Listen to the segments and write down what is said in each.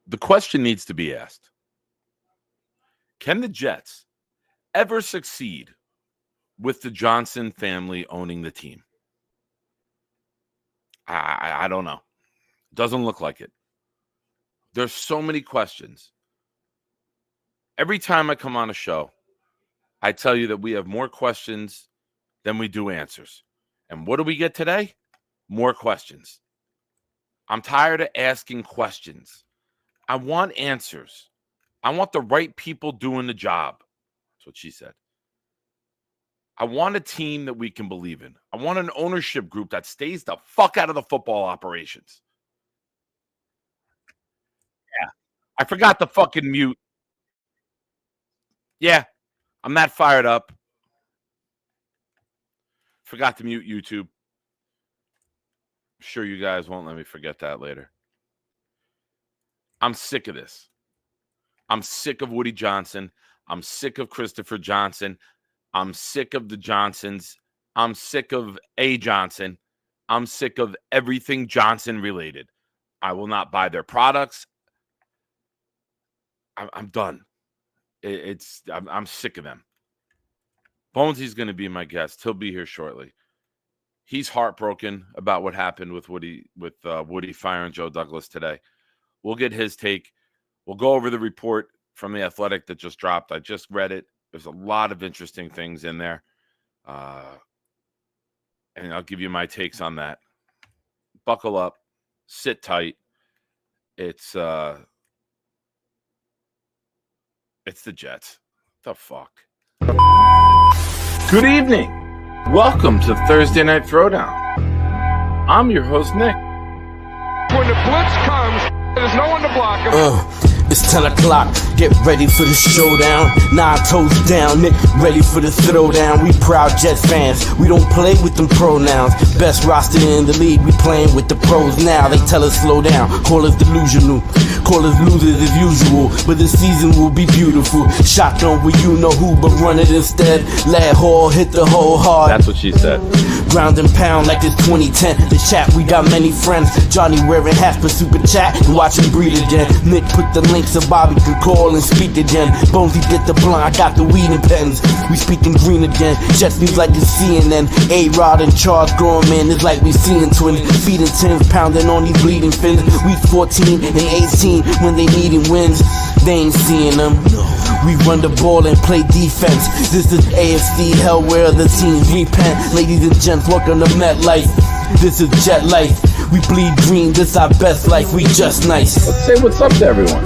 The question needs to be asked. Can the Jets ever succeed with the Johnson family owning the team? I don't know. Doesn't look like it. There's so many questions. Every time I come on a show, I tell you that we have more questions than we do answers. And what do we get today? More questions. I'm tired of asking questions. I want answers. I want the right people doing the job. That's what she said. I want a team that we can believe in. I want an ownership group that stays the fuck out of the football operations. Yeah. I forgot to fucking mute. Yeah. I'm that fired up. Forgot to mute YouTube. I'm sure you guys won't let me forget that later. I'm sick of this. I'm sick of Woody Johnson. I'm sick of Christopher Johnson. I'm sick of the Johnsons. I'm sick of A. Johnson. I'm sick of everything Johnson related. I will not buy their products. I'm done. I'm sick of them. Bonesy's going to be my guest. He'll be here shortly. He's heartbroken about what happened with Woody firing Joe Douglas today. We'll get his take. We'll go over the report from The Athletic that just dropped. I just read it. There's a lot of interesting things in there. And I'll give you my takes on that. Buckle up. Sit tight. It's the Jets. What the fuck? Good evening. Welcome to Thursday Night Throwdown. I'm your host, Nick. When the blitz comes, there's no one to block him. It's 10 o'clock, get ready for the showdown. 9 toes down, Nick, ready for the throwdown. We proud Jets fans, we don't play with them pronouns. Best roster in the league, we playing with the pros now. They tell us slow down, call us delusional, call us losers as usual. But this season will be beautiful. Shotgun with you know who, but run it instead. Lad Hall hit the hole hard. That's what she said. Ground and pound like it's 2010. The chat, we got many friends. Johnny wearing hats for super chat and watch him breathe again. Nick put the link so Bobby can call and speak again. Bonesy get the blunt, I got the weed and pens. We speaking green again. Jets news like it's CNN. A-Rod and Charles Gorman, it's like we seeing twins. Feeding tins, pounding on these bleeding fins. Week 14 and 18 when they needing wins. They ain't seeing them. We run the ball and play defense. This is AFC hell where the teams repent. Ladies and gents, welcome to MetLife. This is Jet Life. We bleed green, this our best life. We just nice. Let's say what's up to everyone.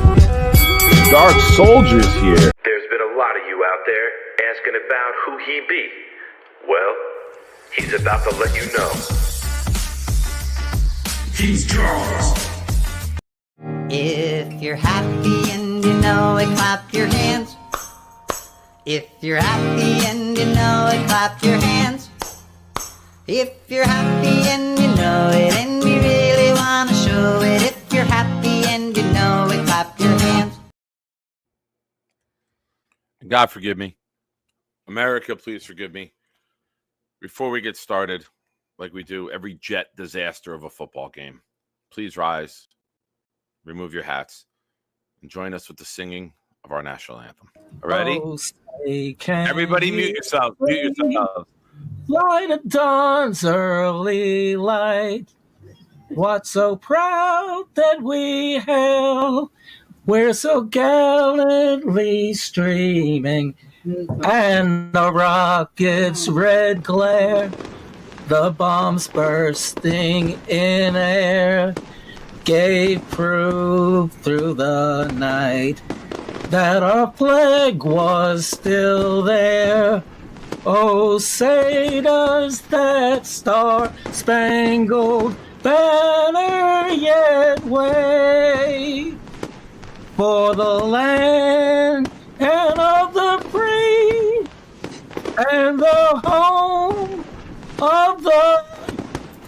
Dark Soldier's here. There's been a lot of you out there asking about who he be. Well, he's about to let you know. He's Charles. If you're happy and you know it, clap your hands. If you're happy and you know it, clap your hands. If you're happy and you know it, and you really want to show it. If you're happy and you know it, clap your hands. God forgive me. America, please forgive me. Before we get started, like we do every Jet disaster of a football game, please rise, remove your hats, and join us with the singing of our national anthem. Ready? Oh, everybody mute yourselves. Mute yourselves. Light of dawn's early light. What so proud that we hail. We're so gallantly streaming, and the rocket's red glare, the bombs bursting in air, gave proof through the night that our flag was still there. Oh, say does that star-spangled banner yet wave for the land and of the free and the home of the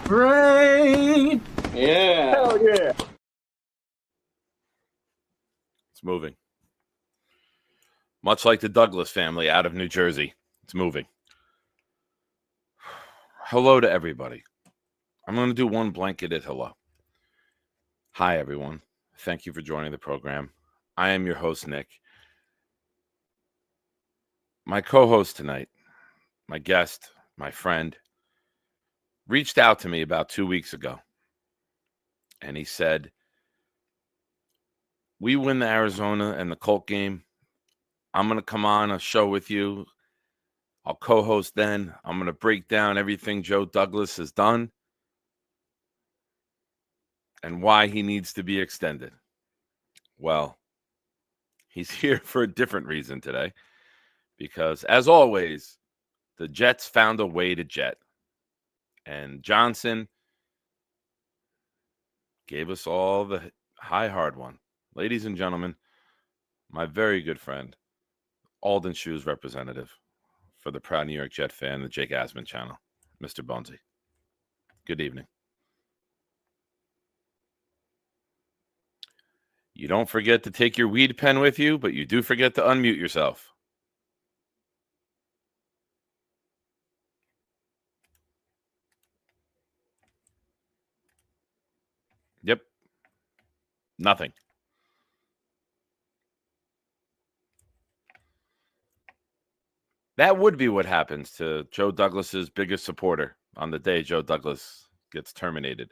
brave. Yeah. Hell yeah. It's moving. Much like the Douglas family out of New Jersey. It's moving. Hello to everybody. I'm going to do one blanketed hello. Hi, everyone. Thank you for joining the program. I am your host, Nick. My co-host tonight, my guest, my friend, reached out to me about 2 weeks ago. And he said, we win the Arizona and the Colt game. I'm going to come on a show with you. I'll co-host then. I'm going to break down everything Joe Douglas has done and why he needs to be extended. Well, he's here for a different reason today because, as always, the Jets found a way to jet. And Johnson gave us all the high hard one. Ladies and gentlemen, my very good friend, Alden Shoes representative for the proud New York Jet fan, the Jake Asman channel, Mr. Bonesy. Good evening. You don't forget to take your weed pen with you, but you do forget to unmute yourself. Yep. Nothing. That would be what happens to Joe Douglas's biggest supporter on the day Joe Douglas gets terminated.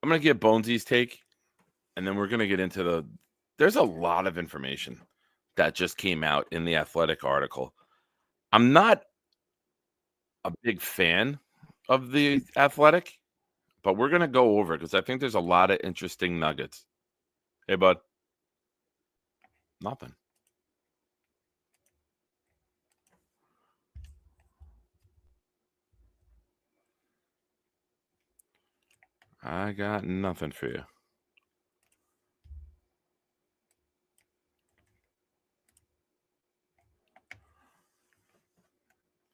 I'm going to get Bonesy's take, and then we're going to get into there's a lot of information that just came out in the Athletic article. I'm not a big fan of the Athletic, but we're going to go over it because I think there's a lot of interesting nuggets. Hey, bud. Nothing. I got nothing for you.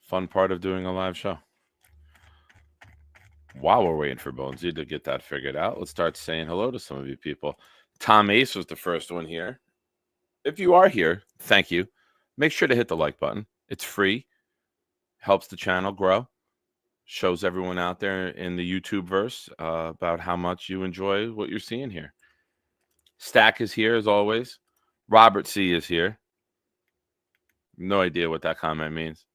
Fun part of doing a live show. While we're waiting for Bonesy to get that figured out, let's start saying hello to some of you people. Tom Ace was the first one here. If you are here, thank you. Make sure to hit the like button. It's free. Helps the channel grow. Shows everyone out there in the YouTube verse about how much you enjoy what you're seeing here. Stack is here as always. Robert C is here. No idea what that comment means.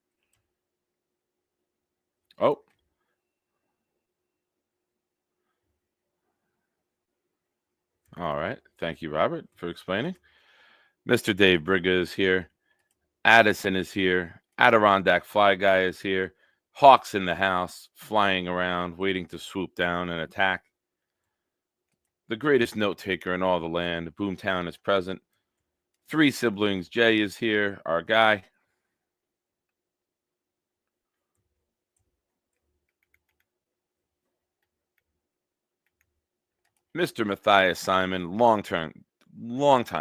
Oh. All right. Thank you, Robert, for explaining. Mr. Dave Brigga is here. Addison is here. Adirondack Fly Guy is here. Hawks in the house, flying around, waiting to swoop down and attack. The greatest note taker in all the land, Boomtown, is present. 3 siblings, Jay is here, our guy. Mr. Matthias Simon, long-time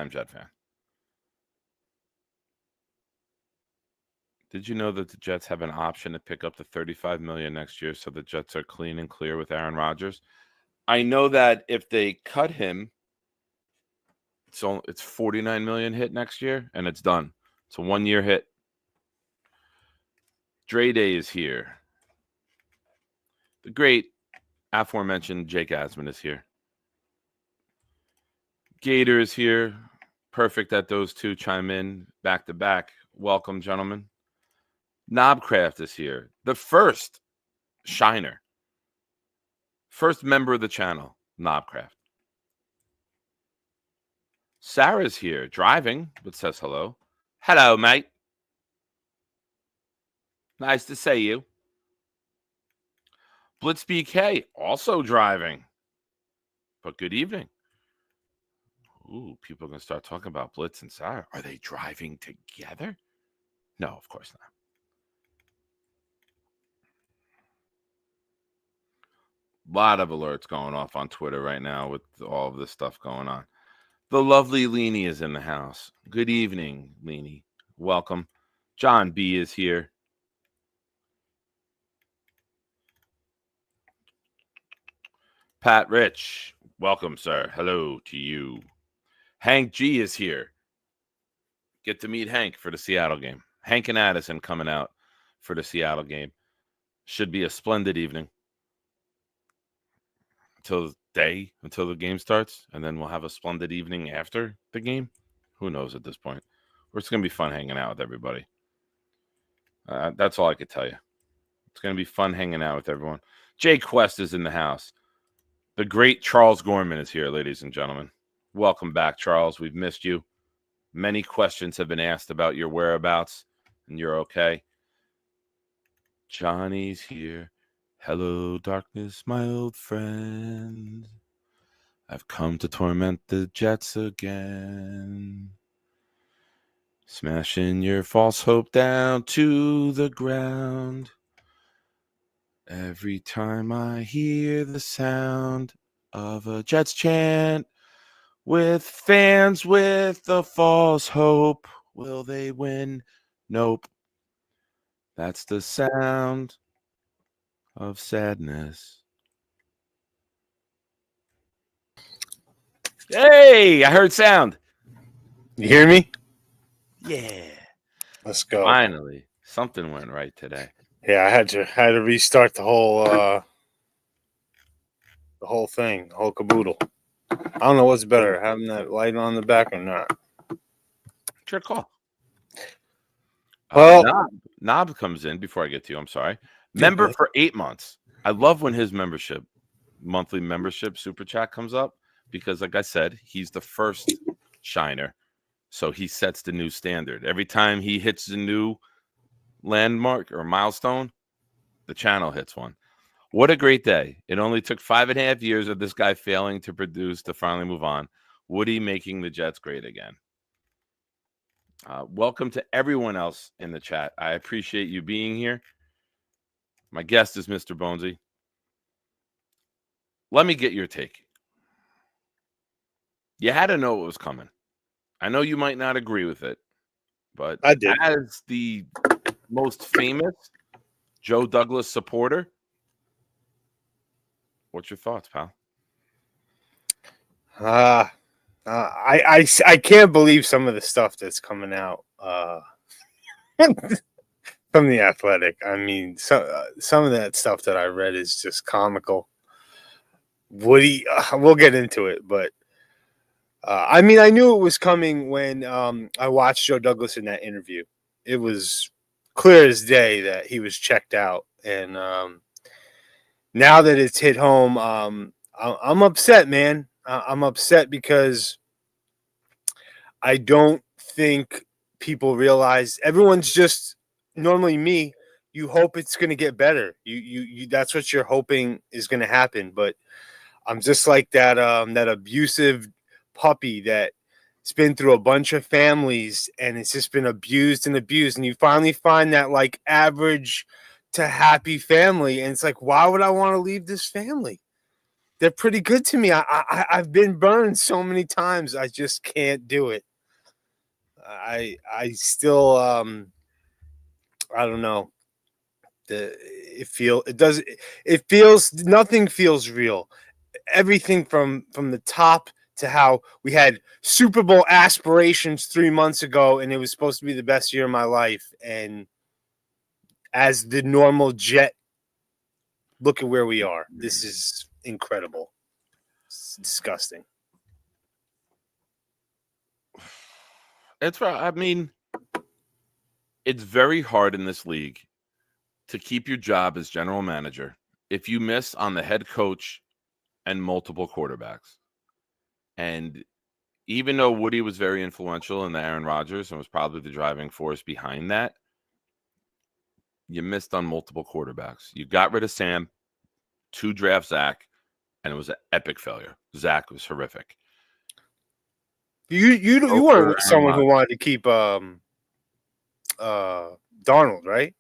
Jet fan. Did you know that the Jets have an option to pick up the $35 million next year so the Jets are clean and clear with Aaron Rodgers? I know that if they cut him, it's $49 million hit next year, and it's done. It's a 1-year hit. Dre Day is here. The great aforementioned Jake Asman is here. Gator is here. Perfect that those two chime in back to back. Welcome, gentlemen. Knobcraft is here. The first Shiner. First member of the channel, Knobcraft. Sarah's here, driving, but says hello. Hello, mate. Nice to see you. Blitz BK, also driving. But good evening. Ooh, people are going to start talking about Blitz and Sarah. Are they driving together? No, of course not. A lot of alerts going off on Twitter right now with all of this stuff going on. The lovely Leanie is in the house. Good evening, Leanie. Welcome. John B is here. Pat Rich, welcome, sir. Hello to you. Hank G is here. Get to meet Hank for the Seattle game. Hank and Addison coming out for the Seattle game. Should be a splendid evening until the game starts, and then we'll have a splendid evening after the game. Who knows at this point? It's going to be fun hanging out with everybody. That's all I could tell you. It's going to be fun hanging out with everyone. Jay Quest is in the house. The great Charles Gorman is here, ladies and gentlemen. Welcome back, Charles. We've missed you. Many questions have been asked about your whereabouts, and you're okay. Johnny's here. Hello, darkness, my old friend. I've come to torment the Jets again. Smashing your false hope down to the ground. Every time I hear the sound of a Jets chant with fans with a false hope, will they win? Nope. That's the sound of sadness. Hey, I heard sound. You hear me? Yeah. Let's go. Finally, something went right today. Yeah, I had to restart the whole thing, the whole caboodle. I don't know what's better, having that light on the back or not. It's your call. Well, Knob comes in before I get to you. I'm sorry. Member for 8 months. I love when his monthly membership super chat comes up because, like I said, he's the first shiner. So he sets the new standard. Every time he hits a new landmark or milestone, the channel hits one. What a great day. It only took 5.5 years of this guy failing to produce to finally move on. Woody making the Jets great again. Welcome to everyone else in the chat. I appreciate you being here. My guest is Mr. Bonesy. Let me get your take. You had to know what was coming. I know you might not agree with it, but I did. As the most famous Joe Douglas supporter, what's your thoughts, pal? I can't believe some of the stuff that's coming out from the Athletic. I mean, some of that stuff that I read is just comical. Woody, we'll get into it, but I mean, I knew it was coming when I watched Joe Douglas in that interview. It was clear as day that he was checked out, and now that it's hit home, I'm upset, man. I'm upset because I don't think people realize everyone's just normally me. You hope it's going to get better. You that's what you're hoping is going to happen. But I'm just like that abusive puppy that's been through a bunch of families and it's just been abused, and you finally find that like average to happy family, and it's like, why would I want to leave this family? They're pretty good to me. I've been burned so many times. I just can't do it. I still I don't know. It feels nothing feels real. Everything from the top to how we had Super Bowl aspirations 3 months ago, and it was supposed to be the best year of my life. And as the normal Jet, look at where we are. This is incredible. It's disgusting. It's right. I mean, it's very hard in this league to keep your job as general manager if you miss on the head coach and multiple quarterbacks. And even though Woody was very influential in the Aaron Rodgers and was probably the driving force behind that, you missed on multiple quarterbacks. You got rid of Sam, 2 draft Zach, and it was an epic failure. Zach was horrific. You weren't someone who wanted to keep Darnold, right?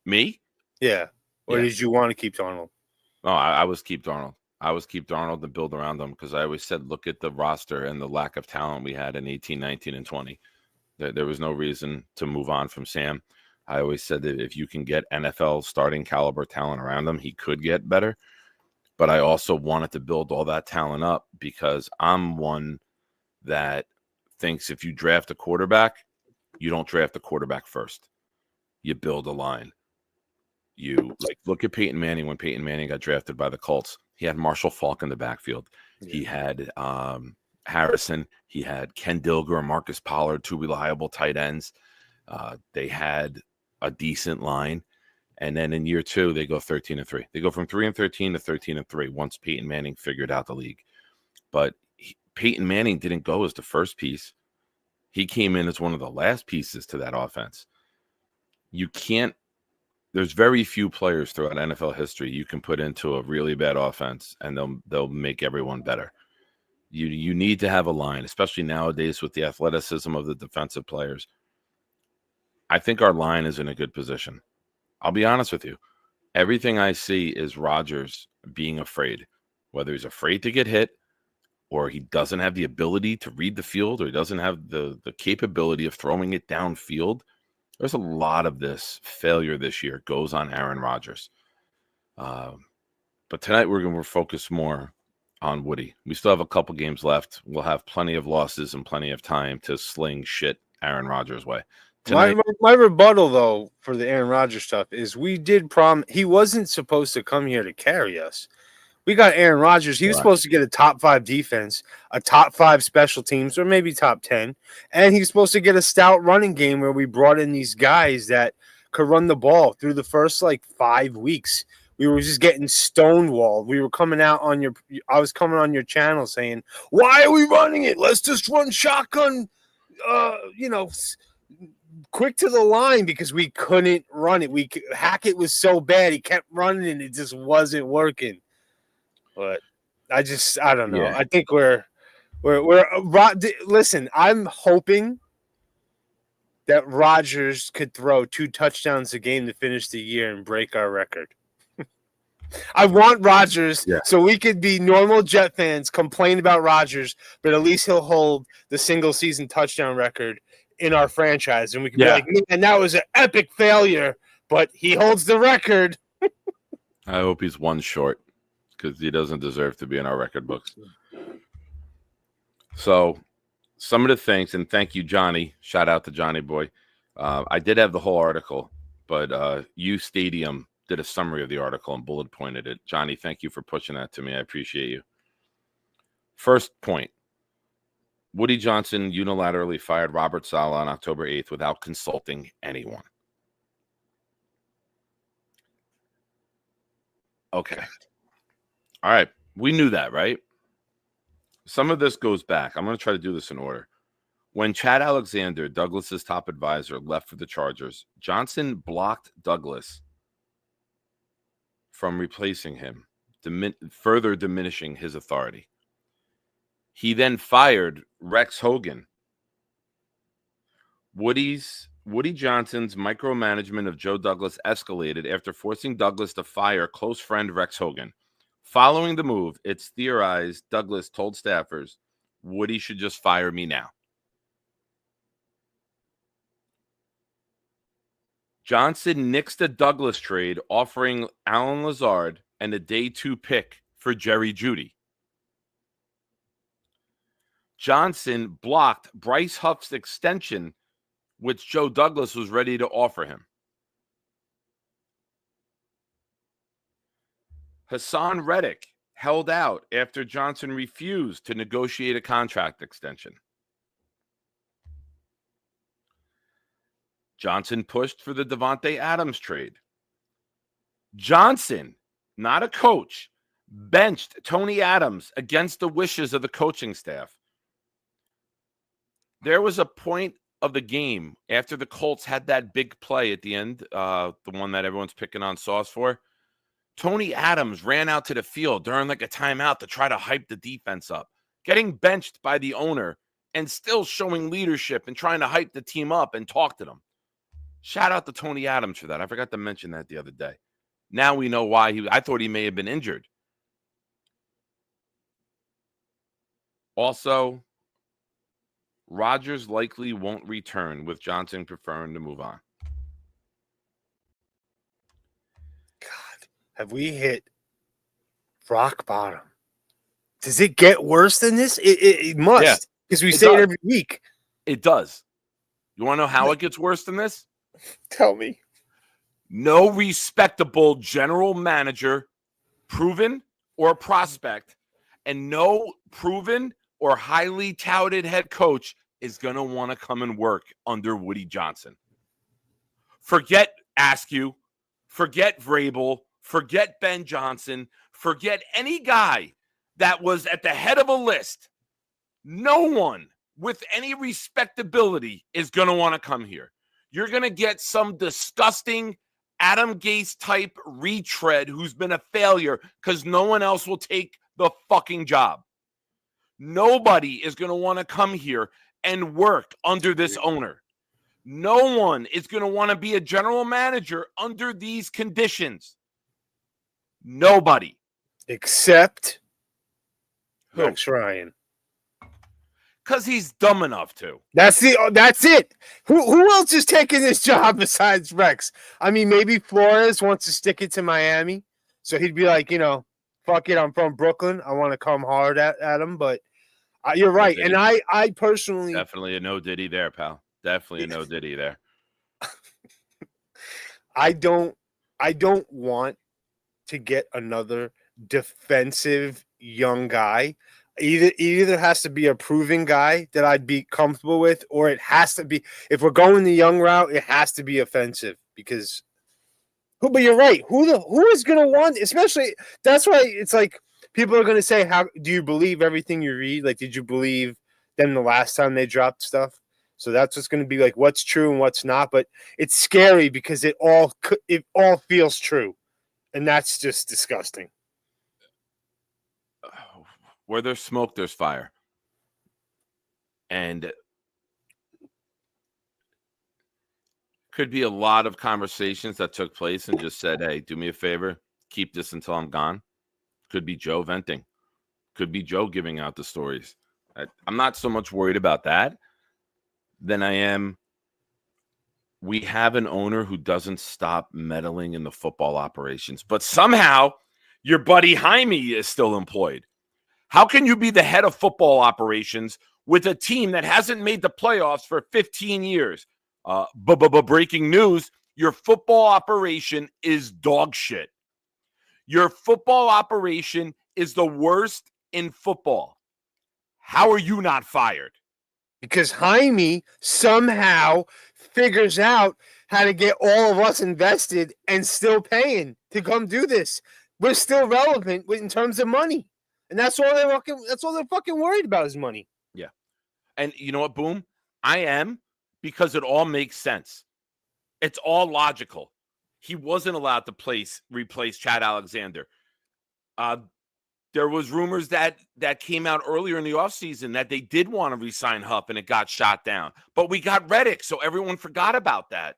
Me? Yeah. Or did you want to keep Darnold? No, I was keep Darnold. I was keep Darnold and build around them because I always said, look at the roster and the lack of talent we had in 18, 19, and 20. There was no reason to move on from Sam. I always said that if you can get NFL starting caliber talent around him, he could get better. But I also wanted to build all that talent up because I'm one that thinks if you draft a quarterback, you don't draft a quarterback first. you build a line. You look at Peyton Manning when Peyton Manning got drafted by the Colts. He had Marshall Faulk in the backfield. Yeah. He had Harrison. He had Ken Dilger and Marcus Pollard, 2 reliable tight ends. They had a decent line. And then in year 2, they go 13-3. They go from 3-13 to 13-3 once Peyton Manning figured out the league. But Peyton Manning didn't go as the first piece. He came in as one of the last pieces to that offense. There's very few players throughout NFL history you can put into a really bad offense and they'll make everyone better. You need to have a line, especially nowadays with the athleticism of the defensive players. I think our line is in a good position. I'll be honest with you. Everything I see is Rodgers being afraid, whether he's afraid to get hit or he doesn't have the ability to read the field or he doesn't have the capability of throwing it downfield. There's a lot of this failure this year goes on Aaron Rodgers. But tonight we're going to focus more on Woody. We still have a couple games left. We'll have plenty of losses and plenty of time to sling shit Aaron Rodgers' way. Tonight, my rebuttal, though, for the Aaron Rodgers stuff is we did he wasn't supposed to come here to carry us. We got Aaron Rodgers. He was supposed to get a top 5 defense, a top 5 special teams, or maybe top 10. And he's supposed to get a stout running game where we brought in these guys that could run the ball through the first 5 weeks. We were just getting stonewalled. We were coming out I was coming on your channel saying, why are we running it? Let's just run shotgun, quick to the line because we couldn't run it. Hackett was so bad. He kept running and it just wasn't working. But I don't know. Yeah. I think we're listen, I'm hoping that Rodgers could throw 2 touchdowns a game to finish the year and break our record. I want Rodgers so we could be normal Jet fans, complain about Rodgers, but at least he'll hold the single season touchdown record in our franchise. And we can be like, man, that was an epic failure, but he holds the record. I hope he's 1 short because he doesn't deserve to be in our record books. So some of the things, and thank you, Johnny. Shout out to Johnny Boy. I did have the whole article, but U Stadium did a summary of the article and bullet pointed it. Johnny, thank you for pushing that to me. I appreciate you. First point. Woody Johnson unilaterally fired Robert Saleh on October 8th without consulting anyone. Okay. All right. We knew that, right? Some of this goes back. I'm going to try to do this in order. When Chad Alexander, Douglas's top advisor, left for the Chargers, Johnson blocked Douglas from replacing him, further diminishing his authority. He then fired Rex Hogan. Woody Johnson's micromanagement of Joe Douglas escalated after forcing Douglas to fire close friend Rex Hogan. Following the move, it's theorized Douglas told staffers, Woody should just fire me now. Johnson nixed a Douglas trade, offering Alan Lazard and a day 2 pick for Jerry Jeudy. Johnson blocked Bryce Huff's extension, which Joe Douglas was ready to offer him. Hassan Reddick held out after Johnson refused to negotiate a contract extension. Johnson pushed for the Davante Adams trade. Johnson, not a coach, benched Tony Adams against the wishes of the coaching staff. There was a point of the game after the Colts had that big play at the end, the one that everyone's picking on Sauce for. Tony Adams ran out to the field during a timeout to try to hype the defense up, getting benched by the owner and still showing leadership and trying to hype the team up and talk to them. Shout out to Tony Adams for that. I forgot to mention that the other day. Now we know why I thought he may have been injured. Also, Rodgers likely won't return, with Johnson preferring to move on. God, have we hit rock bottom? Does it get worse than this? It must, because we say it every week. It does. You want to know how it gets worse than this? Tell me. No respectable general manager, proven or prospect, and no proven or highly touted head coach is going to want to come and work under Woody Johnson. Forget Askew, forget Vrabel, forget Ben Johnson, forget any guy that was at the head of a list. No one with any respectability is going to want to come here. You're going to get some disgusting Adam Gase type retread who's been a failure because no one else will take the fucking job. Nobody is going to want to come here and work under this owner. No one is going to want to be a general manager under these conditions. Nobody. Except Who? Rex Ryan. Because he's dumb enough to. That's it. Who else is taking this job besides Rex? I mean, maybe Flores wants to stick it to Miami. So he'd be like, fuck it, I'm from Brooklyn. I want to come hard at him. But you're right. And I personally... Definitely a no diddy there, pal. Definitely a no diddy there. I don't want to get another defensive young guy. Either has to be a proven guy that I'd be comfortable with, or it has to be, if we're going the young route, it has to be offensive because but you're right. Who is going to want, especially that's why it's like people are going to say, how do you believe everything you read? Like, did you believe them the last time they dropped stuff? So that's what's going to be like, what's true and what's not. But it's scary because it all feels true. And that's just disgusting. Where there's smoke, there's fire. And could be a lot of conversations that took place and just said, hey, do me a favor, keep this until I'm gone. Could be Joe venting. Could be Joe giving out the stories. I'm not so much worried about that than I am. We have an owner who doesn't stop meddling in the football operations, but somehow your buddy Jaime is still employed. How can you be the head of football operations with a team that hasn't made the playoffs for 15 years? Breaking news, your football operation is dog shit. Your football operation is the worst in football. How are you not fired? Because Jaime somehow figures out how to get all of us invested and still paying to come do this. We're still relevant in terms of money. And that's all they're fucking worried about is money. Yeah. And you know what, Boom? I am, because it all makes sense. It's all logical. He wasn't allowed to replace Chad Alexander. There was rumors that came out earlier in the offseason that they did want to re-sign Huff and it got shot down. But we got Reddick, so everyone forgot about that.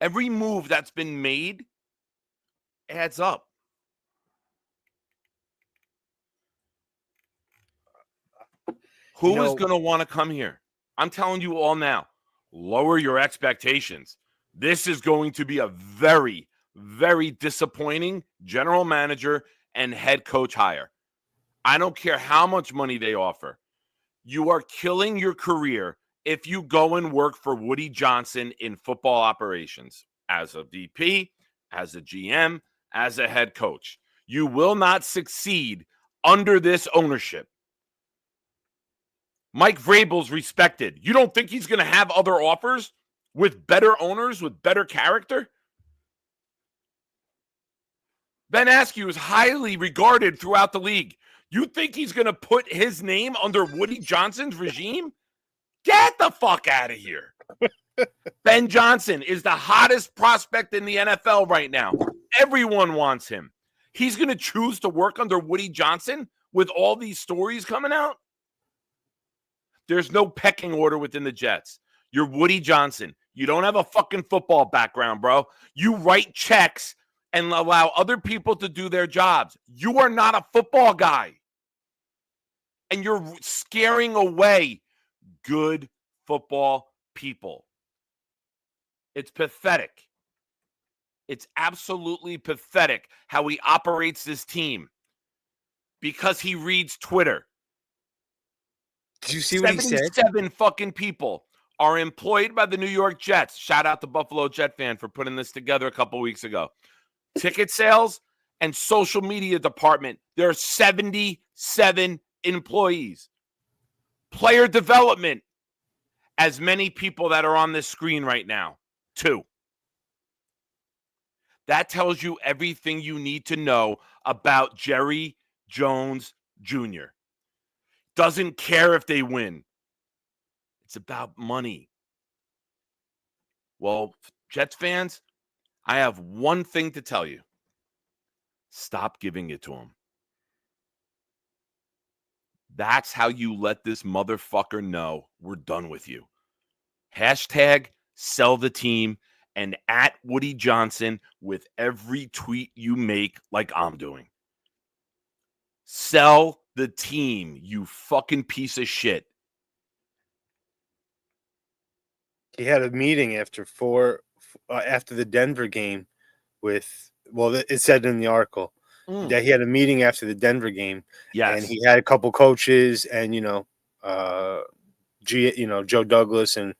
Every move that's been made adds up. Who is going to want to come here? I'm telling you all now, lower your expectations. This is going to be a very, very disappointing general manager and head coach hire. I don't care how much money they offer. You are killing your career if you go and work for Woody Johnson in football operations as a VP, as a GM, as a head coach. You will not succeed under this ownership. Mike Vrabel's respected. You don't think he's going to have other offers with better owners, with better character? Ben Askew is highly regarded throughout the league. You think he's going to put his name under Woody Johnson's regime? Get the fuck out of here. Ben Johnson is the hottest prospect in the NFL right now. Everyone wants him. He's going to choose to work under Woody Johnson with all these stories coming out? There's no pecking order within the Jets. You're Woody Johnson. You don't have a fucking football background, bro. You write checks and allow other people to do their jobs. You are not a football guy. And you're scaring away good football people. It's pathetic. It's absolutely pathetic how he operates this team because he reads Twitter. Did you see what he said? 77 fucking people are employed by the New York Jets. Shout out to Buffalo Jet fan for putting this together a couple weeks ago. Ticket sales and social media department, there are 77 employees. Player development, as many people that are on this screen right now, 2. That tells you everything you need to know about Jerry Jones Jr. Doesn't care if they win. It's about money. Well, Jets fans, I have one thing to tell you. Stop giving it to him. That's how you let this motherfucker know we're done with you. Hashtag sell the team and at Woody Johnson with every tweet you make like I'm doing. Sell the team, you fucking piece of shit. He had a meeting after the Denver game with, well, it said in the article that he had a meeting after the Denver game. Yes. And he had a couple coaches and, Joe Douglas, and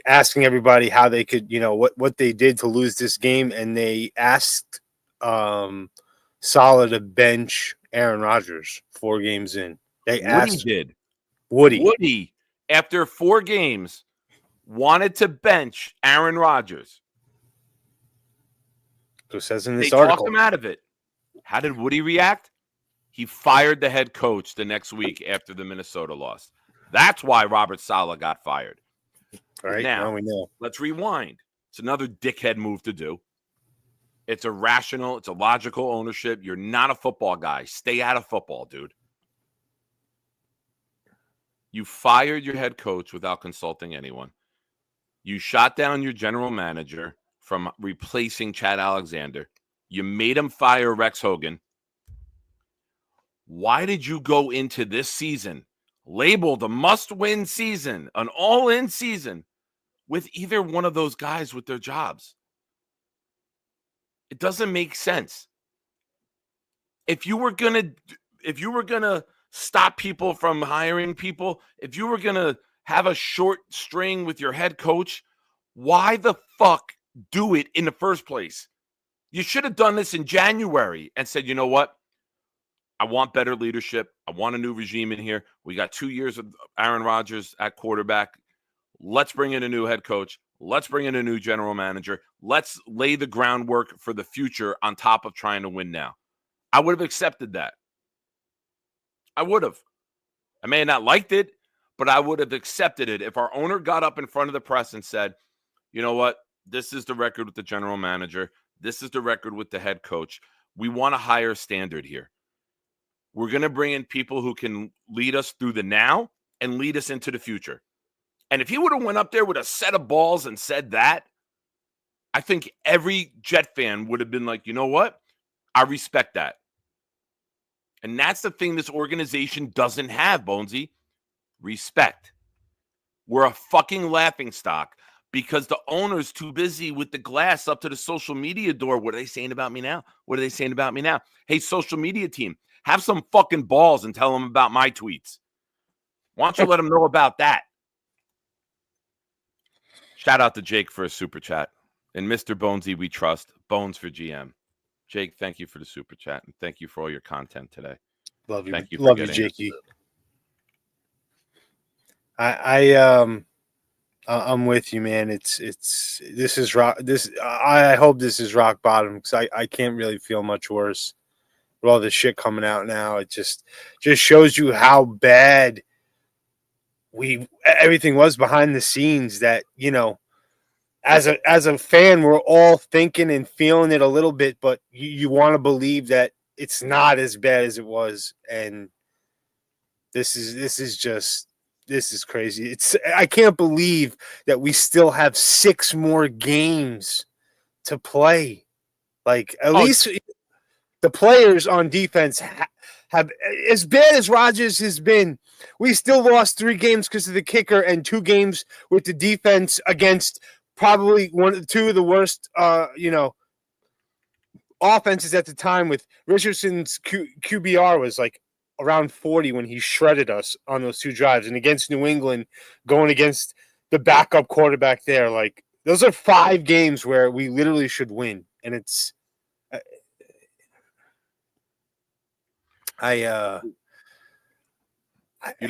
asking everybody how they could, what they did to lose this game. And they asked Saleh to bench Aaron Rodgers 4 games in. They asked Woody, after 4 games, wanted to bench Aaron Rodgers. So it says in this they article. Talked him out of it. How did Woody react? He fired the head coach the next week after the Minnesota loss. That's why Robert Saleh got fired. All right, now we know. Let's rewind. It's another dickhead move to do. It's a rational, it's a logical ownership. You're not a football guy. Stay out of football, dude. You fired your head coach without consulting anyone. You shot down your general manager from replacing Chad Alexander. You made him fire Rex Hogan. Why did you go into this season, labeled a must-win season, an all-in season, with either one of those guys with their jobs? It doesn't make sense. If you were gonna stop people from hiring people, if you were gonna have a short string with your head coach, why the fuck do it in the first place? You should have done this in January and said, you know what? I want better leadership. I want a new regime in here. We got 2 years of Aaron Rodgers at quarterback. Let's bring in a new head coach. Let's bring in a new general manager. Let's lay the groundwork for the future on top of trying to win now. I would have accepted that. I would have. I may have not liked it, but I would have accepted it if our owner got up in front of the press and said, you know what? This is the record with the general manager. This is the record with the head coach. We want a higher standard here. We're going to bring in people who can lead us through the now and lead us into the future. And if he would have went up there with a set of balls and said that, I think every Jet fan would have been like, you know what? I respect that. And that's the thing this organization doesn't have, Bonesy. Respect. We're a fucking laughingstock because the owner's too busy with the glass up to the social media door. What are they saying about me now? What are they saying about me now? Hey, social media team, have some fucking balls and tell them about my tweets. Why don't you let them know about that? Shout out to Jake for a super chat. And Mr. Bonesy, we trust. Bones for GM. Jake, thank you for the super chat. And thank you for all your content today. Love you. Thank you. Love you, Jakey. I'm with you, man. I hope this is rock bottom because I can't really feel much worse with all this shit coming out now. It just shows you how bad everything was behind the scenes. That, as a fan, we're all thinking and feeling it a little bit, but you want to believe that it's not as bad as it was. And this is crazy. I can't believe that we still have 6 more games to play. Like, at least the players on defense have, as bad as Rodgers has been, we still lost 3 games because of the kicker and 2 games with the defense against probably 2 of the worst, offenses at the time. With Richardson's QBR was like around 40 when he shredded us on those 2 drives, and against New England, going against the backup quarterback there. Like, those are 5 games where we literally should win, and it's I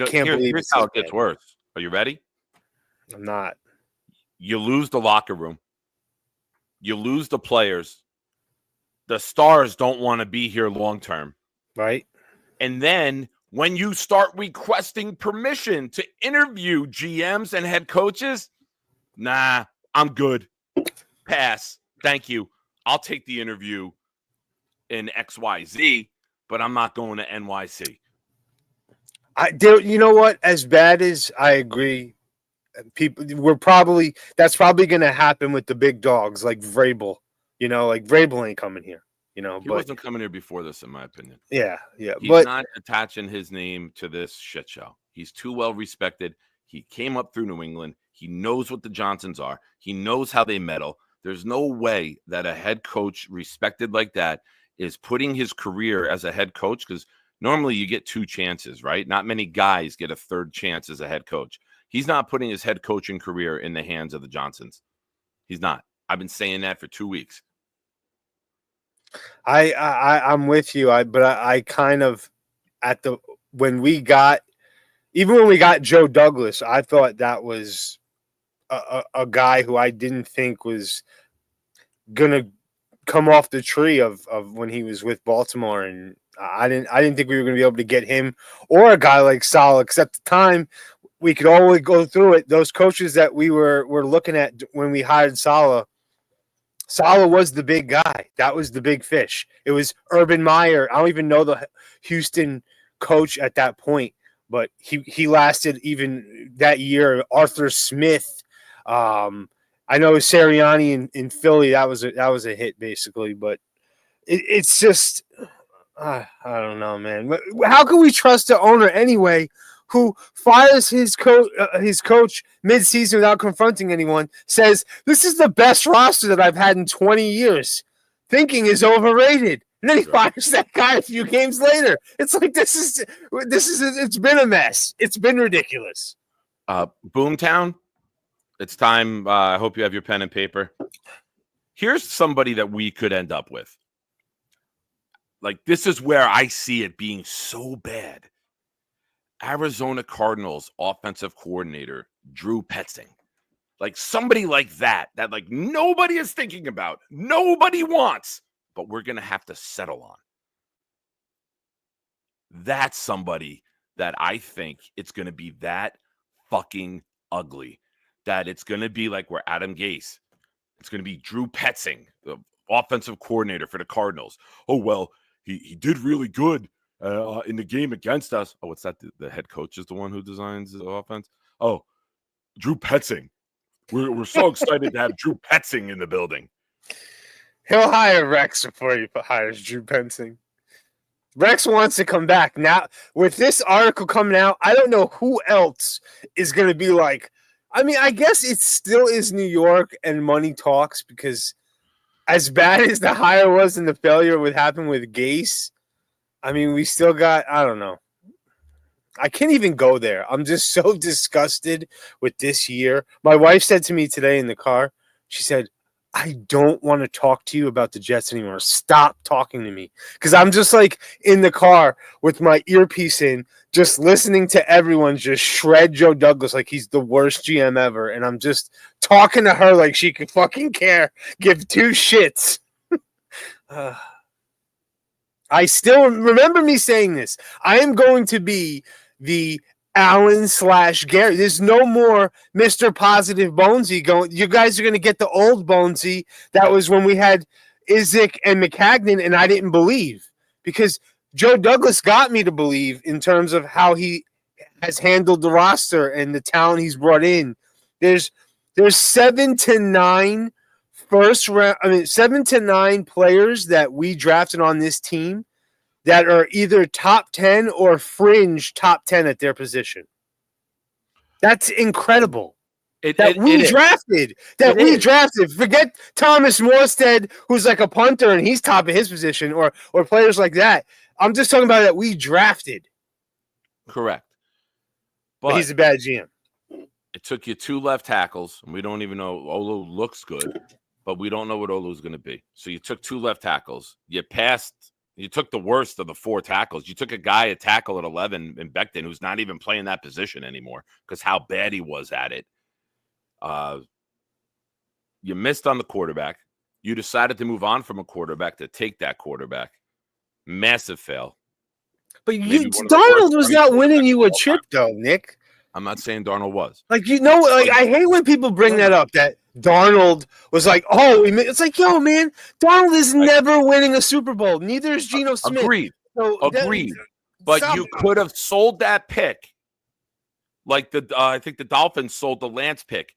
can't believe here's how it gets worse. Are you ready? I'm not. You lose the locker room. You lose the players. The stars don't want to be here long term. Right? And then when you start requesting permission to interview GMs and head coaches, nah, I'm good. Pass. Thank you. I'll take the interview in XYZ, but I'm not going to NYC. You know what? As bad as I agree, that's probably going to happen with the big dogs like Vrabel. Like Vrabel ain't coming here. He wasn't coming here before this, in my opinion. Yeah. He's not attaching his name to this shit show. He's too well respected. He came up through New England. He knows what the Johnsons are. He knows how they meddle. There's no way that a head coach respected like that is putting his career as a head coach, because normally you get 2 chances, right? Not many guys get a 3rd chance as a head coach. He's not putting his head coaching career in the hands of the Johnsons. He's not. I've been saying that for 2 weeks. I'm with you. But I kind of when we got Joe Douglas, I thought that was a guy who I didn't think was gonna come off the tree of when he was with Baltimore, and I didn't think we were gonna be able to get him or a guy like Saleh, because at the time we could always go through it. Those coaches that we were looking at when we hired Saleh was the big guy. That was the big fish. It was Urban Meyer. I don't even know the Houston coach at that point, but he lasted even that year. Arthur Smith. I know Sirianni in Philly. That was a hit basically, but it's just I don't know, man. How can we trust the owner anyway, who fires his coach mid-season without confronting anyone, says, this is the best roster that I've had in 20 years. Thinking is overrated. And then he fires that guy a few games later. It's like, it's been a mess. It's been ridiculous. Boomtown, it's time. I hope you have your pen and paper. Here's somebody that we could end up with. Like, this is where I see it being so bad. Arizona Cardinals offensive coordinator, Drew Petzing. Like, somebody like that like nobody is thinking about, nobody wants, but we're going to have to settle on. That's somebody that I think it's going to be that fucking ugly, that it's going to be like we're Adam Gase. It's going to be Drew Petzing, the offensive coordinator for the Cardinals. Oh, well, he did really good in the game against us. Oh, what's that? The head coach is the one who designs the offense? Oh, Drew Petzing. We're so excited to have Drew Petzing in the building. He'll hire Rex before he hires Drew Petzing. Rex wants to come back. Now, with this article coming out, I don't know who else is going to be like. I mean, I guess it still is New York and money talks, because as bad as the hire was and the failure would happen with Gase, I mean, we still got, I don't know. I can't even go there. I'm just so disgusted with this year. My wife said to me today in the car, she said, I don't want to talk to you about the Jets anymore. Stop talking to me. Because I'm just like in the car with my earpiece in, just listening to everyone just shred Joe Douglas like he's the worst GM ever. And I'm just talking to her like she could fucking care. Give 2 shits. I still remember me saying this. I am going to be the Allen/Gary. There's no more Mr. Positive Bonesy going. You guys are going to get the old Bonesy. That was when we had Izzik and McCagnon, and I didn't believe, because Joe Douglas got me to believe in terms of how he has handled the roster and the talent he's brought in. There's 7 to 9 7 to 9 players that we drafted on this team that are either top 10 or fringe top 10 at their position. That's incredible. We drafted. Forget Thomas Morstead, who's like a punter and he's top of his position, or players like that. I'm just talking about that we drafted. Correct. But he's a bad GM. It took you 2 left tackles, and we don't even know. Olu looks good, but we don't know what Olu's going to be. So you took 2 left tackles. You took the worst of the 4 tackles. You took a guy, a tackle at 11 in Becton, who's not even playing that position anymore because how bad he was at it. You missed on the quarterback. You decided to move on from a quarterback to take that quarterback. Massive fail. But Darnold was not winning you a chip, though, Nick. I'm not saying Darnold was. Like, I hate when people bring that up, that Darnold was like, oh, it's like, yo, man, Darnold is never winning a Super Bowl. Neither is Geno Smith. Agreed. So Agreed. But you could have sold that pick like I think the Dolphins sold the Lance pick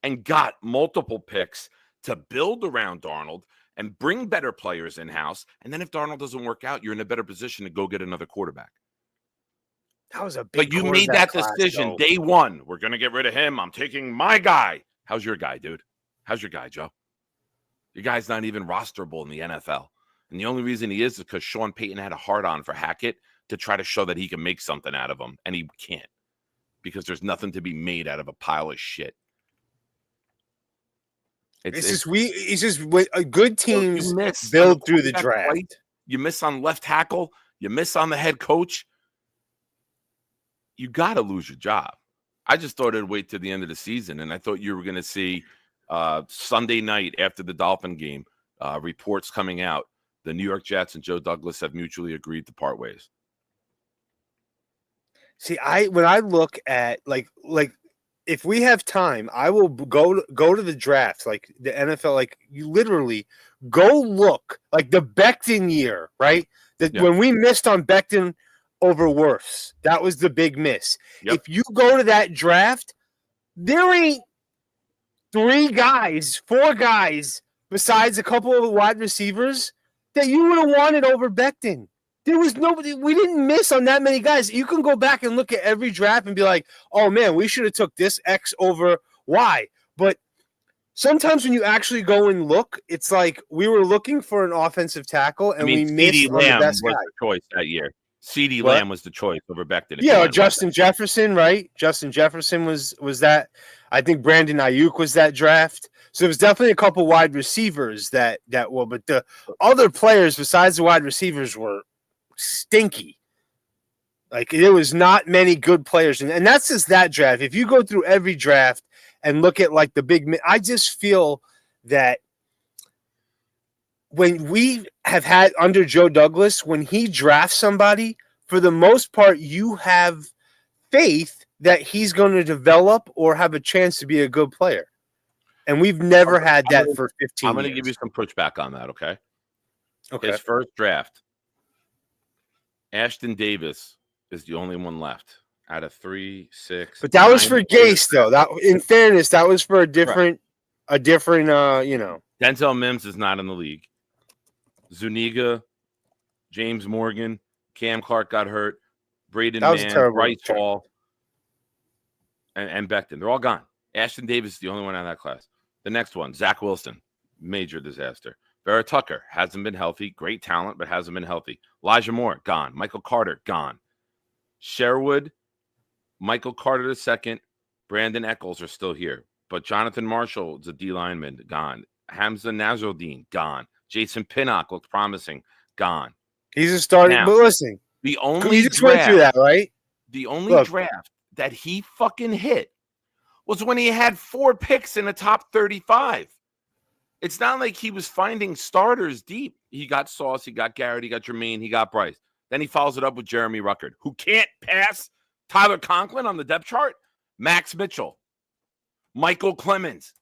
and got multiple picks to build around Darnold and bring better players in-house. And then if Darnold doesn't work out, you're in a better position to go get another quarterback. That was a big. But you made that decision day one. We're going to get rid of him. I'm taking my guy. How's your guy, dude? How's your guy, Joe? Your guy's not even rosterable in the NFL. And the only reason he is because Sean Payton had a hard-on for Hackett to try to show that he can make something out of him. And he can't because there's nothing to be made out of a pile of shit. It's just a good teams build through the draft. Right? You miss on left tackle. You miss on the head coach. You got to lose your job. I just thought it'd wait to the end of the season, and I thought you were going to see Sunday night after the Dolphin game reports coming out. The New York Jets and Joe Douglas have mutually agreed to part ways. See, when I look at like if we have time, I will go to the draft, like the NFL. Like you literally go look like the Becton year, right? When we missed on Becton over Wirfs, that was the big miss. Yep. If you go to that draft, there ain't 4 guys besides a couple of wide receivers that you would have wanted over Becton. There was nobody. We didn't miss on that many guys. You can go back and look at every draft and be like, oh, man, we should have took this X over Y. But sometimes when you actually go and look, it's like we were looking for an offensive tackle and we missed on the best guy. The choice that year. CeeDee Lamb was the choice over Becton. Yeah, Justin Jefferson, right? Justin Jefferson was that. I think Brandon Ayuk was that draft. So it was definitely a couple wide receivers that were, but the other players besides the wide receivers were stinky. Like there was not many good players, and that's just that draft. If you go through every draft and look at like the big, I just feel that when we have had under Joe Douglas, when he drafts somebody, for the most part, you have faith that he's going to develop or have a chance to be a good player. And we've never had that for 15 years. I'm going to give you some pushback on that, okay? Okay. His first draft, Ashton Davis is the only one left out of 3, 6. But that was for Gase, though. That, in fairness, that was for a different, Denzel Mims is not in the league. Zuniga, James Morgan, Cam Clark got hurt, Braden Mann, Bryce Hall, and Becton. They're all gone. Ashton Davis is the only one out of that class. The next one, Zach Wilson, major disaster. Vera Tucker hasn't been healthy. Great talent, but hasn't been healthy. Elijah Moore, gone. Michael Carter, gone. Sherwood, Michael Carter II, Brandon Eccles are still here. But Jonathan Marshall is a D lineman, gone. Hamza Nasruddin, gone. Jason Pinnock looked promising, gone. He's a starting. But listen, the only you just went through that, right? The only draft that he fucking hit was when he had 4 picks in the top 35. It's not like he was finding starters deep. He got Sauce, he got Garrett, he got Jermaine, he got Bryce. Then he follows it up with Jeremy Ruckert, who can't pass Tyler Conklin on the depth chart. Max Mitchell, Michael Clemens.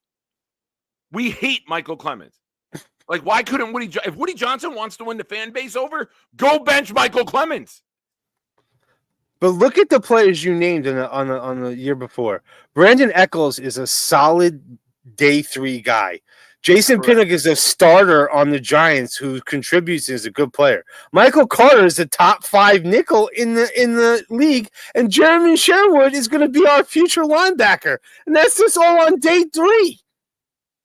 We hate Michael Clemens. Like, why couldn't if Woody Johnson wants to win the fan base over, go bench Michael Clemens. But look at the players you named on the year before. Brandon Eccles is a solid day 3 guy. Jason Pinnock is a starter on the Giants who contributes as a good player. Michael Carter is a top 5 nickel in the league, and Jeremy Sherwood is going to be our future linebacker. And that's just all on day 3.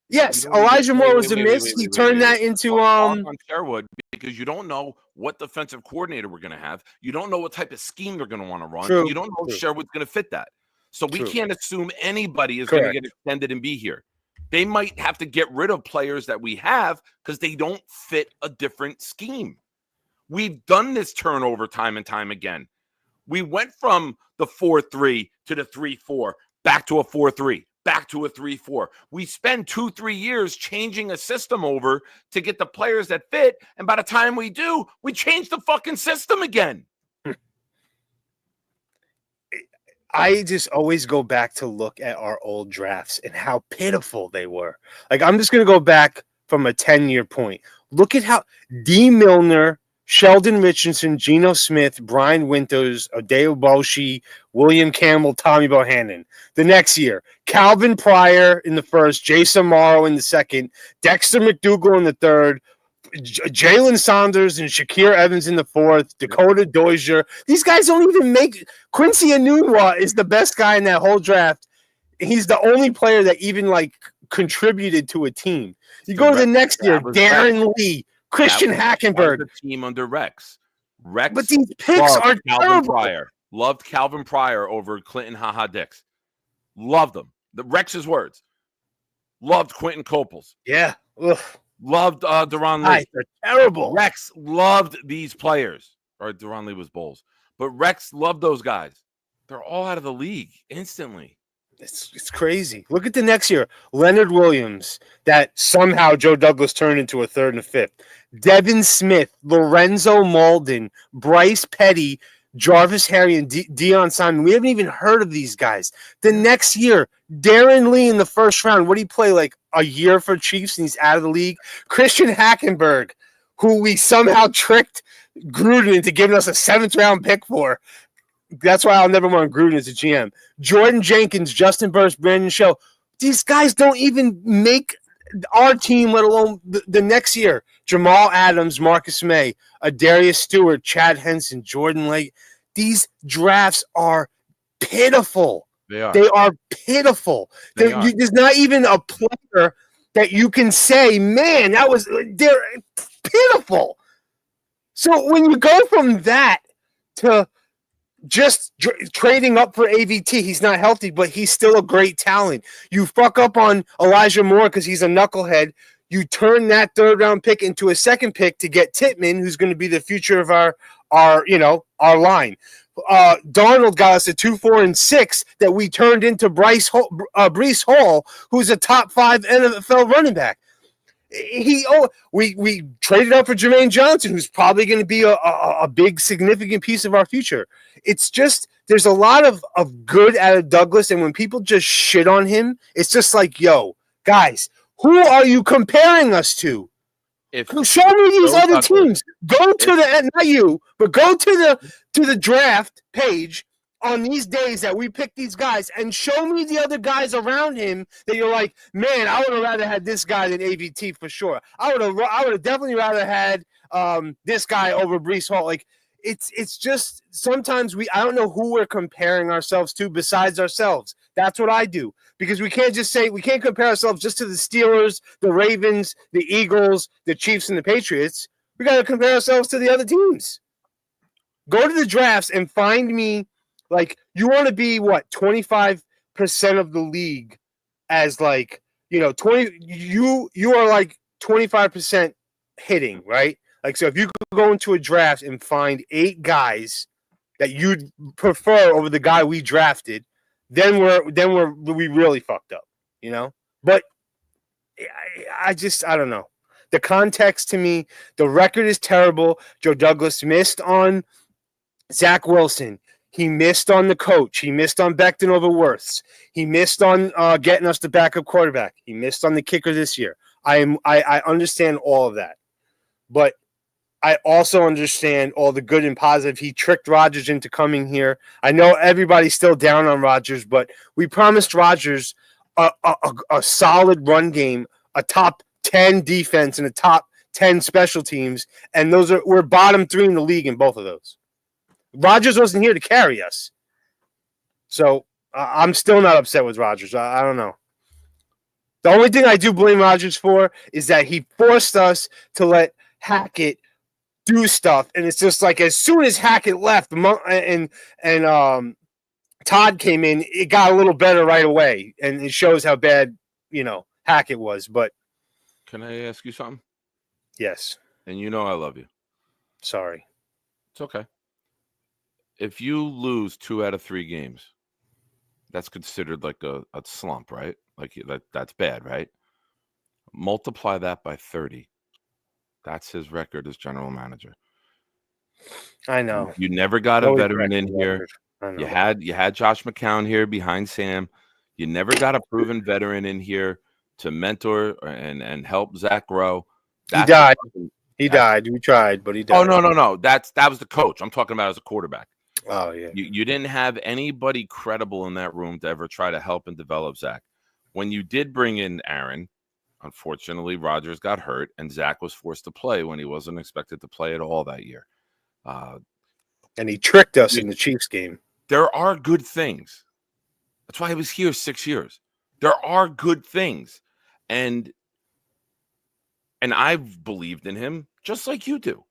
Yes, Elijah Moore was a miss. He turned that into on Sherwood because you don't know what defensive coordinator we're going to have. You don't know what type of scheme they're going to want to run. True, you don't know if Sherwood's going to fit that. So we True. can't assume anybody is going to get extended and be here. They might have to get rid of players that we have because they don't fit a different scheme. We've done this turnover time and time again. We went from the 4-3 to the 3-4, back to a 4-3, back to a 3-4. We spend 2-3 years changing a system over to get the players that fit, and by the time we do, we change the fucking system again. I just always go back to look at our old drafts and how pitiful they were. Like, I'm just going to go back from a 10-year point. Look at how D. Milner, Sheldon Richardson, Geno Smith, Brian Winters, Adeo Boshi, William Campbell, Tommy Bohannon. The next year, Calvin Pryor in the first, Jason Morrow in the second, Dexter McDougal in the third, Jalen Saunders and Shakir Evans in the fourth, Dakota Dozier. These guys don't even make – Quincy Enunwa is the best guy in that whole draft. He's the only player that even, like, contributed to a team. You go to the next year, Darren Lee, Christian Hackenberg. The team under Rex. Rex, but these picks are Calvin Pryor. Loved Calvin Pryor over Clinton Ha Dix. Loved them. The Rex's words. Loved Quentin Copels. Yeah. Ugh. Loved Deron Lee. They're terrible. Rex loved these players. Or Deron Lee was Bulls. But Rex loved those guys. They're all out of the league instantly. It's crazy. Look at the next year. Leonard Williams, that somehow Joe Douglas turned into a third and a fifth. Devin Smith, Lorenzo Malden, Bryce Petty, Jarvis Harry, and Deion Simon. We haven't even heard of these guys. The next year, Darren Lee in the first round. What did he play, like a year for Chiefs, and he's out of the league? Christian Hackenberg, who we somehow tricked Gruden into giving us a 7th-round pick for. That's why I'll never want Gruden as a GM. Jordan Jenkins, Justin Burst, Brandon Shell. These guys don't even make our team, let alone the next year. Jamal Adams, Marcus May, Darius Stewart, Chad Henson, Jordan Lake. These drafts are pitiful. They are. They are pitiful. There's not even a player that you can say, man, they're pitiful. So when you go from that to just trading up for AVT, he's not healthy, but he's still a great talent. You fuck up on Elijah Moore because he's a knucklehead. You turn that 3rd-round pick into a 2nd pick to get Tittman, who's going to be the future of our line. Darnold got us a 2, 4, and 6 that we turned into Breece Hall, who's a top 5 NFL running back. We traded up for Jermaine Johnson, who's probably going to be a big, significant piece of our future. It's just there's a lot of good out of Douglas, and when people just shit on him, it's just like, yo, guys, who are you comparing us to? Show me these other teams. Go to not you, but go to the draft page on these days that we pick these guys and show me the other guys around him that you're like, man, I would have rather had this guy than AVT for sure. I would have definitely rather had this guy over Breece Hall. Like it's just sometimes I don't know who we're comparing ourselves to besides ourselves. That's what I do, because we can't compare ourselves just to the Steelers, the Ravens, the Eagles, the Chiefs, and the Patriots. We got to compare ourselves to the other teams. Go to the drafts and find me. Like, you want to be, 25% of the league as, 20 – you are, 25% hitting, right? Like, so if you could go into a draft and find 8 guys that you'd prefer over the guy we drafted, then we really fucked up, But I don't know. The context to me, the record is terrible. Joe Douglas missed on Zach Wilson. He missed on the coach. He missed on Becton over Wirfs. He missed on getting us the backup quarterback. He missed on the kicker this year. I understand all of that. But I also understand all the good and positive. He tricked Rodgers into coming here. I know everybody's still down on Rodgers, but we promised Rodgers a solid run game, a top 10 defense, and a top 10 special teams, and we're bottom 3 in the league in both of those. Rodgers wasn't here to carry us. So I'm still not upset with Rodgers. I don't know. The only thing I do blame Rodgers for is that he forced us to let Hackett do stuff. And it's just like as soon as Hackett left and Todd came in, it got a little better right away, and it shows how bad, Hackett was. But Can I ask you something? yes, And you know I love you. sorry. It's okay. If you lose 2 out of 3 games, that's considered like a slump, right? Like that's bad, right? Multiply that by 30. That's his record as general manager. I know. You never got a Always veteran in record. here. I know. You had Josh McCown here behind Sam. You never got a proven veteran in here to mentor and help Zach grow. He died. He died. We tried, but he died. Oh no. That was the coach. I'm talking about as a quarterback. Oh yeah. You didn't have anybody credible in that room to ever try to help and develop Zach. When you did bring in Aaron, unfortunately, Rodgers got hurt, and Zach was forced to play when he wasn't expected to play at all that year. And he tricked us in the Chiefs game. There are good things. That's why he was here 6 years. There are good things, and I've believed in him just like you do,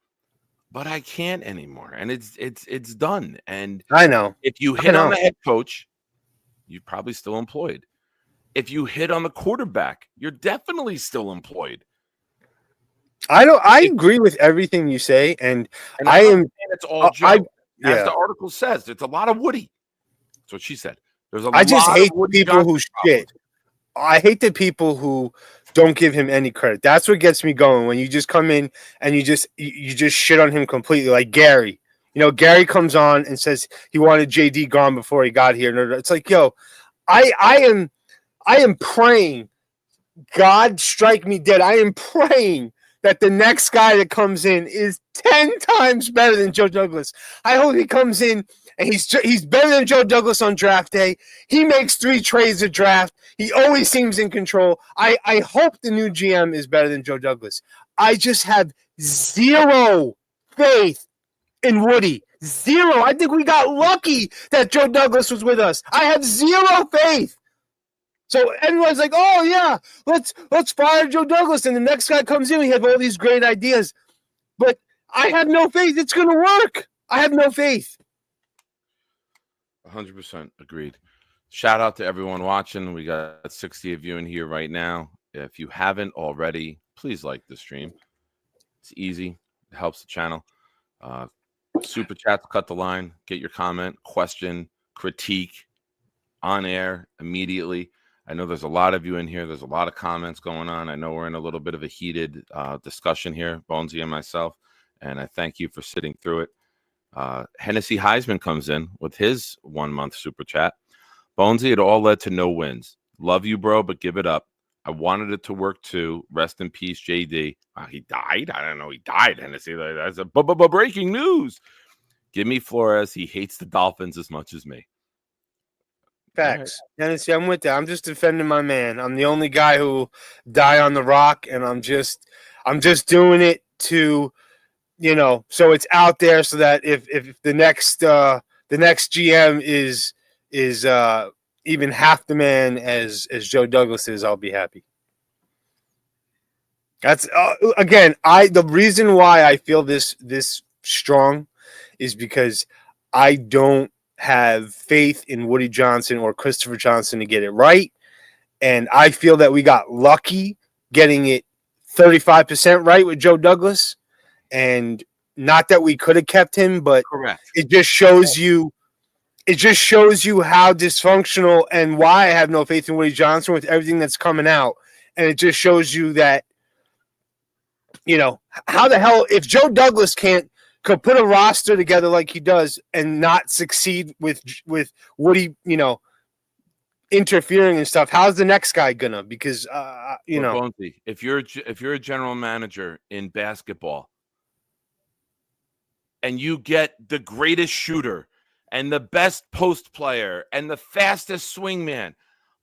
but I can't anymore, and it's done. And I know. if you hit on the head coach, you're probably still employed. If you hit on the quarterback, you're definitely still employed. I agree with everything you say, and I am. It's all Joe. As the article says, it's a lot of Woody. That's what she said. There's a lot. I just hate of Woody people who Johnson shit. I hate the people who don't give him any credit. That's what gets me going. When you just come in and you just shit on him completely, like Gary. Gary comes on and says he wanted JD gone before he got here. It's like, yo, I am praying, God strike me dead. I am praying that the next guy that comes in is 10 times better than Joe Douglas. I hope he comes in and he's better than Joe Douglas on draft day. He makes 3 trades a draft. He always seems in control. I hope the new GM is better than Joe Douglas. I just have zero faith in Woody. Zero. I think we got lucky that Joe Douglas was with us. I have zero faith. So everyone's like, oh, yeah, let's fire Joe Douglas. And the next guy comes in, we have all these great ideas. But I have no faith it's going to work. I have no faith. 100% agreed. Shout out to everyone watching. We got 60 of you in here right now. If you haven't already, please like the stream. It's easy. It helps the channel. Super chats, cut the line. Get your comment, question, critique on air immediately. I know there's a lot of you in here. There's a lot of comments going on. I know we're in a little bit of a heated discussion here, Bonesy and myself, and I thank you for sitting through it. Hennessy Heisman comes in with his 1 month super chat. Bonesy, it all led to no wins. Love you, bro, but give it up. I wanted it to work too. Rest in peace, JD. He died? I don't know. He died, Hennessy. That's a breaking news. Give me Flores. He hates the Dolphins as much as me. Facts. Hennessy, I'm with that. I'm just defending my man. I'm the only guy who die on the rock, and I'm just doing it to, so it's out there so that if the next GM is even half the man as Joe Douglas is, I'll be happy. That's again, the reason why I feel this strong is because I don't have faith in Woody Johnson or Christopher Johnson to get it right, and I feel that we got lucky getting it 35% right with Joe Douglas, and not that we could have kept him, but correct. It just shows you how dysfunctional and why I have no faith in Woody Johnson with everything that's coming out, and it just shows you that, how the hell if Joe Douglas could put a roster together like he does and not succeed with Woody, interfering and stuff. How's the next guy gonna? Because Bonesy, if you're a general manager in basketball and you get the greatest shooter and the best post player and the fastest swingman,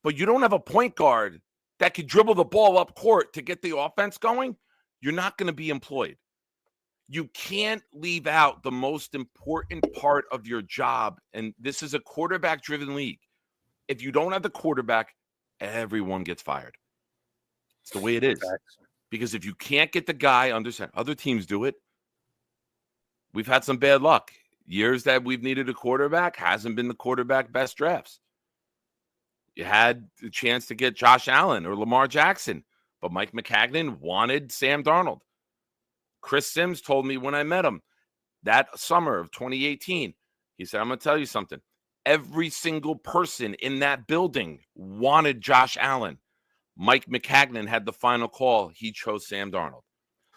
but you don't have a point guard that could dribble the ball up court to get the offense going, you're not going to be employed. You can't leave out the most important part of your job. And this is a quarterback-driven league. If you don't have the quarterback, everyone gets fired. It's the way it is. Because if you can't get the guy under center, other teams do it. We've had some bad luck. years that we've needed a quarterback, hasn't been the quarterback best drafts. You had the chance to get Josh Allen or Lamar Jackson, but Mike McCagnon wanted Sam Darnold. Chris Sims told me when I met him that summer of 2018, he said, I'm going to tell you something. Every single person in that building wanted Josh Allen. Mike McCagnon had the final call. He chose Sam Darnold.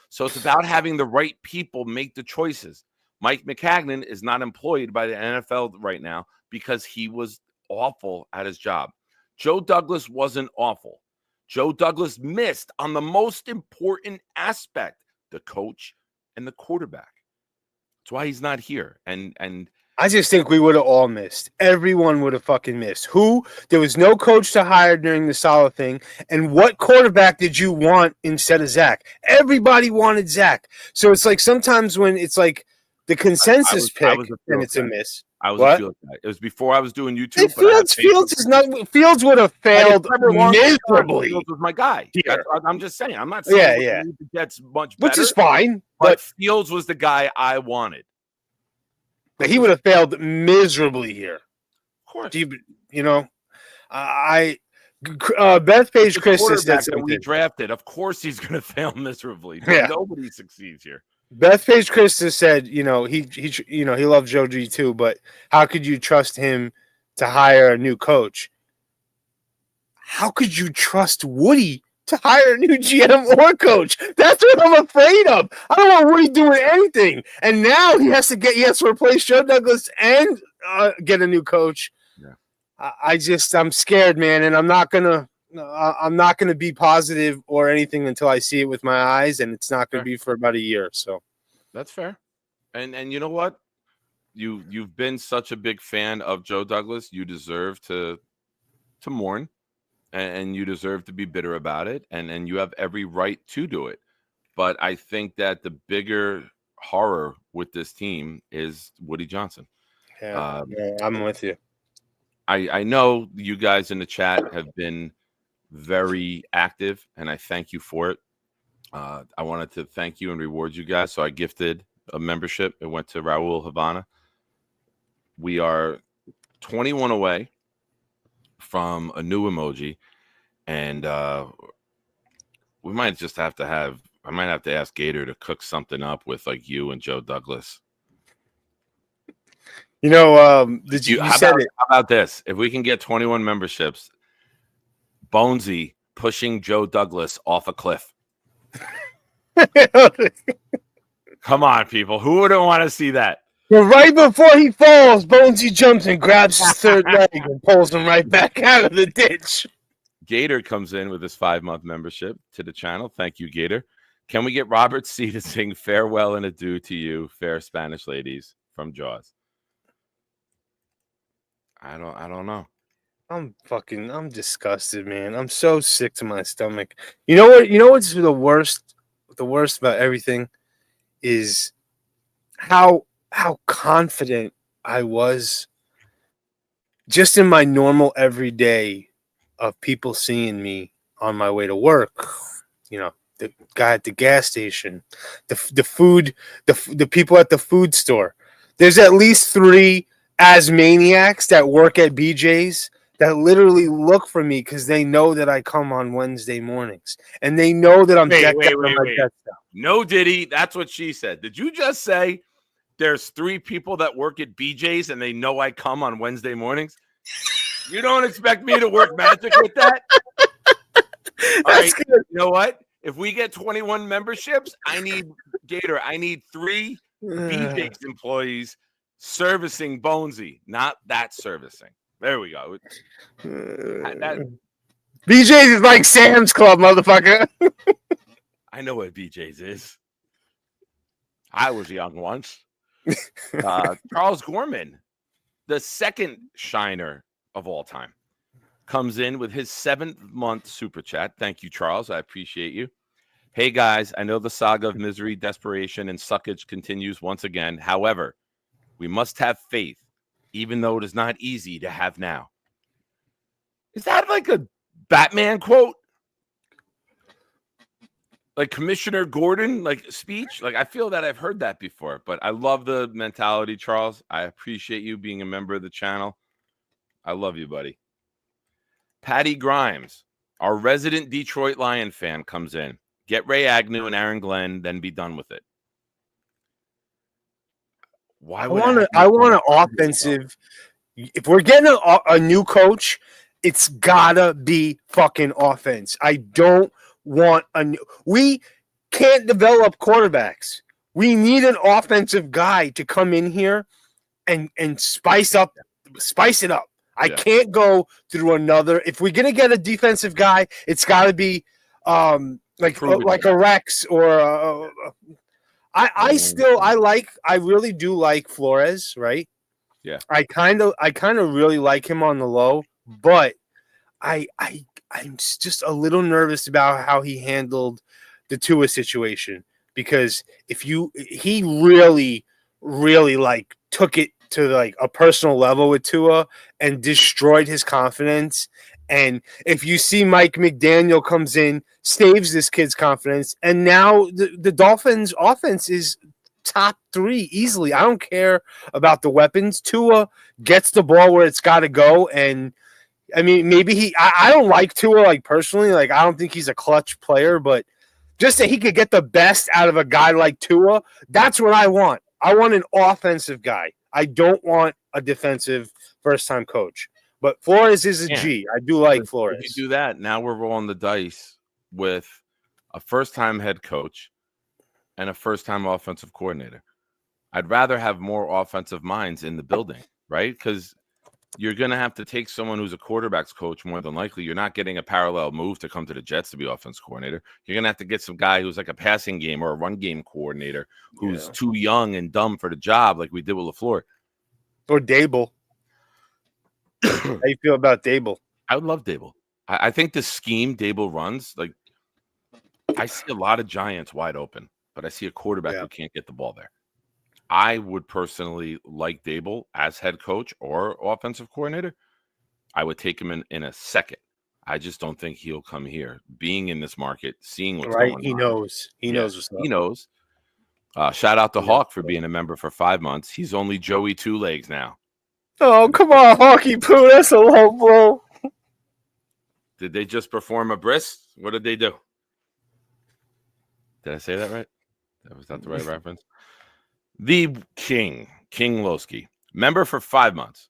So it's about having the right people make the choices. Mike McCagnon is not employed by the NFL right now because he was awful at his job. Joe Douglas wasn't awful. Joe Douglas missed on the most important aspect, the coach and the quarterback. That's why he's not here. And I just think we would have all missed. Everyone would have fucking missed. There was no coach to hire during the Saleh thing. And what quarterback did you want instead of Zach? Everybody wanted Zach. So it's like sometimes when it's like the consensus pick, and it's a miss. I was a Fields guy. It was before I was doing YouTube. Fields is not. Fields would have failed miserably. Fields was my guy. I'm just saying. I'm not saying that's much better, which is fine. But Fields was the guy I wanted. But he would have failed miserably here. Of course. Bethpage Christus that we drafted. Of course, he's going to fail miserably. Yeah. Nobody succeeds here. Bethpage Christus said, he loves Joe G too, but how could you trust him to hire a new coach? How could you trust Woody to hire a new GM or coach? That's what I'm afraid of. I don't want Woody doing anything, and now he has to replace Joe Douglas and get a new coach. Yeah. I'm scared, man, and I'm not gonna be positive or anything until I see it with my eyes, and it's not gonna be for about a year. So that's fair. And you know what? You've been such a big fan of Joe Douglas. You deserve to mourn, and you deserve to be bitter about it, and you have every right to do it. But I think that the bigger horror with this team is Woody Johnson. Yeah, I'm with you. I know you guys in the chat have been very active, and I thank you for it. I wanted to thank you and reward you guys, so I gifted a membership. It went to Raul Havana. We are 21 away from a new emoji, and we might just have to I might have to ask Gator to cook something up with like you and Joe Douglas. How about this? If we can get 21 memberships, Bonesy pushing Joe Douglas off a cliff. Come on, people. Who wouldn't want to see that? But right before he falls, Bonesy jumps and grabs his third leg and pulls him right back out of the ditch. Gator comes in with his 5-month membership to the channel. Thank you, Gator. Can we get Robert C. to sing Farewell and Adieu to You, Fair Spanish Ladies from Jaws? I don't know. I'm disgusted, man. I'm so sick to my stomach. You know what? You know what's the worst about everything is how confident I was just in my normal everyday of people seeing me on my way to work. The guy at the gas station, the people at the food store. There's at least 3 maniacs that work at BJ's that literally look for me because they know that I come on Wednesday mornings and they know that I'm decked out in my death stuff. No, Diddy, that's what she said. Did you just say there's 3 people that work at BJ's and they know I come on Wednesday mornings? You don't expect me to work magic with that? All right, good. You know what? If we get 21 memberships, I need 3 BJ's employees servicing Bonesy, not that servicing. There we go. BJ's is like Sam's Club, motherfucker. I know what BJ's is. I was young once. Charles Gorman, the second shiner of all time, comes in with his 7th-month super chat. Thank you, Charles. I appreciate you. Hey, guys, I know the saga of misery, desperation, and suckage continues once again. However, we must have faith, even though it is not easy to have now. Is that like a Batman quote? like Commissioner Gordon, like speech. Like I feel that I've heard that before, but I love the mentality, Charles. I appreciate you being a member of the channel. I love you, buddy. Patty Grimes, our resident Detroit Lion fan, comes in. Get Ray Agnew and Aaron Glenn, then be done with it. Why would I want an offensive. If we're getting a new coach, it's gotta be fucking offense. I don't want a new. We can't develop quarterbacks. We need an offensive guy to come in here and spice it up. I can't go through another. If we're gonna get a defensive guy, it's got to be like a Rex or I really do like Flores, right? Yeah. I kind of really like him on the low, but I'm just a little nervous about how he handled the Tua situation, because he really like took it to like a personal level with Tua and destroyed his confidence. And if you see Mike McDaniel comes in, saves this kid's confidence, and now the Dolphins offense is top 3 easily. I don't care about the weapons. Tua gets the ball where it's got to go. And I mean, maybe I don't like Tua, like personally, like I don't think he's a clutch player, but just that he could get the best out of a guy like Tua, that's what I want. I want an offensive guy. I don't want a defensive first-time coach. But Flores is a G. I do like Flores. If you do that, now we're rolling the dice with a first-time head coach and a first-time offensive coordinator. I'd rather have more offensive minds in the building, right? Because you're going to have to take someone who's a quarterback's coach more than likely. You're not getting a parallel move to come to the Jets to be offense coordinator. You're going to have to get some guy who's like a passing game or a run game coordinator who's too young and dumb for the job, like we did with LaFleur. Or Dable. How you feel about Dable? I would love Dable. I think the scheme Dable runs, like I see a lot of Giants wide open, but I see a quarterback who can't get the ball there. I would personally like Dable as head coach or offensive coordinator. I would take him in a second. I just don't think he'll come here. Being in this market, seeing what's going on. He knows what's up. He knows. Shout out to Hawk for being a member for 5 months. He's only Joey 2 legs now. Oh, come on, Hawky Poo. That's a low blow. Did they just perform a bris? What did they do? Did I say that right? Was that the right reference? The King Lowski, member for 5 months.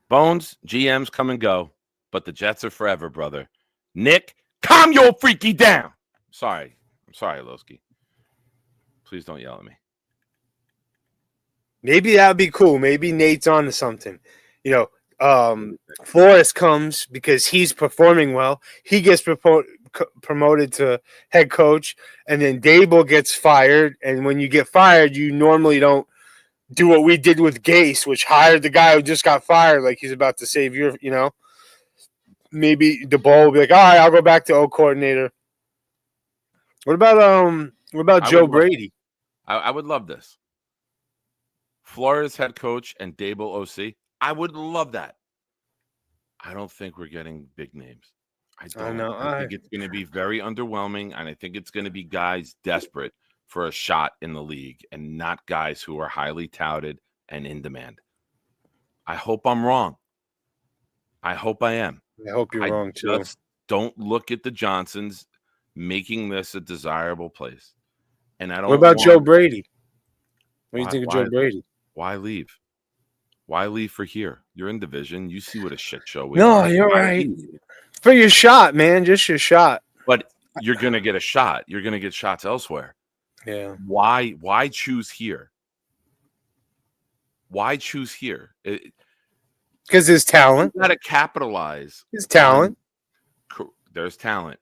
Bones, GMs come and go, but the Jets are forever, brother. Nick, calm your freaky down. I'm sorry, Lowski. Please don't yell at me. Maybe that would be cool. Maybe Nate's on to something. You know, Flores comes because he's performing well. He gets promoted to head coach, and then Dable gets fired. And when you get fired, you normally don't do what we did with Gase, which hired the guy who just got fired, like he's about to save your, you know. Maybe the ball will be like, all right, I'll go back to O coordinator. What about Joe Brady? I would love this. Flores head coach and Dable OC. I would love that. I don't think we're getting big names. I think it's going to be very underwhelming, and I think it's going to be guys desperate for a shot in the league and not guys who are highly touted and in demand. I hope I'm wrong. I hope I am. I hope you're wrong, too. Just don't look at the Johnsons making this a desirable place. And I don't. What about Joe Brady? What do you think of Joe Brady? Why leave? Why leave for here? You're in division. You see what a shit show we No, are. you're right. For your shot, man. Just your shot. But you're going to get a shot. You're going to get shots elsewhere. Yeah. Why choose here? Why choose here? Because his talent. You got to capitalize. His talent. There's talent.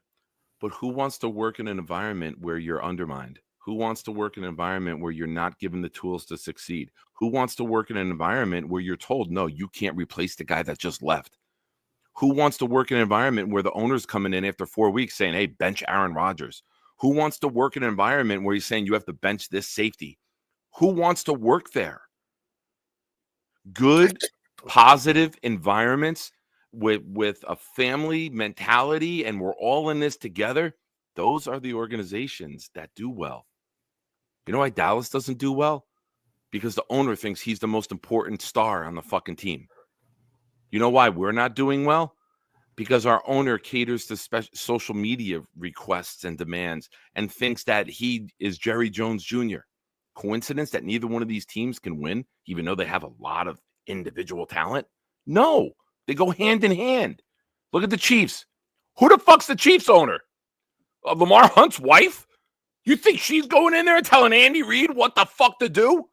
But who wants to work in an environment where you're undermined? Who wants to work in an environment where you're not given the tools to succeed? Who wants to work in an environment where you're told, no, you can't replace the guy that just left? Who wants to work in an environment where the owner's coming in after 4 weeks saying, hey, bench Aaron Rodgers? Who wants to work in an environment where he's saying you have to bench this safety? Who wants to work there? Good, positive environments with a family mentality, and we're all in this together. those are the organizations that do well. You know why Dallas doesn't do well? Because the owner thinks he's the most important star on the fucking team. You know why we're not doing well? Because our owner caters to social media requests and demands and thinks that he is Jerry Jones Jr. Coincidence that neither one of these teams can win, even though they have a lot of individual talent? No, they go hand in hand. Look at the Chiefs. Who the fuck's the Chiefs owner? Lamar Hunt's wife? You think she's going in there and telling Andy Reid what the fuck to do?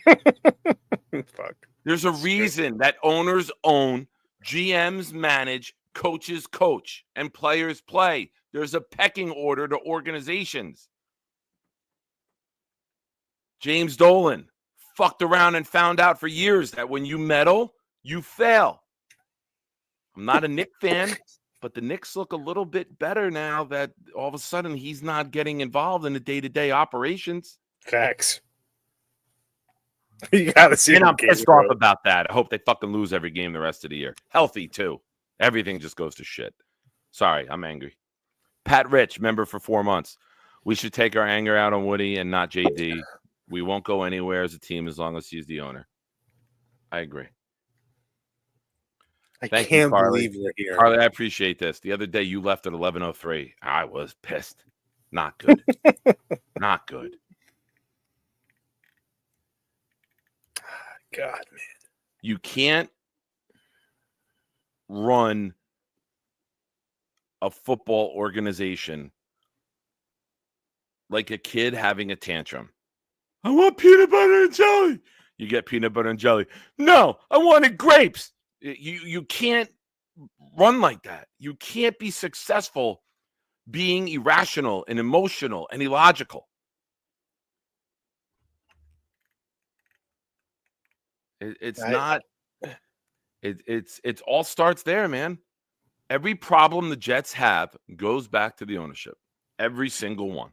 Fuck. There's a reason that owners own, GMs manage, coaches coach, and players play. There's a pecking order to organizations. James Dolan fucked around and found out for years that when you meddle, you fail. I'm not a Knicks fan, but the Knicks look a little bit better now that all of a sudden he's not getting involved in the day-to-day operations. Facts. You gotta see. And I'm pissed off about that. I hope they fucking lose every game the rest of the year. Healthy, too. Everything just goes to shit. Sorry, I'm angry. Pat Rich, member for 4 months. We should take our anger out on Woody and not JD. We won't go anywhere as a team as long as he's the owner. I agree. I can't believe you're here. Carly, I appreciate this. The other day you left at 11:03. I was pissed. Not good. Not good. God, man. You can't run a football organization like a kid having a tantrum. I want peanut butter and jelly. You get peanut butter and jelly. No, I wanted grapes. You can't run like that. You can't be successful being irrational and emotional and illogical. It's all starts there, man. Every problem the Jets have goes back to the ownership. Every single one.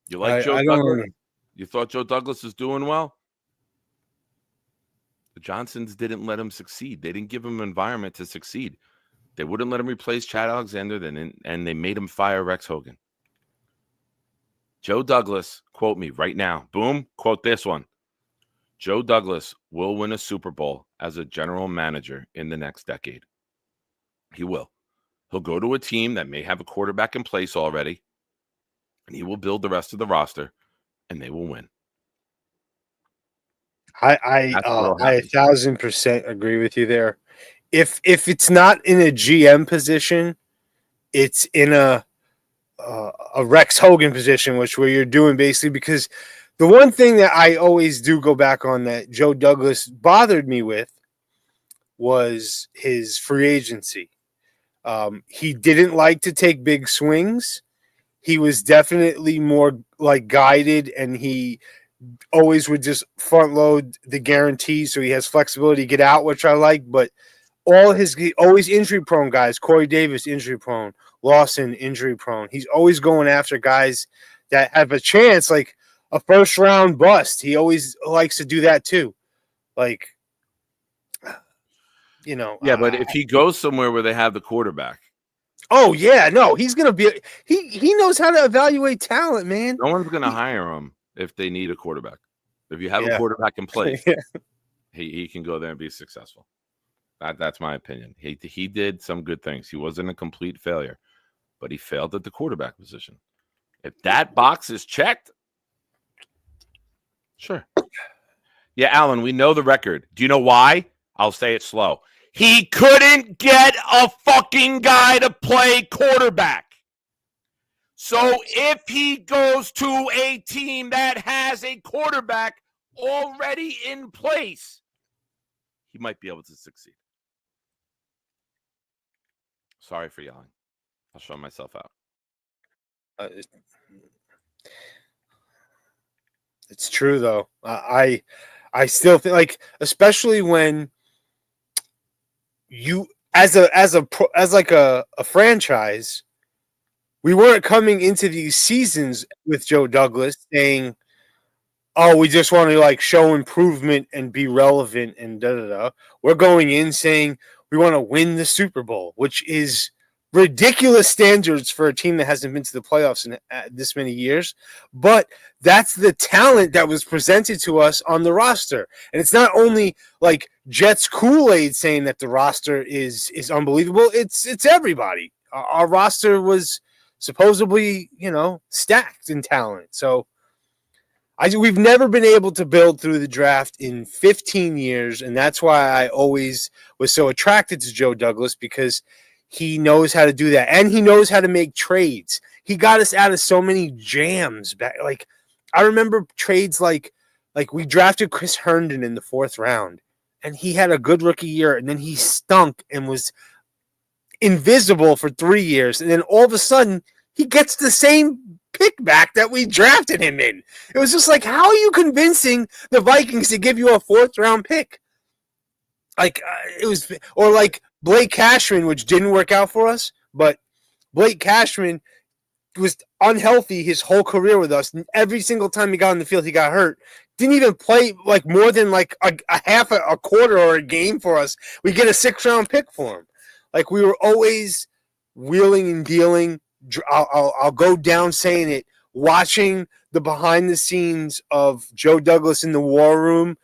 You like Joe Douglas? You thought Joe Douglas was doing well? The Johnsons didn't let him succeed. They didn't give him an environment to succeed. They wouldn't let him replace Chad Alexander, and they made him fire Rex Hogan. Joe Douglas, quote me right now. Boom, quote this one. Joe Douglas will win a Super Bowl as a general manager in the next decade. He will. He'll go to a team that may have a quarterback in place already, and he will build the rest of the roster, and they will win. I 1,000% agree with you there. If it's not in a GM position, it's in a Rex Hogan position, where you're doing basically, because the one thing that I always do go back on that Joe Douglas bothered me with was his free agency. He didn't like to take big swings. He was definitely more like guided, and he always would just front load the guarantee, so he has flexibility to get out, which I like. But always injury prone guys. Corey Davis injury prone. Lawson injury prone. He's always going after guys that have a chance, like a first round bust. He always likes to do that too. Like, Yeah, but if he goes somewhere where they have the quarterback. Oh yeah, no, he's gonna be. He knows how to evaluate talent, man. No one's gonna hire him if they need a quarterback. If you have a quarterback in place, he can go there and be successful. That's my opinion. He did some good things. He wasn't a complete failure, but he failed at the quarterback position. If that box is checked, sure. Yeah, Alan, we know the record. Do you know why? I'll say it slow. He couldn't get a fucking guy to play quarterback. So if he goes to a team that has a quarterback already in place, he might be able to succeed. Sorry for yelling. I'll show myself out. It's true though. I still think, like, especially when you as a franchise, we weren't coming into these seasons with Joe Douglas saying, "Oh, we just want to like show improvement and be relevant and da da da." We're going in saying we want to win the Super Bowl, which is ridiculous standards for a team that hasn't been to the playoffs in this many years. But that's the talent that was presented to us on the roster. And it's not only like Jets Kool-Aid saying that the roster is unbelievable. It's everybody. Our roster was supposedly, stacked in talent. So we've never been able to build through the draft in 15 years, and that's why I always was so attracted to Joe Douglas, because he knows how to do that, and he knows how to make trades. He got us out of so many jams back. Like, I remember trades like we drafted Chris Herndon in the 4th round, and he had a good rookie year, and then he stunk and was invisible for 3 years, and then all of a sudden he gets the same pick back that we drafted him in. It was just like, how are you convincing the Vikings to give you a 4th round pick? Like, it was, or like Blake Cashman, which didn't work out for us, but Blake Cashman was unhealthy his whole career with us. And every single time he got on the field, he got hurt. Didn't even play like more than like a half a quarter or a game for us. We get a 6th round pick for him. Like, we were always wheeling and dealing. I'll go down saying it. Watching the behind the scenes of Joe Douglas in the war room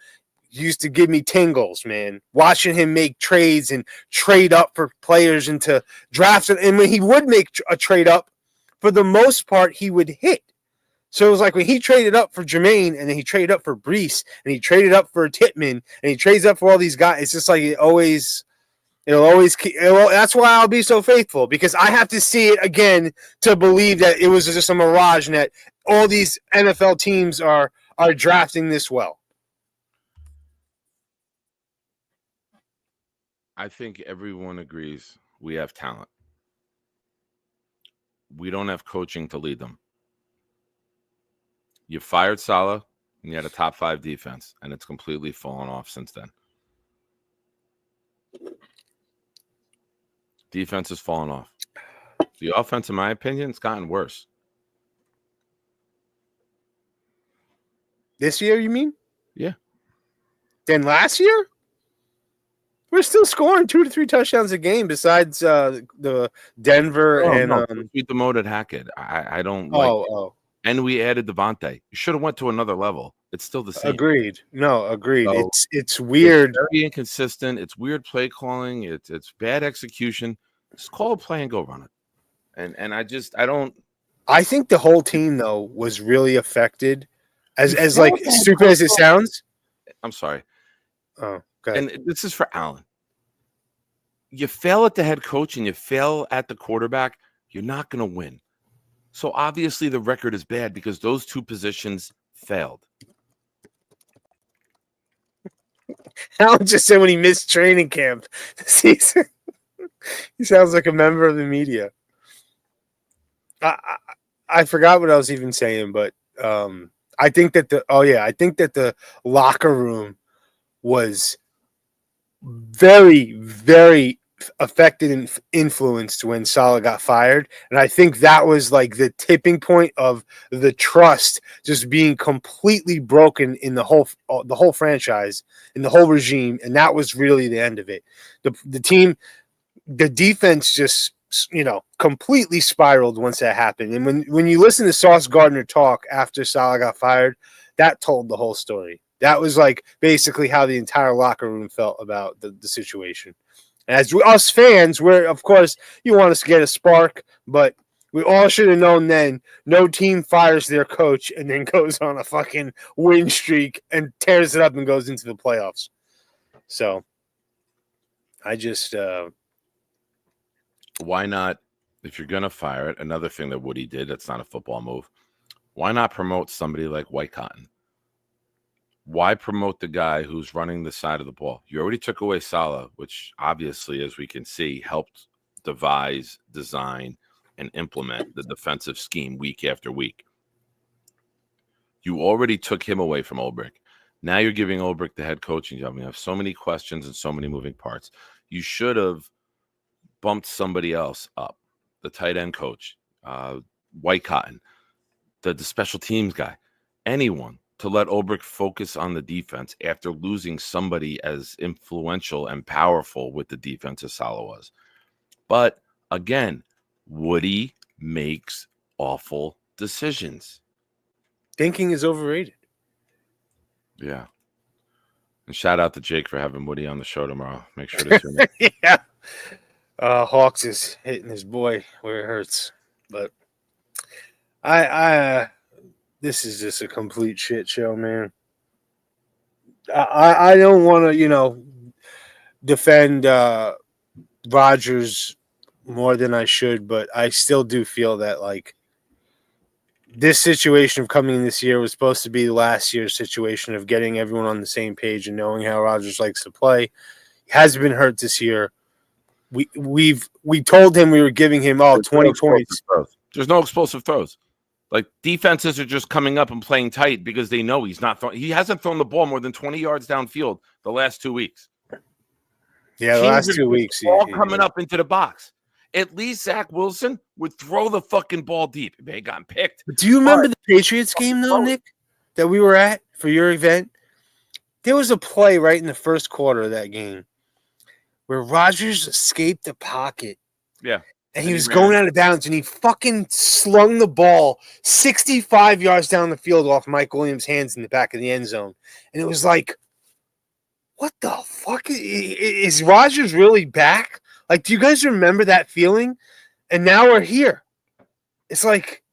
used to give me tingles, man. Watching him make trades and trade up for players and to draft it. And when he would make a trade up, for the most part, he would hit. So it was like when he traded up for Jermaine, and then he traded up for Brees, and he traded up for Tittman, and he trades up for all these guys. It's just like it'll always keep. That's why I'll be so faithful, because I have to see it again to believe that it was just a mirage and that all these NFL teams are drafting this well. I think everyone agrees we have talent. We don't have coaching to lead them. You fired Saleh, and you had a top 5 defense, and it's completely fallen off since then. Defense has fallen off. The offense, in my opinion, it's gotten worse. This year, you mean? Yeah. Than last year? We're still scoring 2 to 3 touchdowns a game besides the Denver and we demoted Hackett. I don't like and we added Devontae. You should have went to another level. It's still the same. Agreed. No, agreed. So, it's weird. It's very inconsistent. It's weird play calling. It's bad execution. Just call a play and go run it. And I don't. I think the whole team though was really affected. As like stupid as it sounds. I'm sorry. Oh, okay. And this is for Allen. You fail at the head coach and you fail at the quarterback, you're not going to win. So obviously the record is bad because those 2 positions failed. Allen just said when he missed training camp this season. He sounds like a member of the media. I forgot what I was even saying, but I think that the locker room was very, very affected and influenced when Saleh got fired. And I think that was like the tipping point of the trust just being completely broken in the whole franchise, in the whole regime. And that was really the end of it. The team, the defense just, completely spiraled once that happened. And when you listen to Sauce Gardner talk after Saleh got fired, that told the whole story. That was like basically how the entire locker room felt about the situation. And as us fans, of course, you want us to get a spark, but we all should have known then no team fires their coach and then goes on a fucking win streak and tears it up and goes into the playoffs. So I just why not, if you're going to fire it, another thing that Woody did, that's not a football move, why not promote somebody like White Cotton? Why promote the guy who's running the side of the ball? You already took away Saleh, which obviously, as we can see, helped devise, design, and implement the defensive scheme week after week. You already took him away from Ulbrich. Now you're giving Ulbrich the head coaching job. We have so many questions and so many moving parts. You should have bumped somebody else up, the tight end coach, White Cotton, the special teams guy, anyone, to let Ulbrich focus on the defense after losing somebody as influential and powerful with the defense as Saleh was. But Again, Woody makes awful decisions. Thinking is overrated. Yeah. And shout out to Jake for having Woody on the show tomorrow. Make sure to tune in. Yeah. Hawks is hitting his boy where it hurts. But this is just a complete shit show, man. I don't want to, defend Rodgers more than I should, but I still do feel that, like, this situation of coming in this year was supposed to be last year's situation of getting everyone on the same page and knowing how Rodgers likes to play. He hasn't been hurt this year. We told him we were giving him 20 points. There's no explosive throws. Like, defenses are just coming up and playing tight because they know he's not throwing. He hasn't thrown the ball more than 20 yards downfield the last 2 weeks. Yeah, the last 2 weeks. All coming up into the box. At least Zach Wilson would throw the fucking ball deep. They got picked. But do you remember the Patriots game, though, Nick, that we were at for your event? There was a play right in the first quarter of that game where Rodgers escaped the pocket. Yeah. And he was going out of bounds, and he fucking slung the ball 65 yards down the field off Mike Williams' hands in the back of the end zone. And it was like, what the fuck? Is Rodgers really back? Like, do you guys remember that feeling? And now we're here. It's like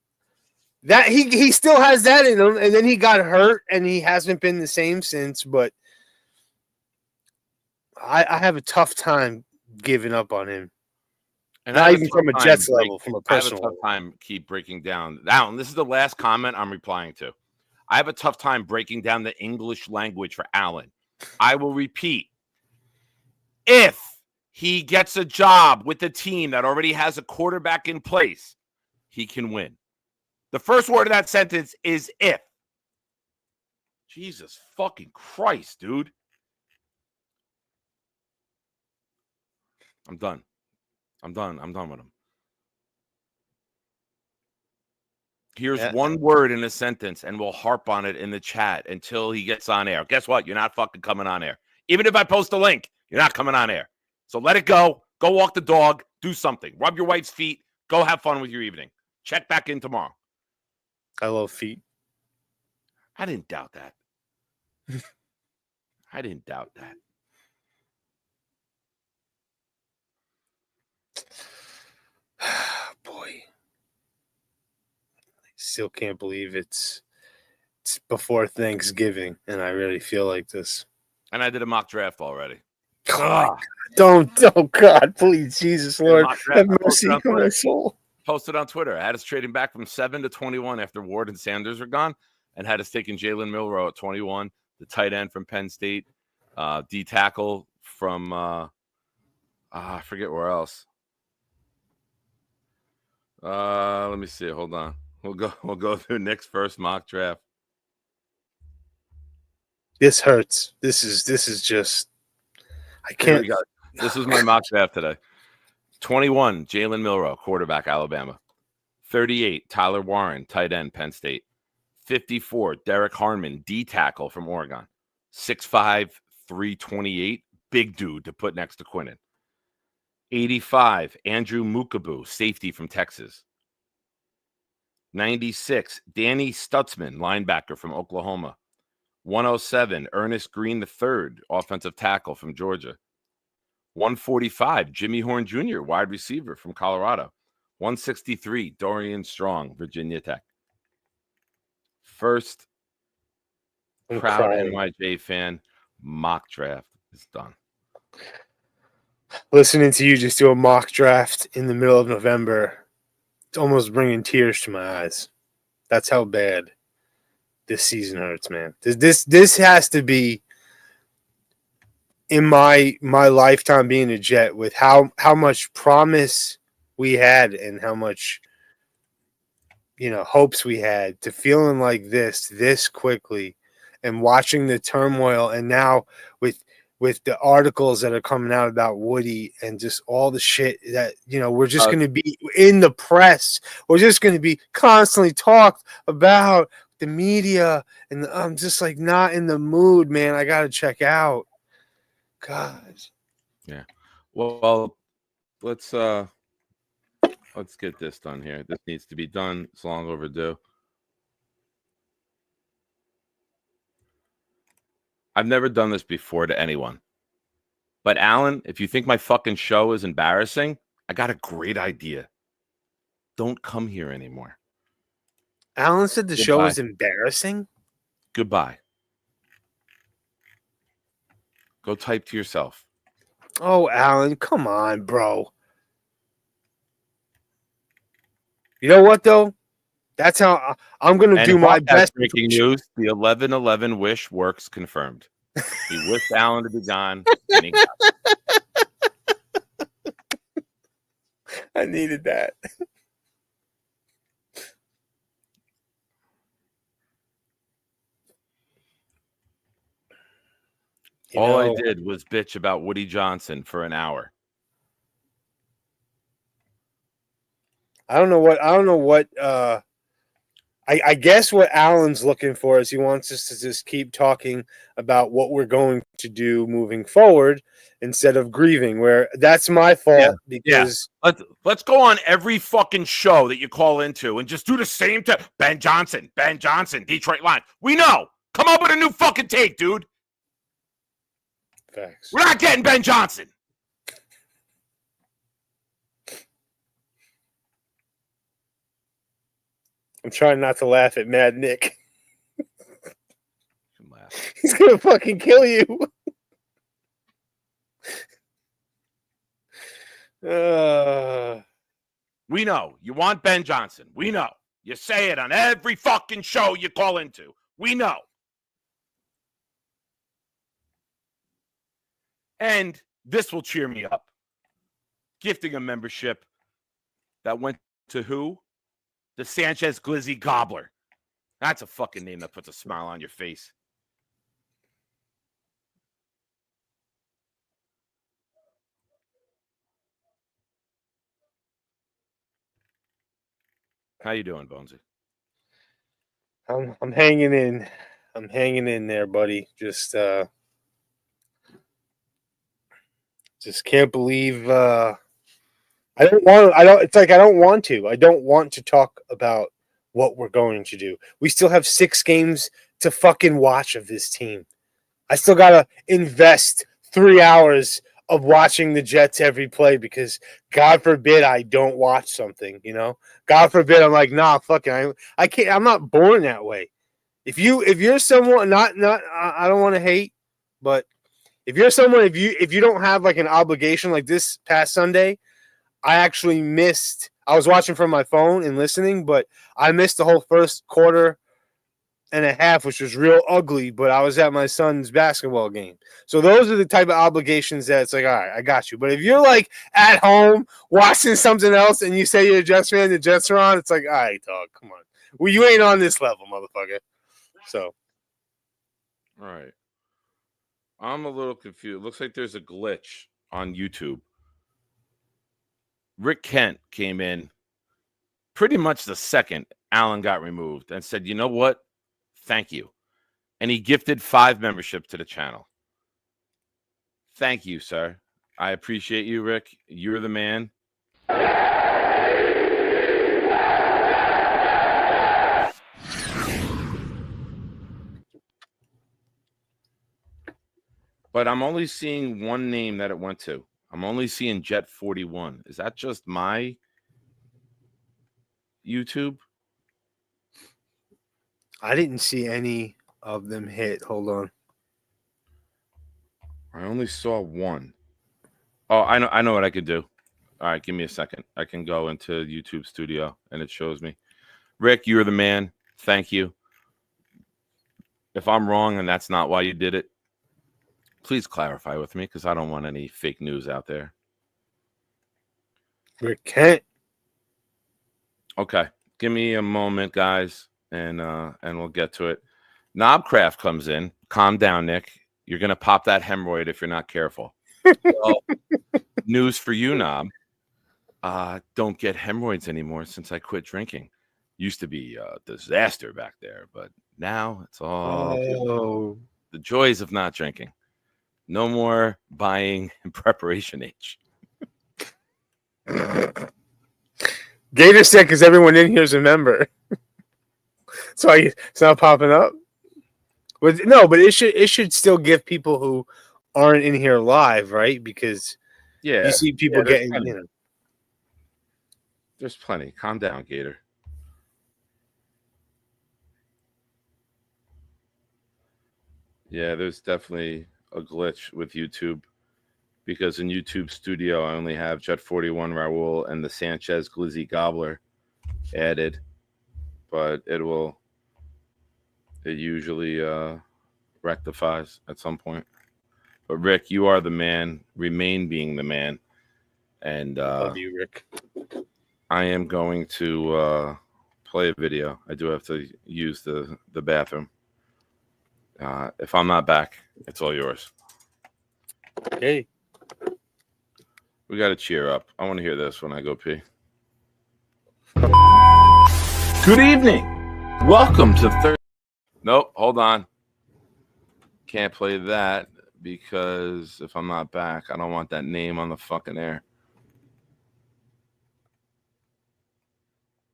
that he still has that in him, and then he got hurt, and he hasn't been the same since. But I have a tough time giving up on him. And not even from a Jets level, from a personal level. I have a tough time keep breaking down. Now, and this is the last comment I'm replying to. I have a tough time breaking down the English language for Allen. I will repeat. If he gets a job with a team that already has a quarterback in place, he can win. The first word of that sentence is if. Jesus fucking Christ, dude. I'm done. I'm done with him. Here's one word in a sentence, and we'll harp on it in the chat until he gets on air. Guess what? You're not fucking coming on air. Even if I post a link, you're not coming on air. So let it go. Go walk the dog. Do something. Rub your wife's feet. Go have fun with your evening. Check back in tomorrow. I love feet. I didn't doubt that. I didn't doubt that. Boy, I still can't believe it's before Thanksgiving, and I really feel like this. And I did a mock draft already. God, don't, oh God, please, Jesus, Lord, have mercy on my soul. Posted on Twitter. I had us trading back from 7 to 21 after Ward and Sanders are gone, and had us taking Jalen Milroe at 21, the tight end from Penn State, D tackle from I forget where else. Let me see. Hold on. We'll go through Nick's first mock draft. This hurts. This is just I can't. This is my mock draft today. 21, Jalen Milroe, quarterback, Alabama. 38, Tyler Warren, tight end, Penn State. 54, Derek Harmon, D tackle from Oregon. 6'5", 328, big dude to put next to Quinnen. 85, Andrew Mukabu, safety from Texas. 96, Danny Stutzman, linebacker from Oklahoma. 107, Ernest Green III, offensive tackle from Georgia. 145, Jimmy Horn Jr., wide receiver from Colorado. 163, Dorian Strong, Virginia Tech. First proud NYJ fan mock draft is done. Listening to you just do a mock draft in the middle of November, it's almost bringing tears to my eyes. That's how bad this season hurts, man. This has to be, in my lifetime being a Jet, with how much promise we had and how much hopes we had, to feeling like this quickly and watching the turmoil, and now with the articles that are coming out about Woody and just all the shit that, we're just going to be in the press. We're just going to be constantly talked about the media, and I'm just like not in the mood, man. I got to check out. God. Yeah. Well, let's Let's get this done here. This needs to be done. It's long overdue. I've never done this before to anyone. But Alan, if you think my fucking show is embarrassing, I got a great idea. Don't come here anymore. Alan said the show Goodbye. is embarrassing. Goodbye. Go type to yourself. Oh, Alan, come on, bro. You know what, though? That's how I'm going to do my best. Breaking news. The 11/11 wish works confirmed. He wished Alan to be gone. And he got I needed that. All I did was bitch about Woody Johnson for an hour. I don't know what I guess what Alan's looking for is he wants us to just keep talking about what we're going to do moving forward instead of grieving, where that's my fault because Let's go on every fucking show that you call into and just do the same thing. Ben Johnson, Detroit Lions. We know. Come up with a new fucking take, dude. Facts. We're not getting Ben Johnson. I'm trying not to laugh at Mad Nick. Laugh. He's gonna fucking kill you. We know. You want Ben Johnson. We know. You say it on every fucking show you call into. We know. And this will cheer me up. Gifting a membership that went to who? The Sanchez Glizzy Gobbler. That's a fucking name that puts a smile on your face. How you doing, Bonesy? I'm hanging in. I'm hanging in there, buddy. Just can't believe I don't want to. I don't want to talk about what we're going to do. We still have 6 games to fucking watch of this team. I still gotta invest 3 hours of watching the Jets every play because God forbid I don't watch something, you know? God forbid I'm like, nah, fucking I can't, I'm not born that way. If you're someone I don't want to hate, but if you're someone if you don't have like an obligation like this past Sunday, I actually missed. I was watching from my phone and listening, but I missed the whole first quarter and a half, which was real ugly, but I was at my son's basketball game. So those are the type of obligations that it's like, all right, I got you. But if you're like at home watching something else and you say you're a Jets fan, the Jets are on, it's like, all right, dog, come on. Well, you ain't on this level, motherfucker. So. All right. I'm a little confused. Looks like there's a glitch on YouTube. Rick Kent came in pretty much the second Alan got removed and said, you know what? Thank you. And he gifted 5 membership to the channel. Thank you, sir. I appreciate you, Rick. You're the man. But I'm only seeing one name that it went to. I'm only seeing Jet 41. Is that just my YouTube? I didn't see any of them hit. Hold on. I only saw one. Oh, I know what I could do. All right, give me a second. I can go into YouTube Studio and it shows me. Rick, you're the man. Thank you. If I'm wrong and that's not why you did it, please clarify with me because I don't want any fake news out there. Rick Kent. Okay, give me a moment, guys, and we'll get to it. Knobcraft comes in. Calm down, Nick. You're gonna pop that hemorrhoid if you're not careful. Well, news for you, Knob. Don't get hemorrhoids anymore since I quit drinking. Used to be a disaster back there, but now it's all the joys of not drinking. No more buying in preparation H. Gator said because everyone in here is a member. So it's not popping up. But no, but it should still give people who aren't in here live, right? Because Yeah, you see people getting, plenty. you know. There's plenty. Calm down, Gator. Yeah, there's definitely a glitch with YouTube because in YouTube Studio, I only have Jet 41 Raul and the Sanchez Glizzy Gobbler added, but it usually rectifies at some point. But Rick, you are the man. Remain being the man. And Love you, Rick. I am going to play a video. I do have to use the bathroom. If I'm not back, it's all yours. Okay. We got to cheer up. I want to hear this when I go pee. Good evening. Welcome to Thursday. Nope, hold on. Can't play that because if I'm not back, I don't want that name on the fucking air.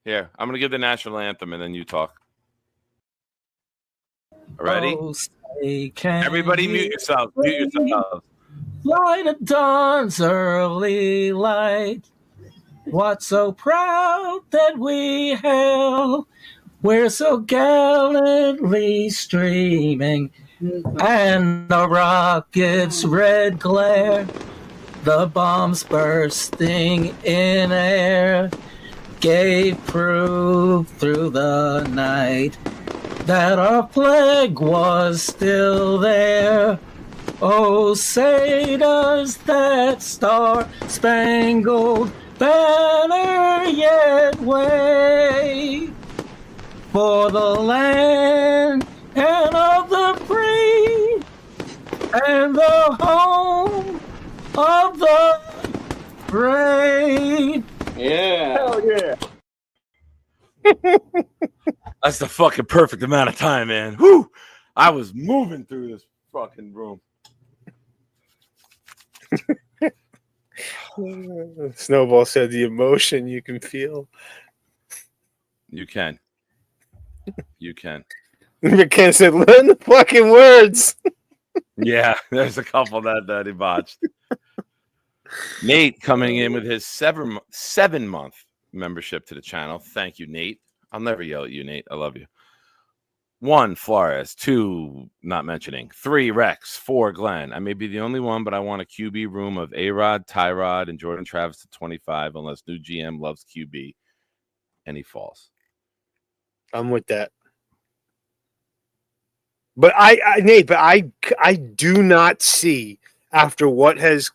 Here, I'm going to give the national anthem and then you talk. Ready? Oh, say, can Everybody mute yourself. Mute yourself. Light of dawn's early light. What so proud that we hail? We're so gallantly streaming, and the rocket's red glare, the bombs bursting in air, gave proof through the night that our flag was still there. Oh, say does that star-spangled banner yet wave for the land and of the free and the home of the brave. Yeah. Hell yeah. That's the fucking perfect amount of time, man. Whew. I was moving through this fucking room. Snowball said the emotion you can feel. You can. You can. McKen said, learn the fucking words. Yeah, there's a couple that he botched. Nate coming in with his 7-month membership to the channel. Thank you, Nate. I'll never yell at you, Nate. I love you. 1, Flores. 2, not mentioning. 3, Rex. 4, Glenn. I may be the only one, but I want a QB room of A-Rod, Tyrod, and Jordan Travis at 25, unless new GM loves QB and he falls. I'm with that. But Nate, I do not see after what has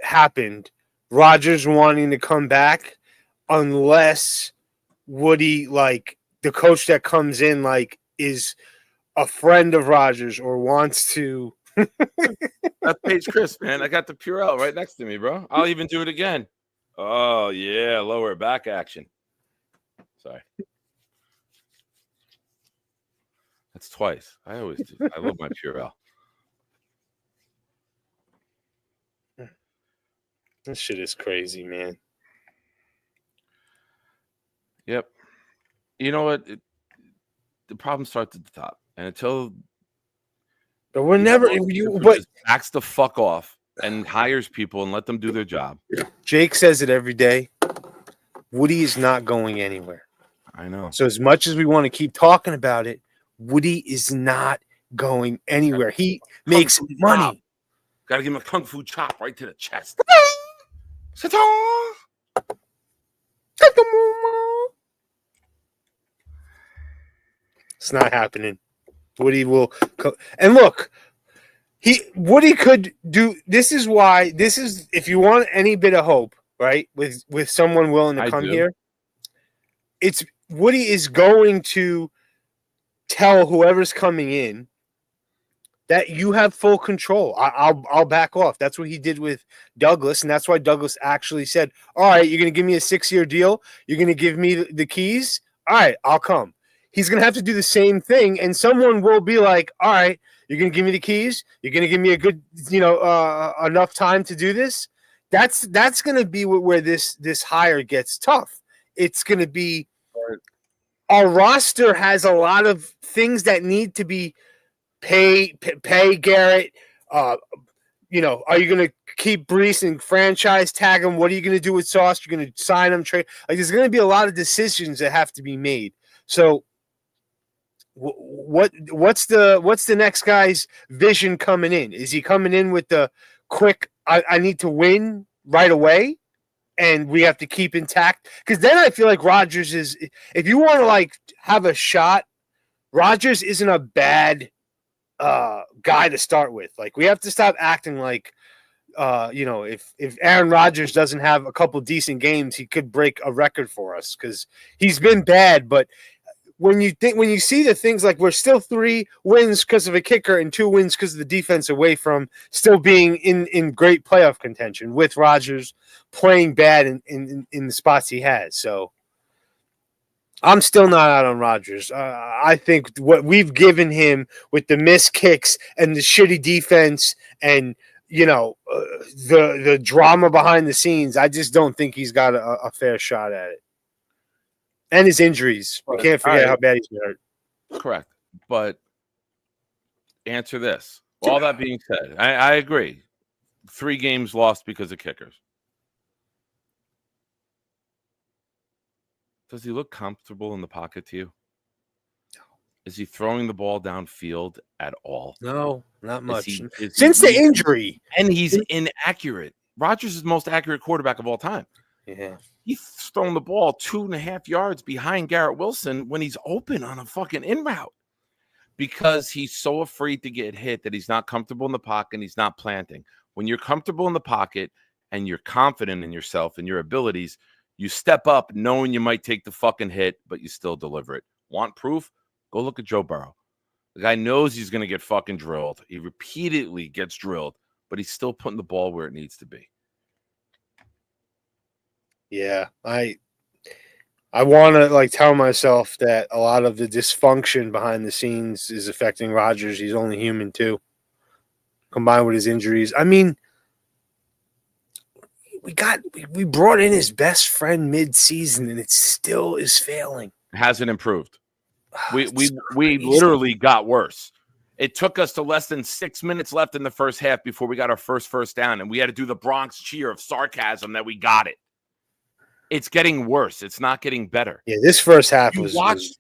happened, Rodgers wanting to come back unless Woody, like the coach that comes in, like is a friend of Rodgers or wants to. That's Paige Chris, man. I got the Purell right next to me, bro. I'll even do it again. Oh, yeah. Lower back action. Sorry. That's twice. I always do. I love my Purell. This shit is crazy, man. Yep. You know what? The problem starts at the top. And until But we're never but backs the fuck off and hires people and let them do their job. Jake says it every day. Woody is not going anywhere. I know. So as much as we want to keep talking about it, Woody is not going anywhere. He makes money. Got to give him a kung fu chop right to the chest. It's not happening. Woody will and look, Woody could do this is why this is if you want any bit of hope, right? With someone willing to come here, it's Woody is going to tell whoever's coming in that you have full control. I'll back off. That's what he did with Douglas, and that's why Douglas actually said, all right, you're going to give me a 6-year deal. You're going to give me the keys. All right, I'll come. He's going to have to do the same thing, and someone will be like, all right, you're going to give me the keys. You're going to give me a good, enough time to do this. That's going to be where this hire gets tough it's going to be our roster has a lot of things that need to be pay Garrett. Are you going to keep Brees and franchise tag him? What are you going to do with Sauce? You're going to sign him, trade? Like, there's going to be a lot of decisions that have to be made. So, what's the next guy's vision coming in? Is he coming in with the quick? I need to win right away, and we have to keep intact. Because then I feel like Rodgers is. If you want to like have a shot, Rodgers isn't a bad guy to start with. Like, we have to stop acting like, if Aaron Rodgers doesn't have a couple decent games, he could break a record for us because he's been bad. But when you see the things like we're still 3 wins because of a kicker and 2 wins because of the defense away from still being in great playoff contention with Rodgers playing bad in the spots he has. So I'm still not out on Rodgers. I think what we've given him with the missed kicks and the shitty defense and the drama behind the scenes, I just don't think he's got a fair shot at it. And his injuries. We can't forget how bad he's been hurt. Correct. But answer this. All that being said, I agree. 3 games lost because of kickers. Does he look comfortable in the pocket to you? Is he throwing the ball downfield at all? No, not much. Since the injury. And he's inaccurate. Rodgers is the most accurate quarterback of all time. Yeah. He's thrown the ball 2.5 yards behind Garrett Wilson when he's open on a fucking in route because he's so afraid to get hit that he's not comfortable in the pocket and he's not planting. When you're comfortable in the pocket and you're confident in yourself and your abilities, you step up knowing you might take the fucking hit, but you still deliver it. Want proof? Go look at Joe Burrow. The guy knows he's going to get fucking drilled. He repeatedly gets drilled, but he's still putting the ball where it needs to be. Yeah, I want to tell myself that a lot of the dysfunction behind the scenes is affecting Rodgers. He's only human too, combined with his injuries. I mean, we brought in his best friend mid-season, and it still is failing. Hasn't improved. We literally got worse. It took us to less than 6 minutes left in the first half before we got our first down, and we had to do the Bronx cheer of sarcasm that we got it. It's getting worse. It's not getting better. Yeah, this first half was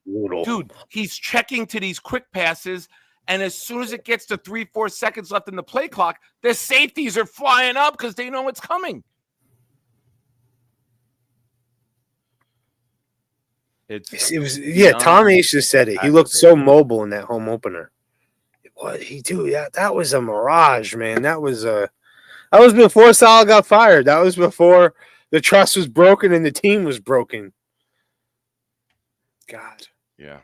brutal. Dude, he's checking to these quick passes, and as soon as it gets to 3-4 seconds left in the play clock, the safeties are flying up because they know it's coming. Tom Ace just said it. He looked so mobile in that home opener. That was a mirage, man. That was before Salah got fired. That was before the trust was broken and the team was broken. God. Yeah.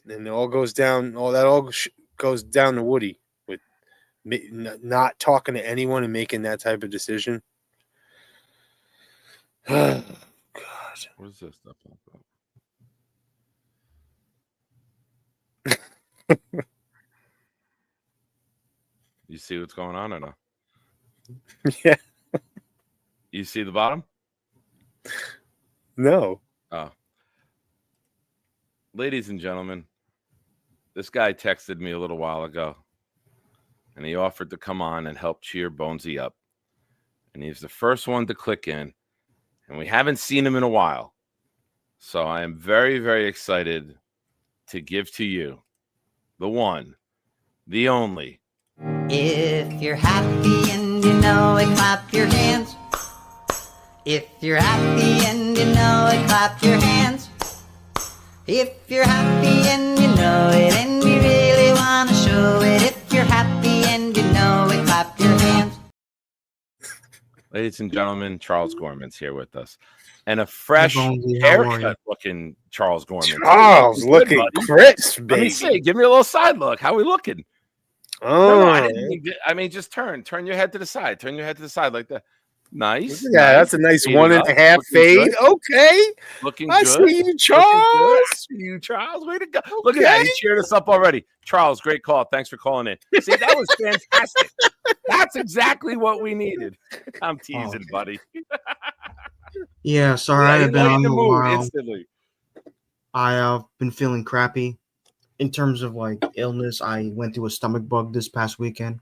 And it all goes down. Goes down to Woody with not talking to anyone and making that type of decision. God. What is this stuff about? You see what's going on or no? Yeah. You see the bottom? No. Oh. Ladies and gentlemen, this guy texted me a little while ago, and he offered to come on and help cheer Bonesy up. And he's the first one to click in, and we haven't seen him in a while. So I am very, very excited to give to you the one, the only. If you're happy and you know it, clap your hands. If you're happy and you know it, clap your hands. If you're happy and you know it, and you really want to show it. If you're happy and you know it, clap your hands. Ladies and gentlemen, Charles Gorman's here with us. And a fresh haircut looking Charles Gorman. Charles looking crisp, baby. Let me see. Give me a little side look. How we looking? Oh, no, just turn your head to the side. Turn your head to the side like that. Nice. Yeah, that's a nice 1.5 fade. Good. Okay. Looking I good. See you, Charles. See you, Charles. Way to go. Okay. Look at that. He cheered us up already. Charles, great call. Thanks for calling in. See, that was fantastic. That's exactly what we needed. I'm teasing, buddy. Yeah, sorry, I Yeah, he haven't been on lightened in the a mood while. instantly. I have been feeling crappy in terms of like illness. I went through a stomach bug this past weekend.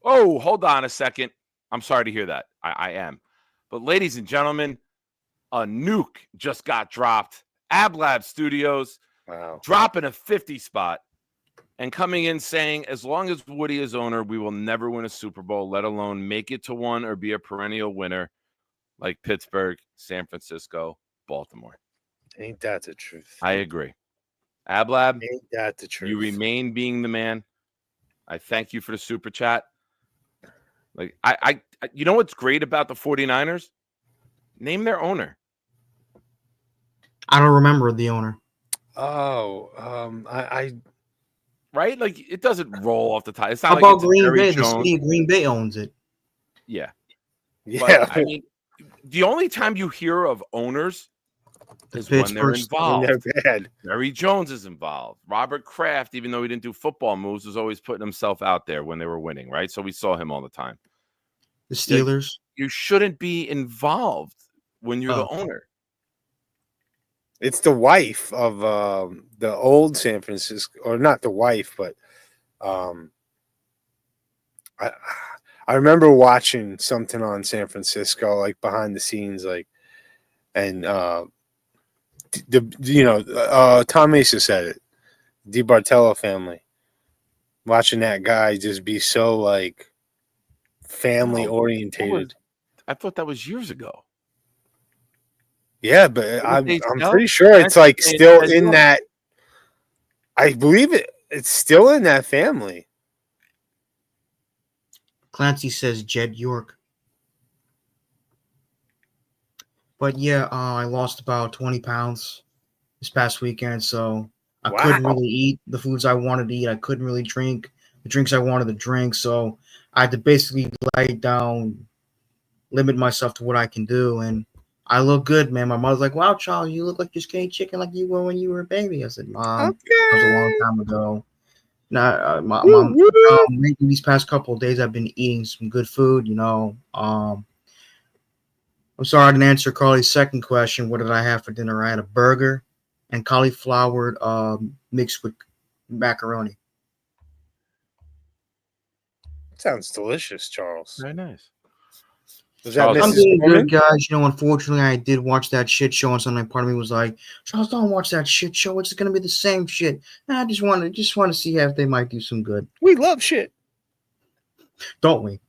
Oh, hold on a second. I'm sorry to hear that. I am. But ladies and gentlemen, a nuke just got dropped. AbLab Studios Wow. dropping a 50 spot and coming in saying, as long as Woody is owner, we will never win a Super Bowl, let alone make it to one or be a perennial winner like Pittsburgh, San Francisco, Baltimore. Ain't that the truth? I agree. AbLab, Ain't that the truth? you remain being the man. I thank you for the super chat. Like I you know what's great about the 49ers? Name their owner. I don't remember the owner. Oh, I Right? Like it doesn't roll off the top. It's not How like about it's Green Jerry Bay? The Jones. city of Green Bay owns it. Yeah. yeah. But I mean, the only time you hear of owners is when they're Pittsburgh involved. They're bad. Jerry Jones is involved. Robert Kraft, even though he didn't do football moves, was always putting himself out there when they were winning, right? So we saw him all the time. The Steelers. You shouldn't be involved when you're the owner. It's the wife of the old San Francisco, or not the wife, but I remember watching something on San Francisco, like behind the scenes, like, and Tom Mesa said it, DiBartello family, watching that guy just be so like family orientated. I thought that was years ago. Yeah, but I'm they sell? pretty sure it's like still in that. I believe it's still in that family. Clancy says Jed York. But yeah, I lost about 20 pounds this past weekend, so I couldn't really eat the foods I wanted to eat. I couldn't really drink the drinks I wanted to drink, so I had to basically lay down, limit myself to what I can do, and I look good, man. My mother's like, "Wow, Charles, you look like you're skinny chicken like you were when you were a baby." I said, "Mom, that was a long time ago." Now, Mom, these past couple of days, I've been eating some good food. I'm sorry I didn't answer Carly's second question. What did I have for dinner? I had a burger and cauliflower mixed with macaroni. Sounds delicious, Charles. Very nice. Was that I'm Mrs. doing Gorman? good, guys. Unfortunately, I did watch that shit show on Sunday. Part of me was like, Charles, don't watch that shit show. It's going to be the same shit. And I just want to see if they might do some good. We love shit. Don't we?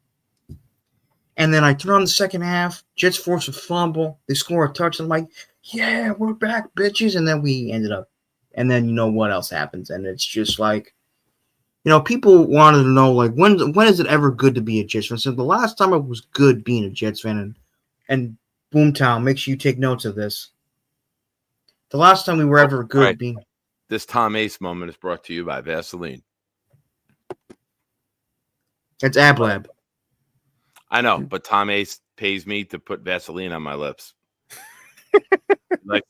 And then I turn on the second half. Jets force a fumble. They score a touchdown. I'm like, yeah, we're back, bitches. And then we ended up. And then you know what else happens. And it's just like, people wanted to know, like, when is it ever good to be a Jets fan? So the last time it was good being a Jets fan, and Boomtown, make sure you take notes of this. The last time we were ever good being. This Tom Ace moment is brought to you by Vaseline. It's AbLab. I know, but Tom Ace pays me to put Vaseline on my lips. Why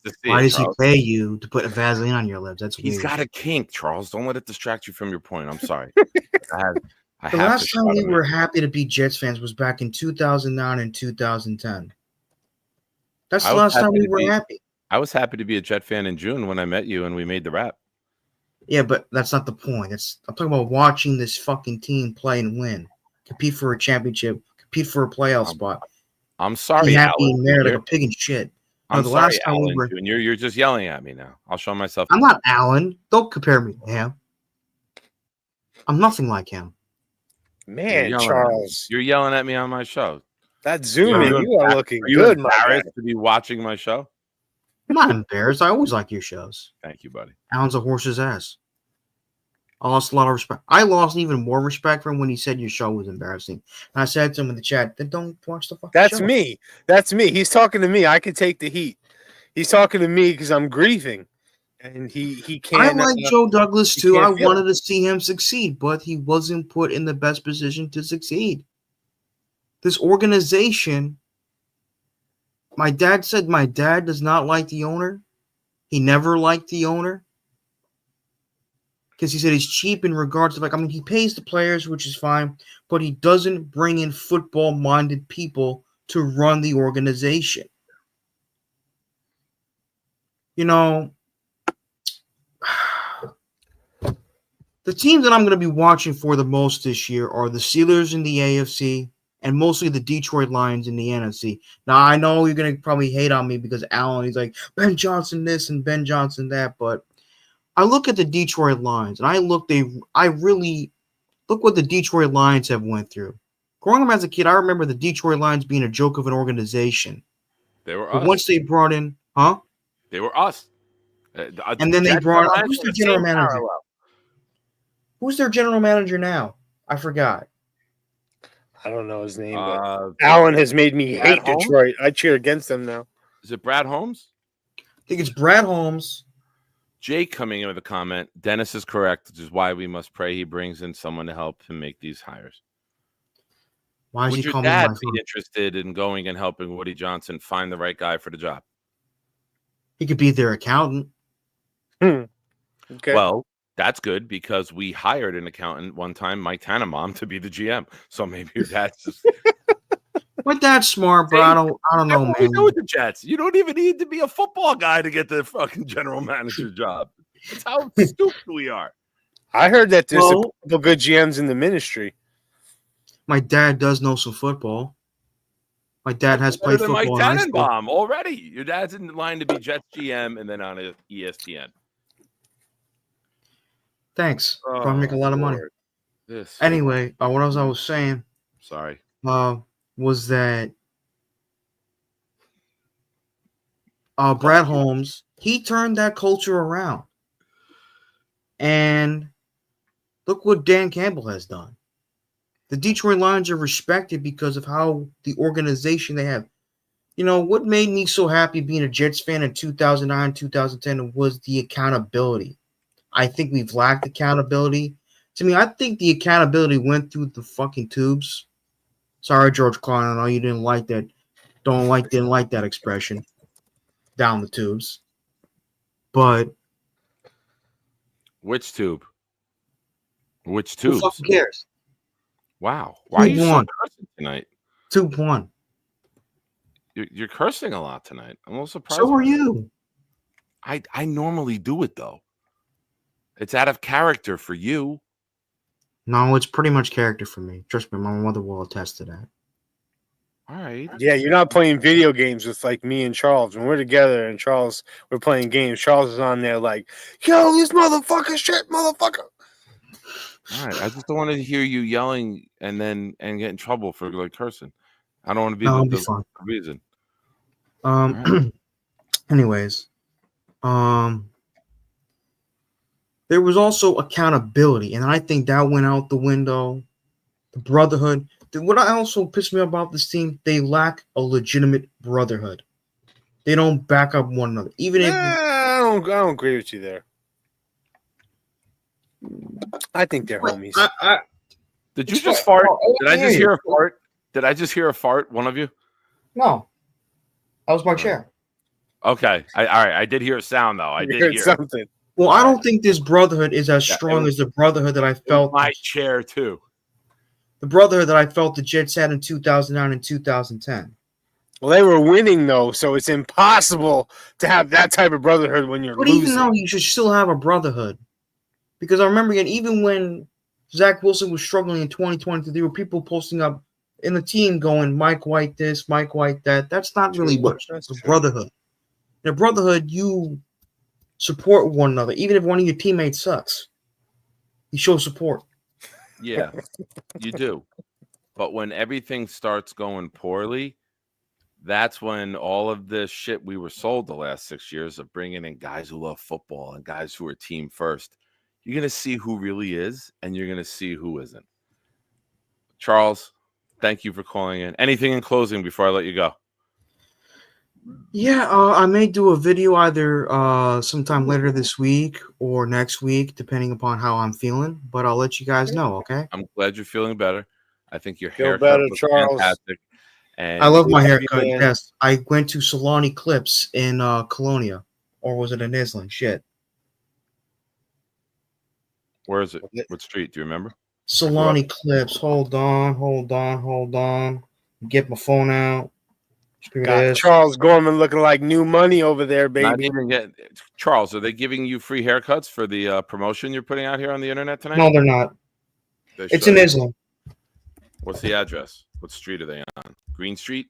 does he pay you to put a Vaseline on your lips? That's weird. He's got a kink, Charles. Don't let it distract you from your point. I'm sorry. The last time we were happy to be Jets fans was back in 2009 and 2010. That's the last time we were happy. I was happy to be a Jet fan in June when I met you and we made the rap. Yeah, but that's not the point. I'm talking about watching this fucking team play and win, compete for a championship, compete for a playoff spot. I'm sorry, be happy Alan. in there like a pig in shit. I'm the sorry, last time Alan. we were... You're just yelling at me now. I'll show myself. I'm not Alan. Don't compare me to him. I'm nothing like him. Man, Charles. You're yelling at me on my show. That zoom in, you are looking Are you good, my guy. embarrassed to be watching my show? I'm not embarrassed. I always like your shows. Thank you, buddy. Alan's a horse's ass. I lost a lot of respect. I lost even more respect for him when he said your show was embarrassing. And I said to him in the chat, then don't watch the fucking show. That's me. That's me. He's talking to me. I can take the heat. He's talking to me because I'm grieving. And he can't. I like Joe Douglas too. I wanted it. to see him succeed, but he wasn't put in the best position to succeed. This organization, my dad said my dad does not like the owner. He never liked the owner. Because he said he's cheap in regards to, he pays the players, which is fine, but he doesn't bring in football-minded people to run the organization. you know, the teams that I'm going to be watching for the most this year are the Steelers in the AFC and mostly the Detroit Lions in the NFC. Now, I know you're going to probably hate on me because Alan, he's like, Ben Johnson this and Ben Johnson that, but I look at the Detroit Lions and I really look what the Detroit Lions have went through. Growing up as a kid, I remember the Detroit Lions being a joke of an organization. They were But us. once they brought in, They were us. And then they brought in, who's their general manager? Parallel. Who's their general manager now? I forgot. I don't know his name, but Alan has made me hate Holmes? Detroit. I cheer against them now. Is it Brad Holmes? I think it's Brad Holmes. Jake coming in with a comment. Dennis is correct, which is why we must pray he brings in someone to help him make these hires. Why is Would he your calling dad my be phone? interested in going and helping Woody Johnson find the right guy for the job? He could be their accountant. Okay. Well, that's good because we hired an accountant one time, Mike Tannenbaum, to be the GM. So maybe your dad's just My dad's smart, but I don't know, That's what we man. do with the Jets. You don't even need to be a football guy to get the fucking general manager job. That's how stupid we are. I heard that there's Well- a couple good GMs in the ministry. My dad does know some football. My dad has Better played than Mike football in high school. Tannenbaum already. Your dad's in line to be Jets GM and then on ESPN. Thanks. Probably make a lot of money. Lord. This. Anyway, what else I was saying Sorry. was that Brad Holmes, he turned that culture around. And look what Dan Campbell has done. The Detroit Lions are respected because of how the organization they have. You know, what made me so happy being a Jets fan in 2009, 2010 was the accountability. I think we've lacked accountability. To me, I think the accountability went through the fucking tubes. Sorry, George Carlin, I know you didn't like that. Didn't like that expression. Down the tubes. But Which tube? Which who tubes? fucking cares? Wow. Why are you so One. cursing tonight? Tube one. You're cursing a lot tonight. I'm a little surprised. So are by that. you. I normally do it though. It's out of character for you. No, it's pretty much character for me. Trust me, my mother will attest to that. All right. Yeah, you're not playing video games with like me and Charles. When we're together and we're playing games, Charles is on there like, yo, this motherfucker shit, motherfucker. All right. I just don't want to hear you yelling and get in trouble for like cursing. I don't want to be No, it'll be the fine. reason. Anyways, there was also accountability, and I think that went out the window. The brotherhood. What also pissed me about this team, they lack a legitimate brotherhood. They don't back up one another. Even if I don't agree with you there. I think they're homies. Did you just fart? Did I just hear a fart? Did I just hear a fart? One of you? No, that was my chair. Okay. All right. I did hear a sound though. I You did heard hear something. Well, I don't think this brotherhood is as strong was- as the brotherhood that I felt. my chair too. The brotherhood that I felt the Jets had in 2009 and 2010. Well, they were winning though, so it's impossible to have that type of brotherhood when you're But losing. even though you should still have a brotherhood, because I remember even when Zach Wilson was struggling in 2020, there were people posting up in the team going, Mike White this, Mike White that. That's not really what That's the true. brotherhood. In a brotherhood, you support one another, even if one of your teammates sucks. You show support. Yeah, you do. But when everything starts going poorly, that's when all of this shit we were sold the last 6 years of bringing in guys who love football and guys who are team first, you're going to see who really is and you're going to see who isn't. Charles, thank you for calling in. Anything in closing before I let you go? Yeah, I may do a video either sometime later this week or next week, depending upon how I'm feeling. But I'll let you guys know, okay? I'm glad you're feeling better. I think your Feel haircut better, was Charles. fantastic. And I love my Love you, haircut. man. Yes, I went to Salon Eclipse in Colonia, or was it in Islington? Shit, where is it? What street? Do you remember? Salon Eclipse. Hold on. Get my phone out. Got Charles Gorman looking like new money over there, Not baby. even Charles, are they giving you free haircuts for the promotion you're putting out here on the internet tonight? No, they're not. It's in Islam. What's the address? What street are they on? Green Street?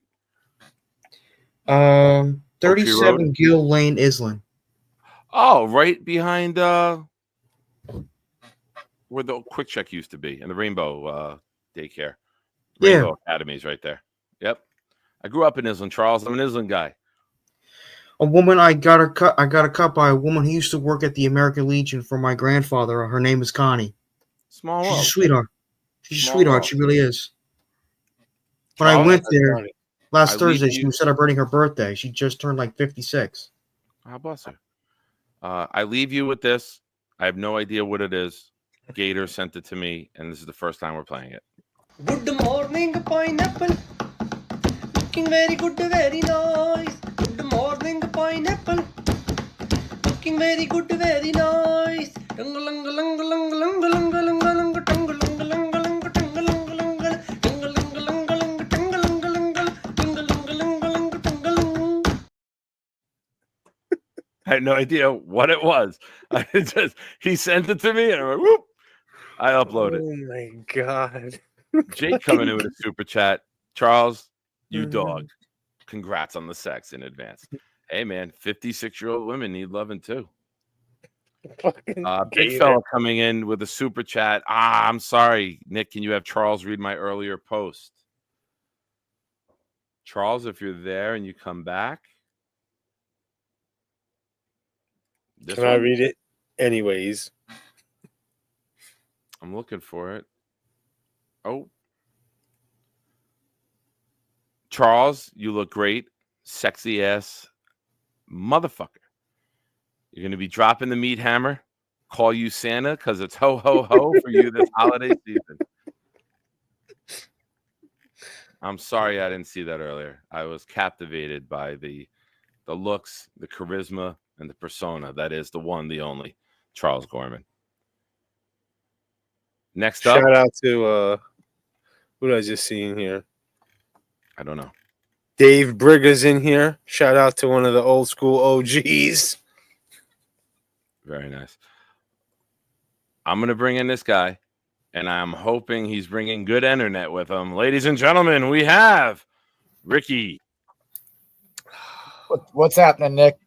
37 Gill Lane, Islam. Oh, right behind where the Quick Check used to be and the Rainbow daycare. Rainbow Academy's right there. Yep. I grew up in Islam, Charles. I'm an Islam guy. A woman I got a cut by a woman who used to work at the American Legion for my grandfather. Her name is Connie. Small She's world. a sweetheart. She's a sweetheart. She really is. When Charles, I went there last Thursday, she was celebrating her birthday. She just turned like 56. God bless her. I leave you with this. I have no idea what it is. Gator sent it to me, and this is the first time we're playing it. Good morning, pineapple. Looking very good, very nice. Good morning, pineapple. Looking very good, very nice. I had no idea what it was. He sent it to me, and I went, whoop. I uploaded. Oh my god. Jake coming in with a super chat. Charles, you dog. Congrats on the sex in advance. Hey man, 56-year-old women need loving too. Big fella coming in with a super chat. I'm sorry, Nick. Can you have Charles read my earlier post? Charles, if you're there and you come back. Can I read it? Anyways. I'm looking for it. Oh. Charles, you look great. Sexy ass motherfucker. You're going to be dropping the meat hammer. Call you Santa because it's ho, ho, ho for you this holiday season. I'm sorry I didn't see that earlier. I was captivated by the looks, the charisma, and the persona. That is the one, the only Charles Gorman. Next up. Shout out to who did I just see in here? I don't know. Dave Brigger's in here. Shout out to one of the old school OGs. Very nice. I'm going to bring in this guy, and I'm hoping he's bringing good internet with him. Ladies and gentlemen, we have Ricky. What's happening, Nick?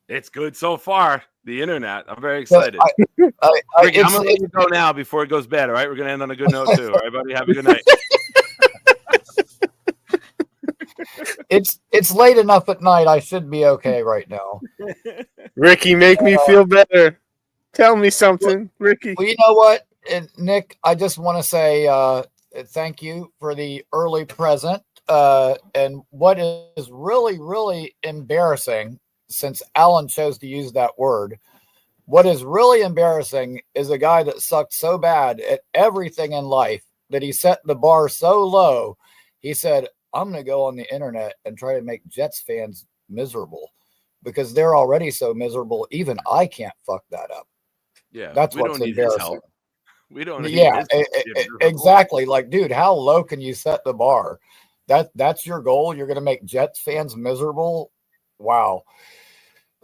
It's good so far. The internet. I'm very excited. Ricky, I'm going to let you go now before it goes bad, all right? We're going to end on a good note, too. All right, buddy? Have a good night. It's late enough at night. I should be okay right now. Ricky, make me feel better. Tell me something, Ricky. Well, you know what, Nick? I just want to say thank you for the early present. And what is really, really embarrassing, since Alan chose to use that word, what is really embarrassing is a guy that sucked so bad at everything in life that he set the bar so low. He said, I'm going to go on the internet and try to make Jets fans miserable because they're already so miserable. Even I can't fuck that up. Yeah, that's we what's don't need embarrassing. his help. We don't need yeah, his exactly. Like, dude, how low can you set the bar? That's your goal. You're going to make Jets fans miserable. Wow.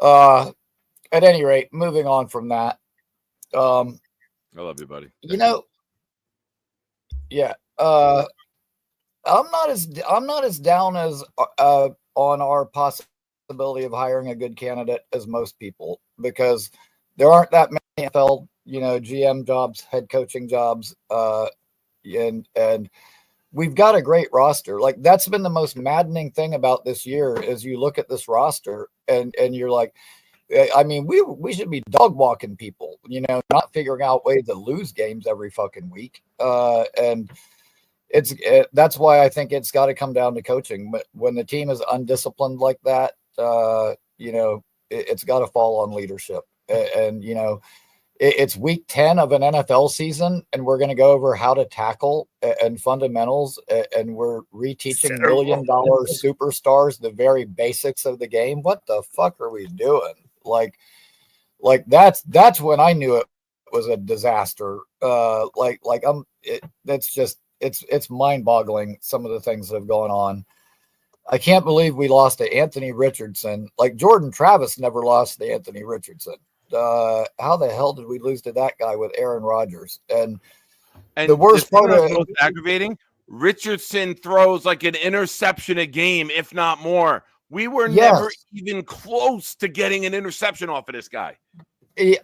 At any rate, moving on from that. I love you, buddy. You know, yeah. I'm not as down as on our possibility of hiring a good candidate as most people, because there aren't that many NFL, GM jobs, head coaching jobs, and we've got a great roster. Like, that's been the most maddening thing about this year is you look at this roster and you're like, I mean, we should be dog walking people, not figuring out ways to lose games every fucking week. And that's why I think it's got to come down to coaching. But when the team is undisciplined like that, it's got to fall on leadership. And it's week 10 of an NFL season, and we're going to go over how to tackle and fundamentals, and we're reteaching $1 million superstars the very basics of the game. What the fuck are we doing? Like that's when I knew it was a disaster. It's mind-boggling, some of the things that have gone on. I can't believe we lost to Anthony Richardson. Like Jordan Travis never lost to Anthony Richardson. How the hell did we lose to that guy with Aaron Rodgers? And the worst part of most aggravating, Richardson throws like an interception a game, if not more. We were never even close to getting an interception off of this guy.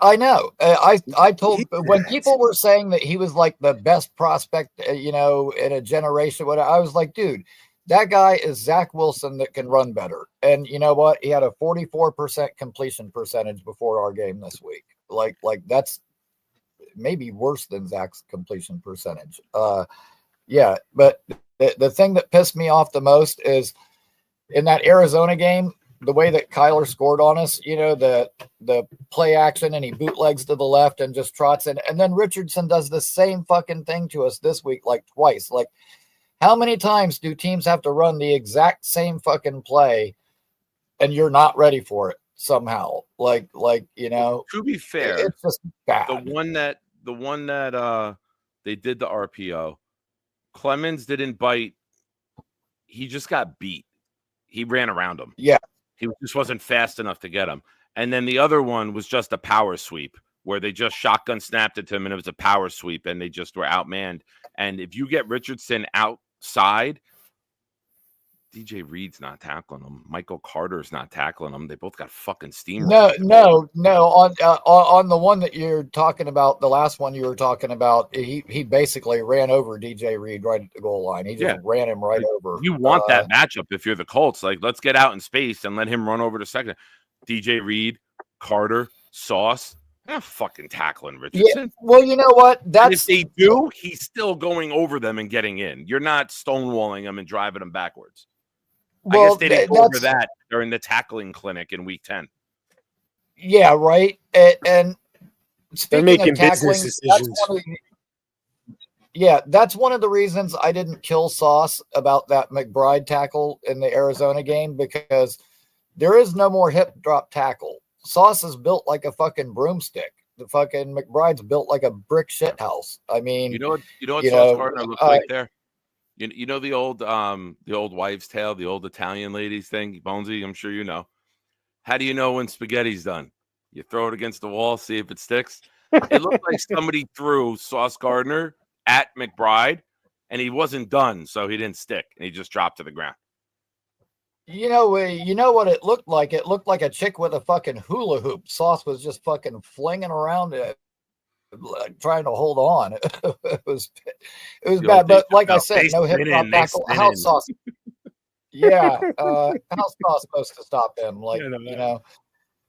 I know. I told when people were saying that he was like the best prospect, in a generation. What I was like, dude, that guy is Zach Wilson that can run better. And you know what? He had a 44% completion percentage before our game this week. Like that's maybe worse than Zach's completion percentage. Yeah, but the thing that pissed me off the most is in that Arizona game, the way that Kyler scored on us, the play action and he bootlegs to the left and just trots in. And then Richardson does the same fucking thing to us this week, like twice. Like, how many times do teams have to run the exact same fucking play and you're not ready for it somehow? Like, to be fair, it's just bad. The one that they did the RPO, Clemens didn't bite. He just got beat. He ran around him. Yeah. He just wasn't fast enough to get him. And then the other one was just a power sweep where they just shotgun snapped it to him and it was a power sweep and they just were outmanned. And if you get Richardson outside, DJ Reed's not tackling him. Michael Carter's not tackling him. They both got fucking steam. No. On the one that you're talking about, the last one you were talking about, he basically ran over DJ Reed right at the goal line. He just ran him right over. You want that matchup if you're the Colts. Like, let's get out in space and let him run over to second. DJ Reed, Carter, Sauce. They're not fucking tackling Richardson. Yeah, well, you know what? If they do, he's still going over them and getting in. You're not stonewalling them and driving them backwards. Well, I guess they didn't go over that during the tackling clinic in week 10. Yeah, right. And they're making business decisions. That's one of the reasons I didn't kill Sauce about that McBride tackle in the Arizona game, because there is no more hip drop tackle. Sauce is built like a fucking broomstick. The fucking McBride's built like a brick shit house. I mean, you know what Sauce Gardner looks like there? You know the old wives' tale, the old Italian ladies thing, Bonesy, I'm sure you know. How do you know when spaghetti's done? You throw it against the wall, see if it sticks. It looked like somebody threw Sauce Gardner at McBride, and he wasn't done, so he didn't stick, and he just dropped to the ground. You know what it looked like? It looked like a chick with a fucking hula hoop. Sauce was just fucking flinging around it, trying to hold on. It was bad, but like I said, no hip hop tackle. How's Sauce? Yeah, how's Sauce supposed to stop him? Like,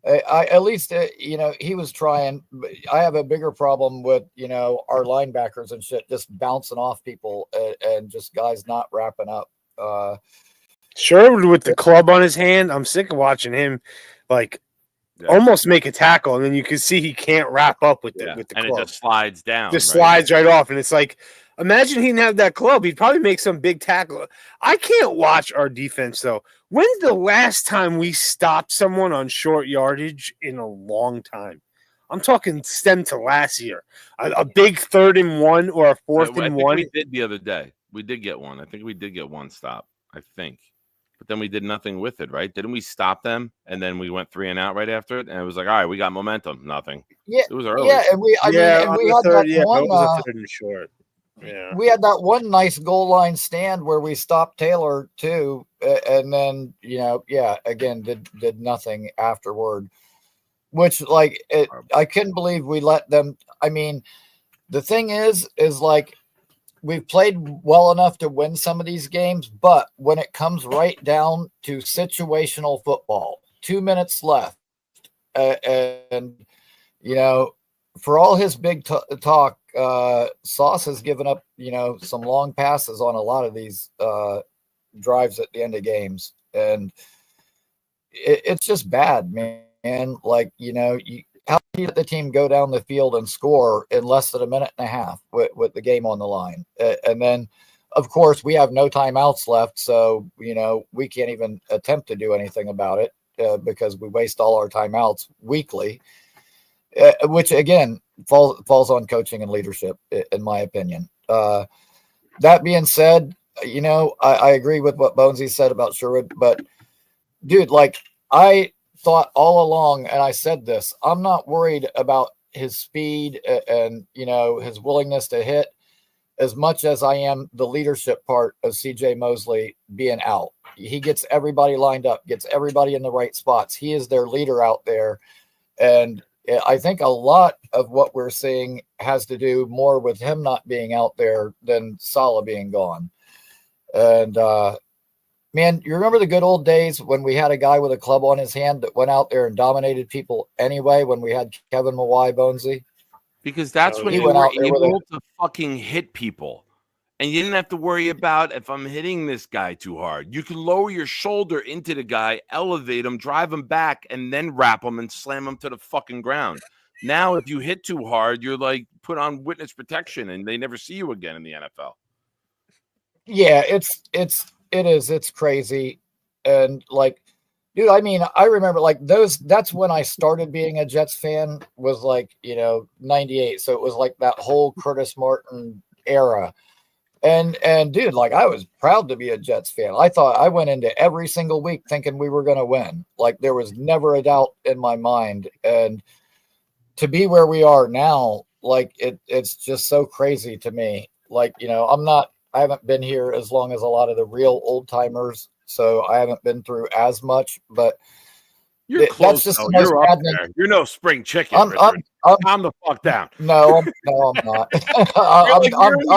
I at least he was trying. I have a bigger problem with our linebackers and shit just bouncing off people and just guys not wrapping up. Sherwood with the club on his hand. I'm sick of watching him almost make a tackle, and then you can see he can't wrap up with the club. And it just slides down. Slides right off, and it's like, imagine he didn't have that club. He'd probably make some big tackle. I can't watch our defense, though. When's the last time we stopped someone on short yardage in a long time? I'm talking stem to last year. A big 3rd and 1 or a 4th and 1. We did the other day. We did get one. I think we did get one stop. I think. But then we did nothing with it, right? Didn't we stop them? And then we went 3 and out right after it. And it was like, all right, we got momentum. Nothing. Yeah. It was early. Yeah. And we had that one. It was a 3rd and short. Yeah. We had that one nice goal line stand where we stopped Taylor too. And then, again, did nothing afterward, which I couldn't believe we let them. I mean, the thing is like, we've played well enough to win some of these games, but when it comes right down to situational football, 2 minutes left, and for all his big talk, Sauce has given up, some long passes on a lot of these drives at the end of games, and it's just bad, man. Like, how do you let the team go down the field and score in less than a minute and a half with the game on the line? And then, of course, we have no timeouts left. So, we can't even attempt to do anything about it because we waste all our timeouts weekly, which, again, falls on coaching and leadership, in my opinion. That being said, I agree with what Bonesy said about Sherwood, but dude, like I thought all along, and I said this, I'm not worried about his speed and his willingness to hit as much as I am the leadership part of CJ Mosley being out. He gets everybody lined up, gets everybody in the right spots. He is their leader out there. And I think a lot of what we're seeing has to do more with him not being out there than Salah being gone. And, man, you remember the good old days when we had a guy with a club on his hand that went out there and dominated people anyway when we had Kevin Mawai Bonesy? Because that's when you were able to fucking hit people. And you didn't have to worry about if I'm hitting this guy too hard. You can lower your shoulder into the guy, elevate him, drive him back, and then wrap him and slam him to the fucking ground. Now, if you hit too hard, you're like put on witness protection and they never see you again in the NFL. Yeah, it's crazy. And like, dude, I mean, I remember like that's when I started being a Jets fan was like, 98. So it was like that whole Curtis Martin era. And dude, like I was proud to be a Jets fan. I thought I went into every single week thinking we were going to win. Like there was never a doubt in my mind. And to be where we are now, like it's just so crazy to me. Like, I haven't been here as long as a lot of the real old timers, so I haven't been through as much. But you're close. That's just you're up there. You're no spring chicken. Calm the fuck down. No, I'm not. I'm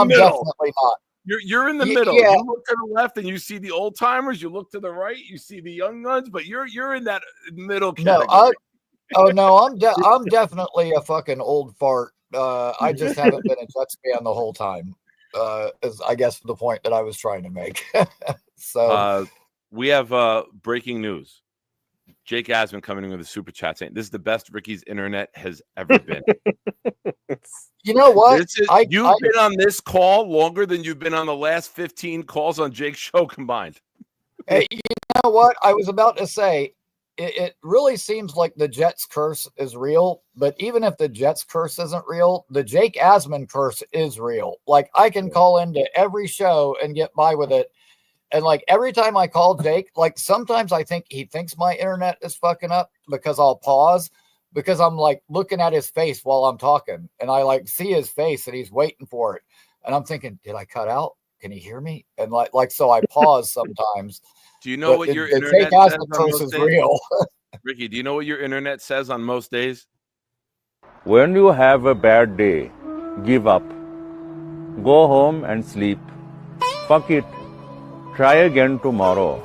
definitely not. You're in the middle. Yeah. You look to the left and you see the old timers. You look to the right, you see the young guns. But you're in that middle category. I'm definitely a fucking old fart. I just haven't been a Jets fan the whole time. Is I guess the point that I was trying to make. So we have breaking news. Jake Asman coming in with a super chat saying this is the best Ricky's internet has ever been. You know what? You've been on this call longer than you've been on the last 15 calls on Jake's show combined. Hey, you know what? I was about to say it really seems like the Jets curse is real, but even if the Jets curse isn't real, the Jake Asman curse is real. Like I can call into every show and get by with it. And like every time I call Jake, like sometimes I think he thinks my internet is fucking up because I'll pause because I'm like looking at his face while I'm talking and I like see his face and he's waiting for it. And I'm thinking, did I cut out? Can he hear me? And like, so I pause sometimes. Do you know what your internet says on most days? Real. Ricky, do you know what your internet says on most days? When you have a bad day, give up. Go home and sleep. Fuck it. Try again tomorrow.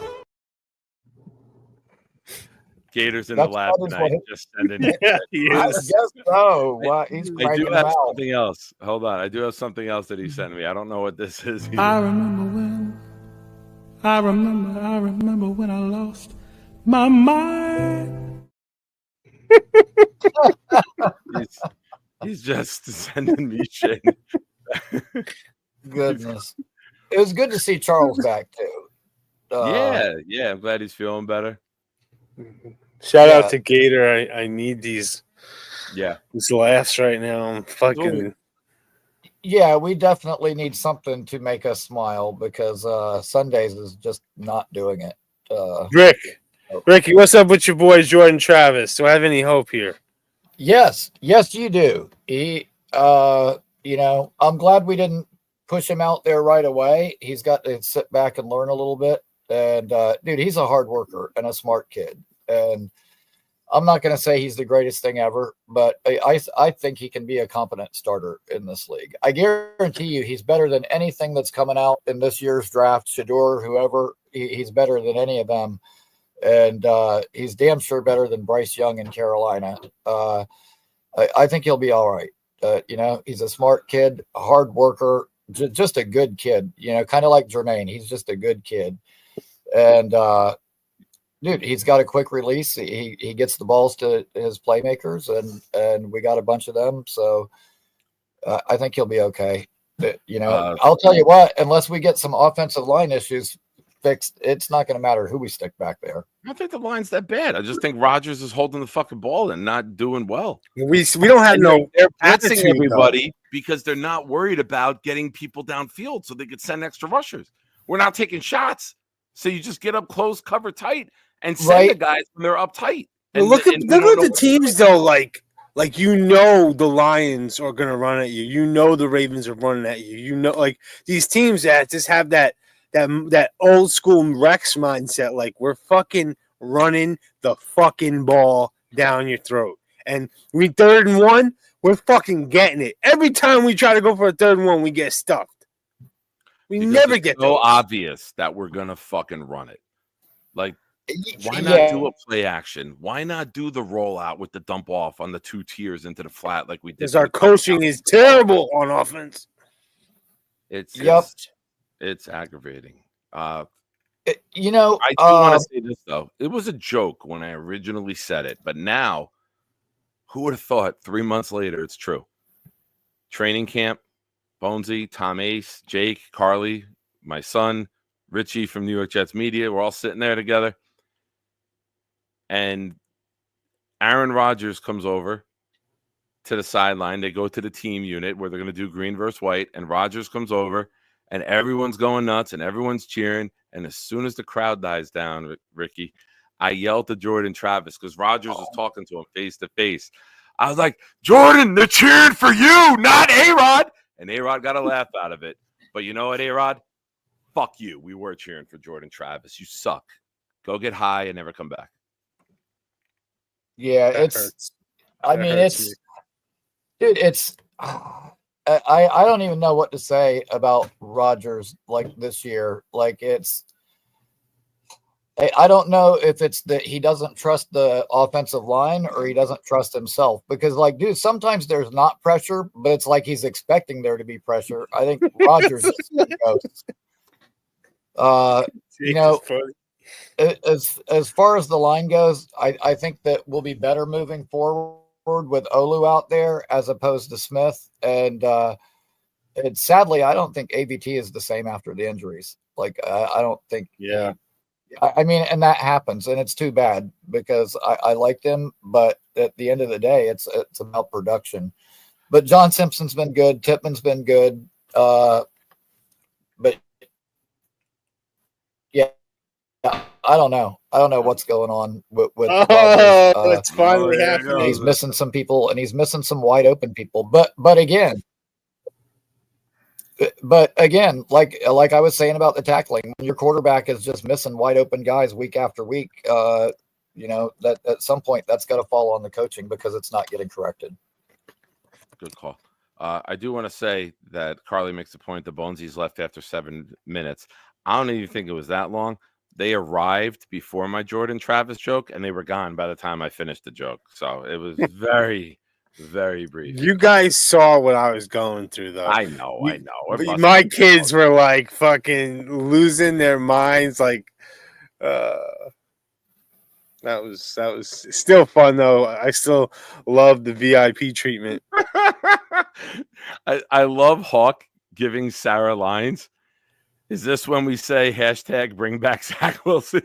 Gators in the lab tonight. Just sending it. I guess so. Well, he's I do have something else. Hold on. I do have something else that he sent me. I don't know what this is. I remember when I lost my mind. he's just sending me shit. Goodness. It was good to see Charles back too. Yeah. I'm glad he's feeling better. Shout out to Gator. I need these laughs right now. I'm fucking. Yeah, we definitely need something to make us smile because Sundays is just not doing it. Ricky, what's up with your boy Jordan Travis? Do I have any hope here? Yes, you do. I'm glad we didn't push him out there right away. He's got to sit back and learn a little bit. And dude, he's a hard worker and a smart kid. And I'm not going to say he's the greatest thing ever, but I think he can be a competent starter in this league. I guarantee you he's better than anything that's coming out in this year's draft. Shador, whoever, he's better than any of them. And he's damn sure better than Bryce Young in Carolina. I think he'll be all right. He's a smart kid, a hard worker, just a good kid, kind of like Jermaine. He's just a good kid. And, dude, he's got a quick release. He gets the balls to his playmakers, and we got a bunch of them. So I think he'll be okay. But, I'll tell you what, unless we get some offensive line issues fixed, it's not going to matter who we stick back there. I don't think the line's that bad. I just think Rodgers is holding the fucking ball and not doing well. We don't have they're passing everybody because they're not worried about getting people downfield so they could send extra rushers. We're not taking shots. So you just get up close, cover tight, and send the guys when they're up tight. Well, look at the teams though. Like the Lions are gonna run at you. You know the Ravens are running at you. You know, like these teams that just have that old school Rex mindset. Like we're fucking running the fucking ball down your throat. And we 3rd and 1, we're fucking getting it. Every time we try to go for a 3rd and 1, we get stuffed. We never get so those. obvious that we're gonna fucking run it. Like, why not do a play action? Why not do the rollout with the dump off on the 2 tiers into the flat like we did? Because our coaching is terrible on offense. It's aggravating. I do want to say this though. It was a joke when I originally said it, but now, who would have thought 3 months later it's true? Training camp, Bonesy, Tom Ace, Jake, Carly, my son, Richie from New York Jets Media. We're all sitting there together. And Aaron Rodgers comes over to the sideline. They go to the team unit where they're going to do green versus white. And Rodgers comes over, and everyone's going nuts, and everyone's cheering. And as soon as the crowd dies down, Ricky, I yelled to Jordan Travis because Rodgers was talking to him face to face. I was like, Jordan, they're cheering for you, not A-Rod. And A-Rod got a laugh out of it. But you know what, A-Rod? Fuck you. We were cheering for Jordan Travis. You suck. Go get high and never come back. Yeah, That it's. hurts. I That mean, hurts it's. Dude, it's. I don't even know what to say about Rodgers like this year. Like it's. I don't know if it's that he doesn't trust the offensive line or he doesn't trust himself because, like, dude, sometimes there's not pressure, but it's like he's expecting there to be pressure. I think Rodgers is you know, as far as the line goes, I think that we'll be better moving forward with Olu out there as opposed to Smith. And sadly, I don't think AVT is the same after the injuries. Like, I don't think. Yeah. I mean, and that happens, and it's too bad because I liked him, but at the end of the day, it's about production. But John Simpson's been good, Tippmann's been good, but yeah, I don't know what's going on with it's finally happening. He's missing some people, and he's missing some wide open people. But again, like I was saying about the tackling, when your quarterback is just missing wide open guys week after week, you know, that at some point that's got to fall on the coaching because it's not getting corrected. Good call. I do want to say that Carly makes the point the Bonesy's left after 7 minutes. I don't even think it was that long. They arrived before my Jordan Travis joke, and they were gone by the time I finished the joke. So it was very, very brief. You guys saw what I was going through, though. I know. My kids were like fucking losing their minds. Like, that was still fun though. I still love the VIP treatment. I love Hawk giving Sarah lines. Is this when we say hashtag bring back Zach Wilson?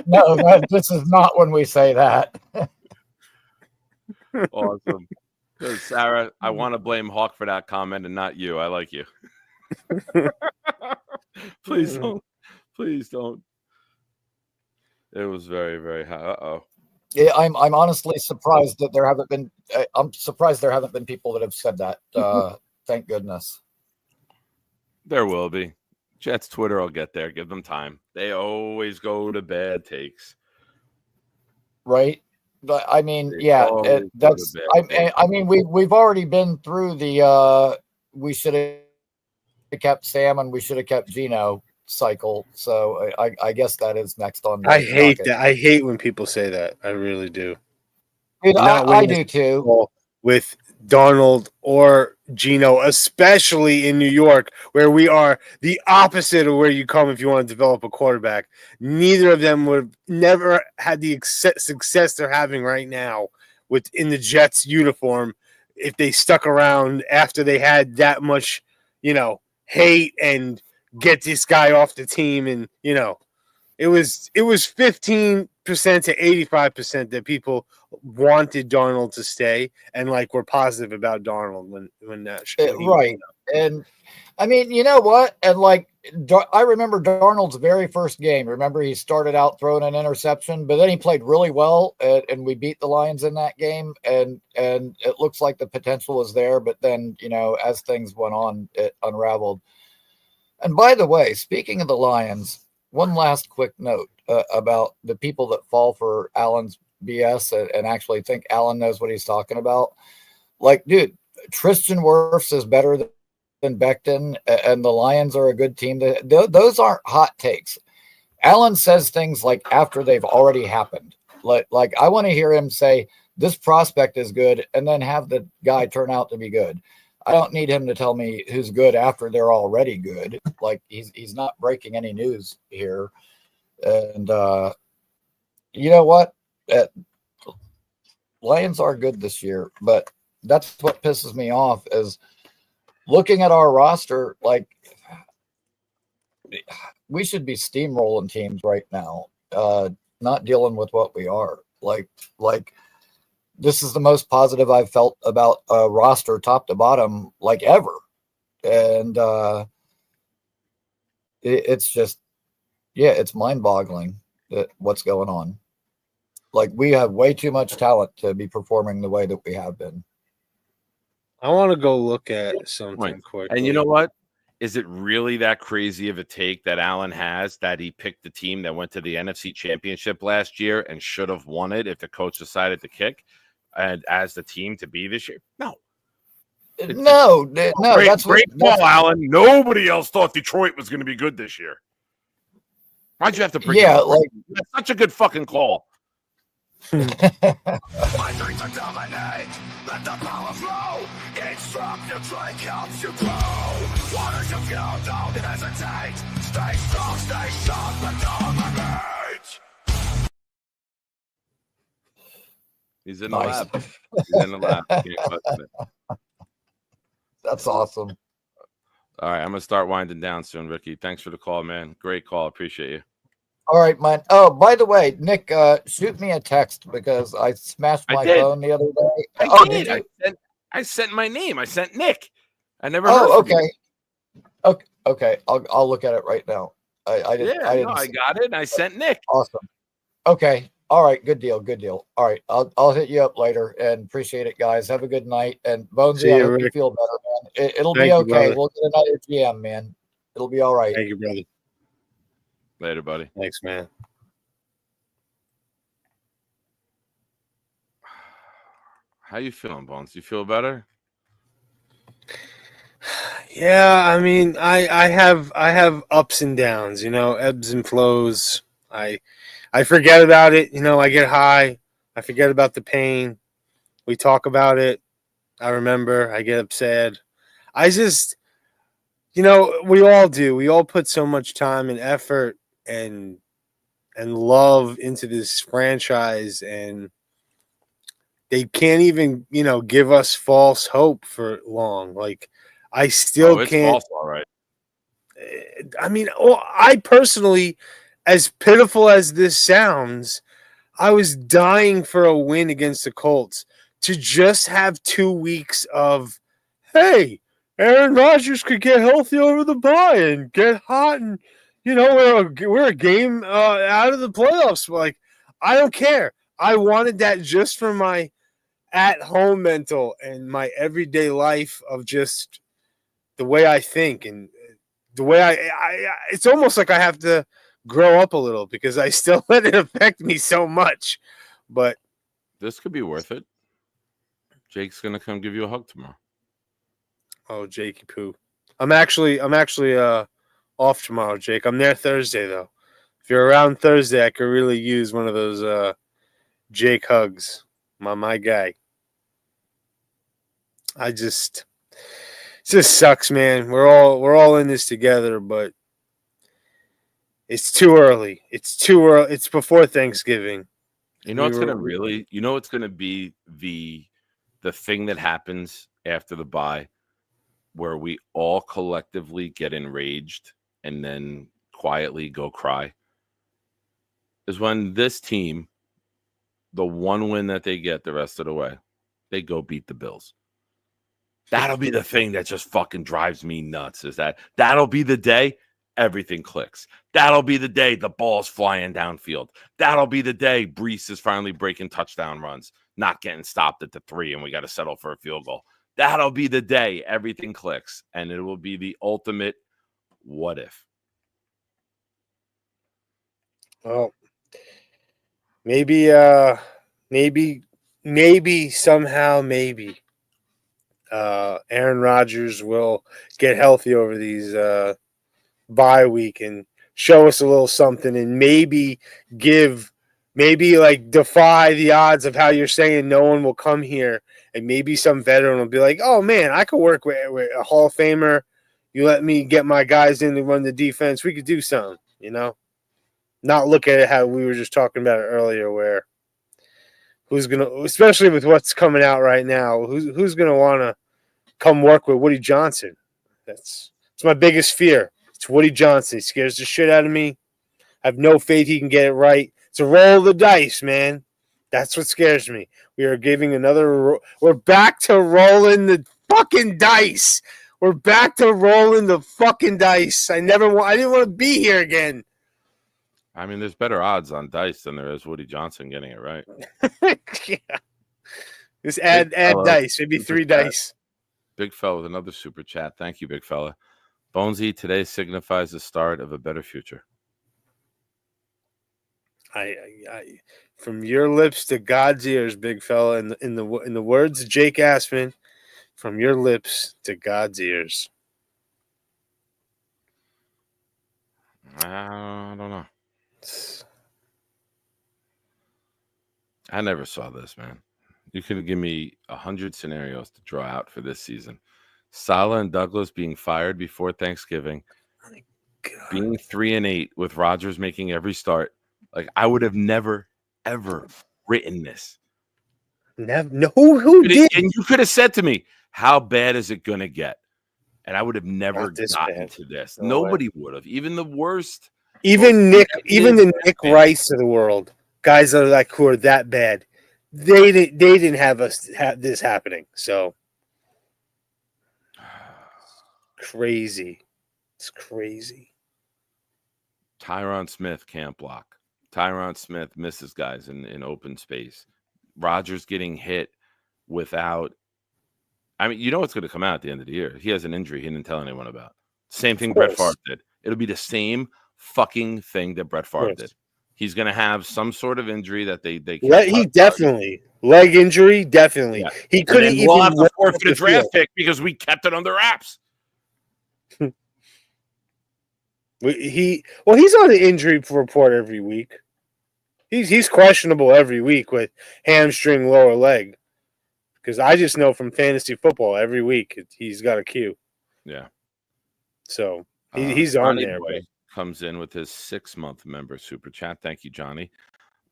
No, this is not when we say that. Awesome. Sarah, I want to blame Hawk for that comment and not you. I like you. Please don't. Please don't. It was very, very high. Uh-oh. Yeah, I'm honestly surprised that there haven't been. I'm surprised there haven't been people that have said that. Thank goodness. There will be. Jets Twitter will get there. Give them time. They always go to bad takes. Right. But I mean, yeah, that's. I mean, we've already been through the. We should have kept Sam and we should have kept Gino cycle. So I guess that is next on. I hate that. I hate when people say that. I really do. Dude, I do too. With Darnold or Gino, especially in New York, where we are the opposite of where you come if you want to develop a quarterback. Neither of them would have never had the success they're having right now in the Jets uniform if they stuck around after they had that much, hate and get this guy off the team. And, it was 15 to 85% that people wanted Darnold to stay and like were positive about Darnold when that right. And I mean, you know what? And like, I remember Darnold's very first game. Remember, he started out throwing an interception, but then he played really well, and we beat the Lions in that game. And it looks like the potential was there, but then, you know, as things went on, it unraveled. And by the way, speaking of the Lions, one last quick note about the people that fall for Allen's BS and actually think Allen knows what he's talking about. Like, dude, Tristan Wirfs is better than Becton, and the Lions are a good team. Those aren't hot takes. Allen says things like after they've already happened. Like I want to hear him say this prospect is good, and then have the guy turn out to be good. I don't need him to tell me who's good after they're already good. Like he's not breaking any news here. And you know what? Lions are good this year, but that's what pisses me off is looking at our roster. Like we should be steamrolling teams right now, not dealing with what we are. Like this is the most positive I've felt about a roster top to bottom, like ever. And it's just, yeah, it's mind boggling that what's going on. Like we have way too much talent to be performing the way that we have been. I want to go look at something quickly. And you know what? Is it really that crazy of a take that Allen has that he picked the team that went to the NFC Championship last year and should have won it if the coach decided to kick and as the team to be this year? No. No. Great, that's great call, Allen. Nobody else thought Detroit was going to be good this year. Why'd you have to bring it up? like that's such a good fucking call. My dreams are dominate. Let the power flow. Instruct your drink helps you grow. Waters of go, don't hesitate. Stay strong, stay sharp, but dominate. He's in the lab. He's in the lab. Can't question it. That's awesome. All right, I'm gonna start winding down soon, Ricky. Thanks for the call, man. Great call. Appreciate you. All right, man. Oh, by the way, Nick, shoot me a text because I smashed my phone the other day. Did you? I sent my name. I sent Nick. I never heard from you. Okay. I'll look at it right now. I got it. And I sent Nick. Awesome. Okay. All right. Good deal. All right. I'll hit you up later and appreciate it, guys. Have a good night. And Bonesy, I hope you feel better, man. It'll be okay. We'll get another GM, man. It'll be all right. Thank you, brother. Later, buddy. Thanks, man. How you feeling, Bones? You feel better? Yeah, I mean, I have ups and downs, you know, ebbs and flows. I forget about it, you know, I get high, I forget about the pain. We talk about it. I remember, I get upset. I just, you know, we all do. We all put so much time and effort and love into this franchise, and they can't even, you know, give us false hope for long. Like I still can't. False, all right. I mean, I personally, as pitiful as this sounds, I was dying for a win against the Colts to just have 2 weeks of, hey, Aaron Rodgers could get healthy over the bye and get hot, and you know we're a game out of the playoffs. Like I don't care. I wanted that just for my at-home mental and my everyday life of just the way I think and the way I it's almost like I have to grow up a little because I still let it affect me so much. But this could be worth it. Jake's gonna come give you a hug tomorrow. Oh, Jakey poo. I'm actually off tomorrow, Jake. I'm there Thursday though. If you're around Thursday, I could really use one of those Jake hugs. My guy. It just sucks, man. We're all in this together, but it's too early. It's too early. It's before Thanksgiving. You know, it's gonna be the thing that happens after the bye, where we all collectively get enraged and then quietly go cry. is when this team, the one win that they get the rest of the way, they go beat the Bills. That'll be the thing that just fucking drives me nuts, is that'll be the day everything clicks. That'll be the day the ball's flying downfield. That'll be the day Brees is finally breaking touchdown runs, not getting stopped at the 3, and we got to settle for a field goal. That'll be the day everything clicks, and it will be the ultimate what if. Well, maybe somehow, Aaron Rodgers will get healthy over these bye week and show us a little something, and maybe defy the odds of how you're saying no one will come here, and maybe some veteran will be like, oh man, I could work with a Hall of Famer. You let me get my guys in to run the defense. We could do something, not look at it how we were just talking about it earlier, where who's going to, especially with what's coming out right now, who's going to want to come work with Woody Johnson? It's my biggest fear. It's Woody Johnson. He scares the shit out of me. I have no faith he can get it right. It's a roll of the dice, man. That's what scares me. We are giving we're back to rolling the fucking dice. We're back to rolling the fucking dice. I didn't want to be here again. I mean, there's better odds on dice than there is Woody Johnson getting it right. Yeah. Just add dice. Maybe 3 dice. Big fella with another super chat. Thank you, big fella. Bonesy, today signifies the start of a better future. I from your lips to God's ears, big fella. In the words of Jake Asman, from your lips to God's ears. I don't know. I never saw this, man. You could give me 100 scenarios to draw out for this season. Saleh and Douglas being fired before Thanksgiving, being 3-8 with Rodgers making every start. Like, I would have never, ever written this. Never. No, who did? And you could have said to me, how bad is it going to get? And I would have never gotten to this. Nobody would have. Even the worst. Even the Nick Rice of the world, guys that are who are that bad, they didn't have this happening. So crazy. It's crazy. Tyron Smith can't block. Tyron Smith misses guys in open space. Rodgers getting hit without. I mean, you know what's going to come out at the end of the year. He has an injury he didn't tell anyone about. Same thing Brett Favre did. It'll be the same fucking thing that Brett Favre did. He's going to have some sort of injury that they he definitely leg injury, definitely. Yeah. He couldn't even have to forfeit a draft pick because we kept it under wraps. He's on the injury report every week. He's questionable every week with hamstring, lower leg. Because I just know from fantasy football every week he's got a Q. Yeah. So he's on there. Boy comes in with his 6-month member super chat. Thank you, Johnny.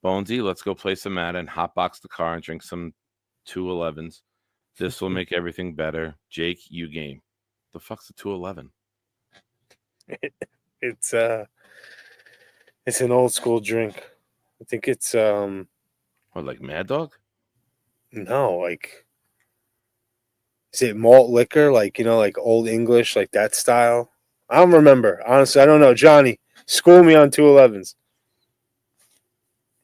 Bonesy, let's go play some Madden, hotbox the car, and drink some 211s. This will make everything better. Jake, you game. The fuck's a 211? It's an old school drink. I think it's what, like Mad Dog? No, like, is it malt liquor? Like, like Old English, like that style? I don't remember. Honestly, I don't know. Johnny, school me on 211s.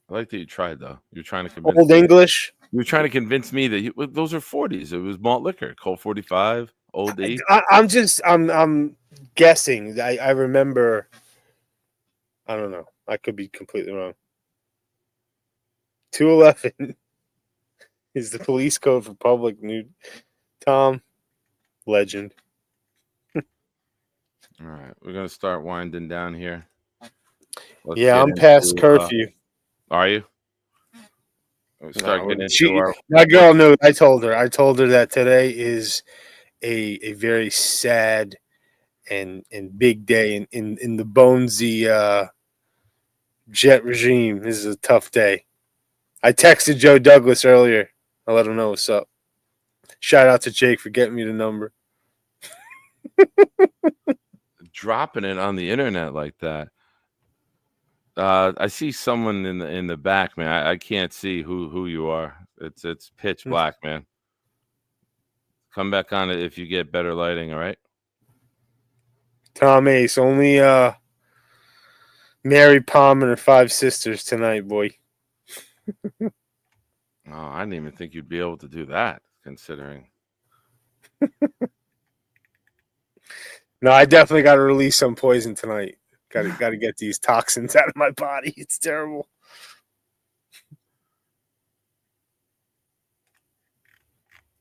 I like that you tried, though. You're trying to convince Old English? You were trying to convince me that those are 40s. It was malt liquor. Colt 45, Old E. I'm guessing. I remember. I don't know. I could be completely wrong. 211 is the police code for public nude. Tom, legend. All right, we're gonna start winding down here. I'm past curfew. Are you? My girl knew. I told her that today is a very sad and big day in the Bonesy jet regime. This is a tough day. I texted Joe Douglas earlier. I let him know what's up. Shout out to Jake for getting me the number. Dropping it on the internet like that. I see someone in the back, man. I can't see who you are. It's pitch black, man. Come back on it if you get better lighting, all right? Tom Ace, only Mary Palm and her 5 sisters tonight, boy. Oh, I didn't even think you'd be able to do that, considering. No, I definitely got to release some poison tonight. Got to get these toxins out of my body. It's terrible.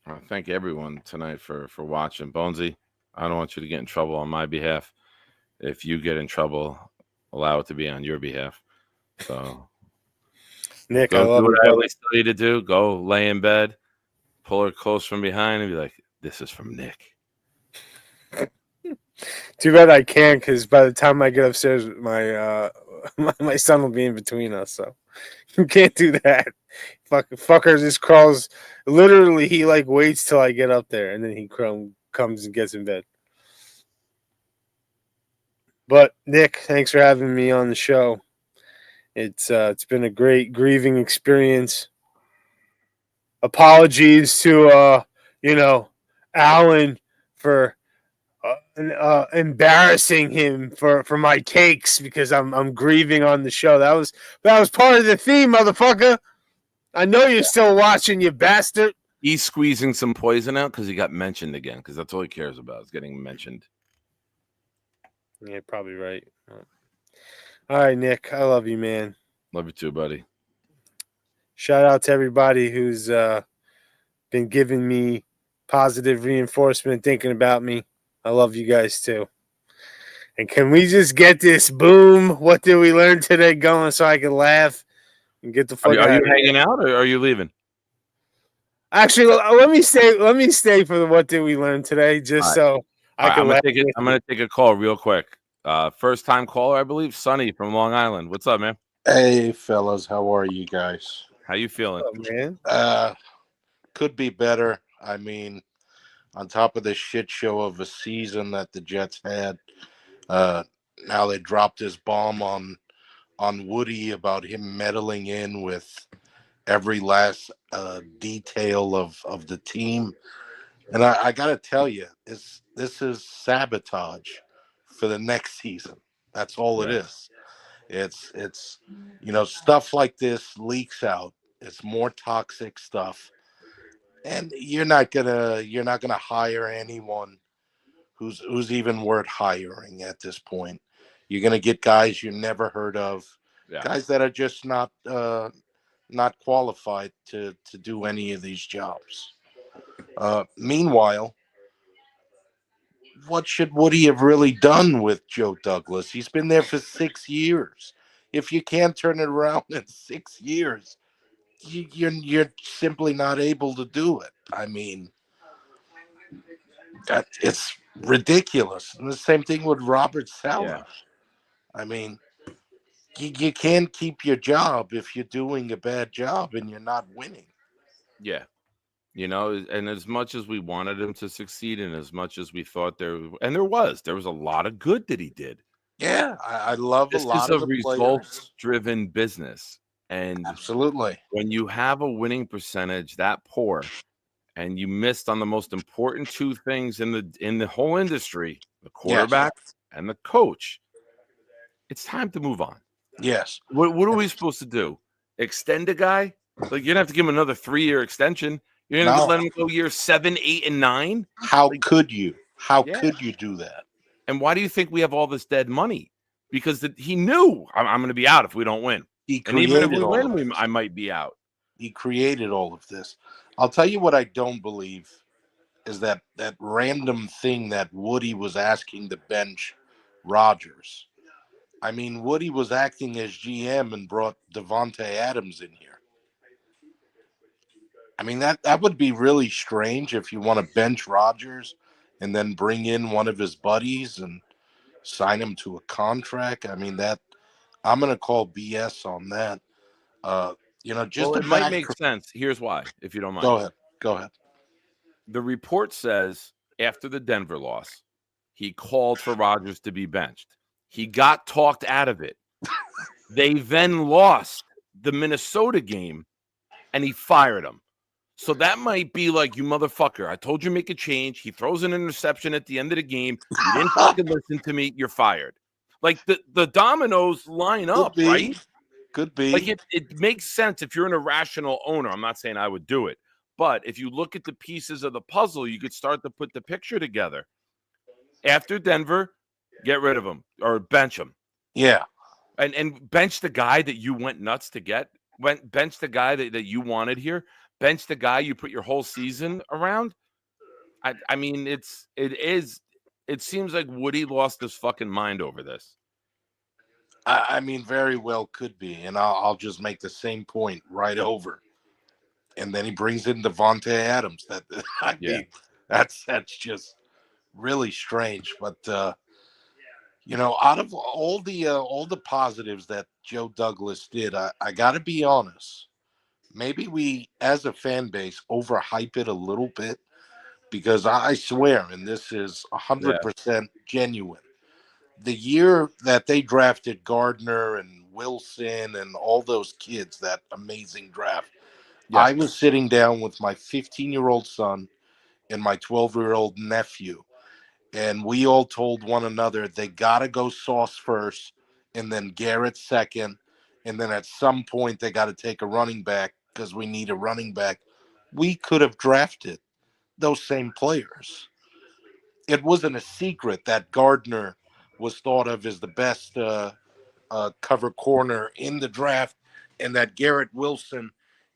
I thank everyone tonight for watching. Bonesy, I don't want you to get in trouble on my behalf. If you get in trouble, allow it to be on your behalf. So, Nick, go I love do what you, I always tell you to do. Go lay in bed, pull her close from behind, and be like, "This is from Nick." Too bad I can't, because by the time I get upstairs, my my son will be in between us. So you can't do that. Fucker just crawls. Literally, he like waits till I get up there, and then he comes and gets in bed. But Nick, thanks for having me on the show. It's been a great grieving experience. Apologies to Alan for embarrassing him for my takes, because I'm grieving on the show. That was part of the theme, motherfucker. I know you're still watching, you bastard. He's squeezing some poison out because he got mentioned again, because that's all he cares about is getting mentioned. Yeah, probably right. All right, Nick, I love you, man. Love you too, buddy. Shout out to everybody who's been giving me positive reinforcement, thinking about me. I love you guys too. And can we just get this boom? What did we learn today going, so I can laugh and get the fuck out? Are you hanging out or are you leaving? Actually, let me stay. Let me stay for the what did we learn today, just so I can. I'm gonna take a call real quick. First time caller, I believe, Sonny from Long Island. What's up, man? Hey, fellas, how are you guys? How you feeling? Oh, man. Could be better. I mean, on top of the shit show of a season that the Jets had, now they dropped this bomb on Woody about him meddling in with every last detail of the team. And I got to tell you, this is sabotage for the next season. That's all it is. It's stuff like this leaks out. It's more toxic stuff. And you're not gonna hire anyone who's even worth hiring at this point. You're gonna get guys you never heard of, guys that are just not qualified to do any of these jobs. Meanwhile, what should Woody have really done with Joe Douglas? He's been there for 6 years. If you can't turn it around in 6 years, you're simply not able to do it. I mean, it's ridiculous. And the same thing with Robert Saleh. I mean, you can't keep your job if you're doing a bad job and you're not winning. Yeah. And as much as we wanted him to succeed, and as much as we thought there was a lot of good that he did. Yeah, I love this a lot is of a the players. results-driven business, and absolutely, when you have a winning percentage that poor, and you missed on the most important two things in the whole industry, the quarterback and the coach, it's time to move on. Yes. What are we supposed to do? Extend a guy? Like, you're gonna have to give him another 3-year extension. You're gonna let him go year 7, 8, and 9? How could you? How could you do that? And why do you think we have all this dead money? Because he knew I'm going to be out if we don't win. And even if we win, I might be out. He created all of this. I'll tell you what I don't believe is that random thing that Woody was asking to bench Rodgers. I mean, Woody was acting as GM and brought Devontae Adams in here. I mean, that would be really strange if you want to bench Rodgers and then bring in one of his buddies and sign him to a contract. I mean, that I'm going to call BS on that. Just it might make sense. Here's why, if you don't mind. Go ahead. The report says after the Denver loss, he called for Rodgers to be benched. He got talked out of it. They then lost the Minnesota game, and he fired him. So that might be like, you motherfucker, I told you make a change. He throws an interception at the end of the game. You didn't fucking listen to me. You're fired. Like the dominoes line up, right? Could be. Like it makes sense if you're an irrational owner. I'm not saying I would do it. But if you look at the pieces of the puzzle, you could start to put the picture together. After Denver, get rid of him or bench him. Yeah. And bench the guy that you went nuts to get. Bench the guy that you wanted here. Bench the guy you put your whole season around. I mean, it seems like Woody lost his fucking mind over this. I mean, very well could be. And I'll just make the same point right over. And then he brings in Devontae Adams. Mean, that's just really strange. But out of all the positives that Joe Douglas did, I got to be honest. Maybe we, as a fan base, overhype it a little bit, because I swear, and this is 100% genuine, the year that they drafted Gardner and Wilson and all those kids, that amazing draft, I was sitting down with my 15-year-old son and my 12-year-old nephew, and we all told one another they got to go Sauce first, and then Garrett second, and then at some point they got to take a running back because we need a running back. We could have drafted those same players. It wasn't a secret that Gardner was thought of as the best cover corner in the draft, and that Garrett Wilson,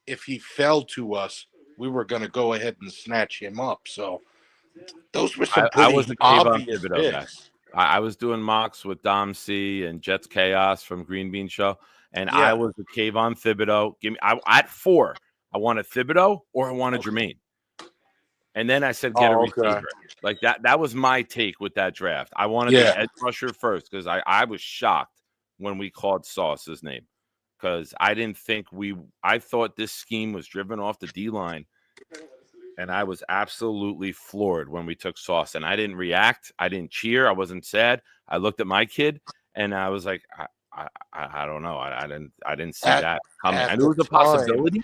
if he fell to us, we were going to go ahead and snatch him up. So those were some pretty obvious picks. I was doing mocks with Dom C and Jets Chaos from Green Bean Show, and I was a Kayvon Thibodeau. At 4, I wanted Thibodeau or I wanted Jermaine. And then I said, get a receiver. Like that was my take with that draft. I wanted the edge rusher first, because I was shocked when we called Sauce's name, because I didn't think I thought this scheme was driven off the D-line. And I was absolutely floored when we took Sauce, and I didn't react. I didn't cheer. I wasn't sad. I looked at my kid and I was like, I don't know. I didn't see that coming. I knew it was a possibility,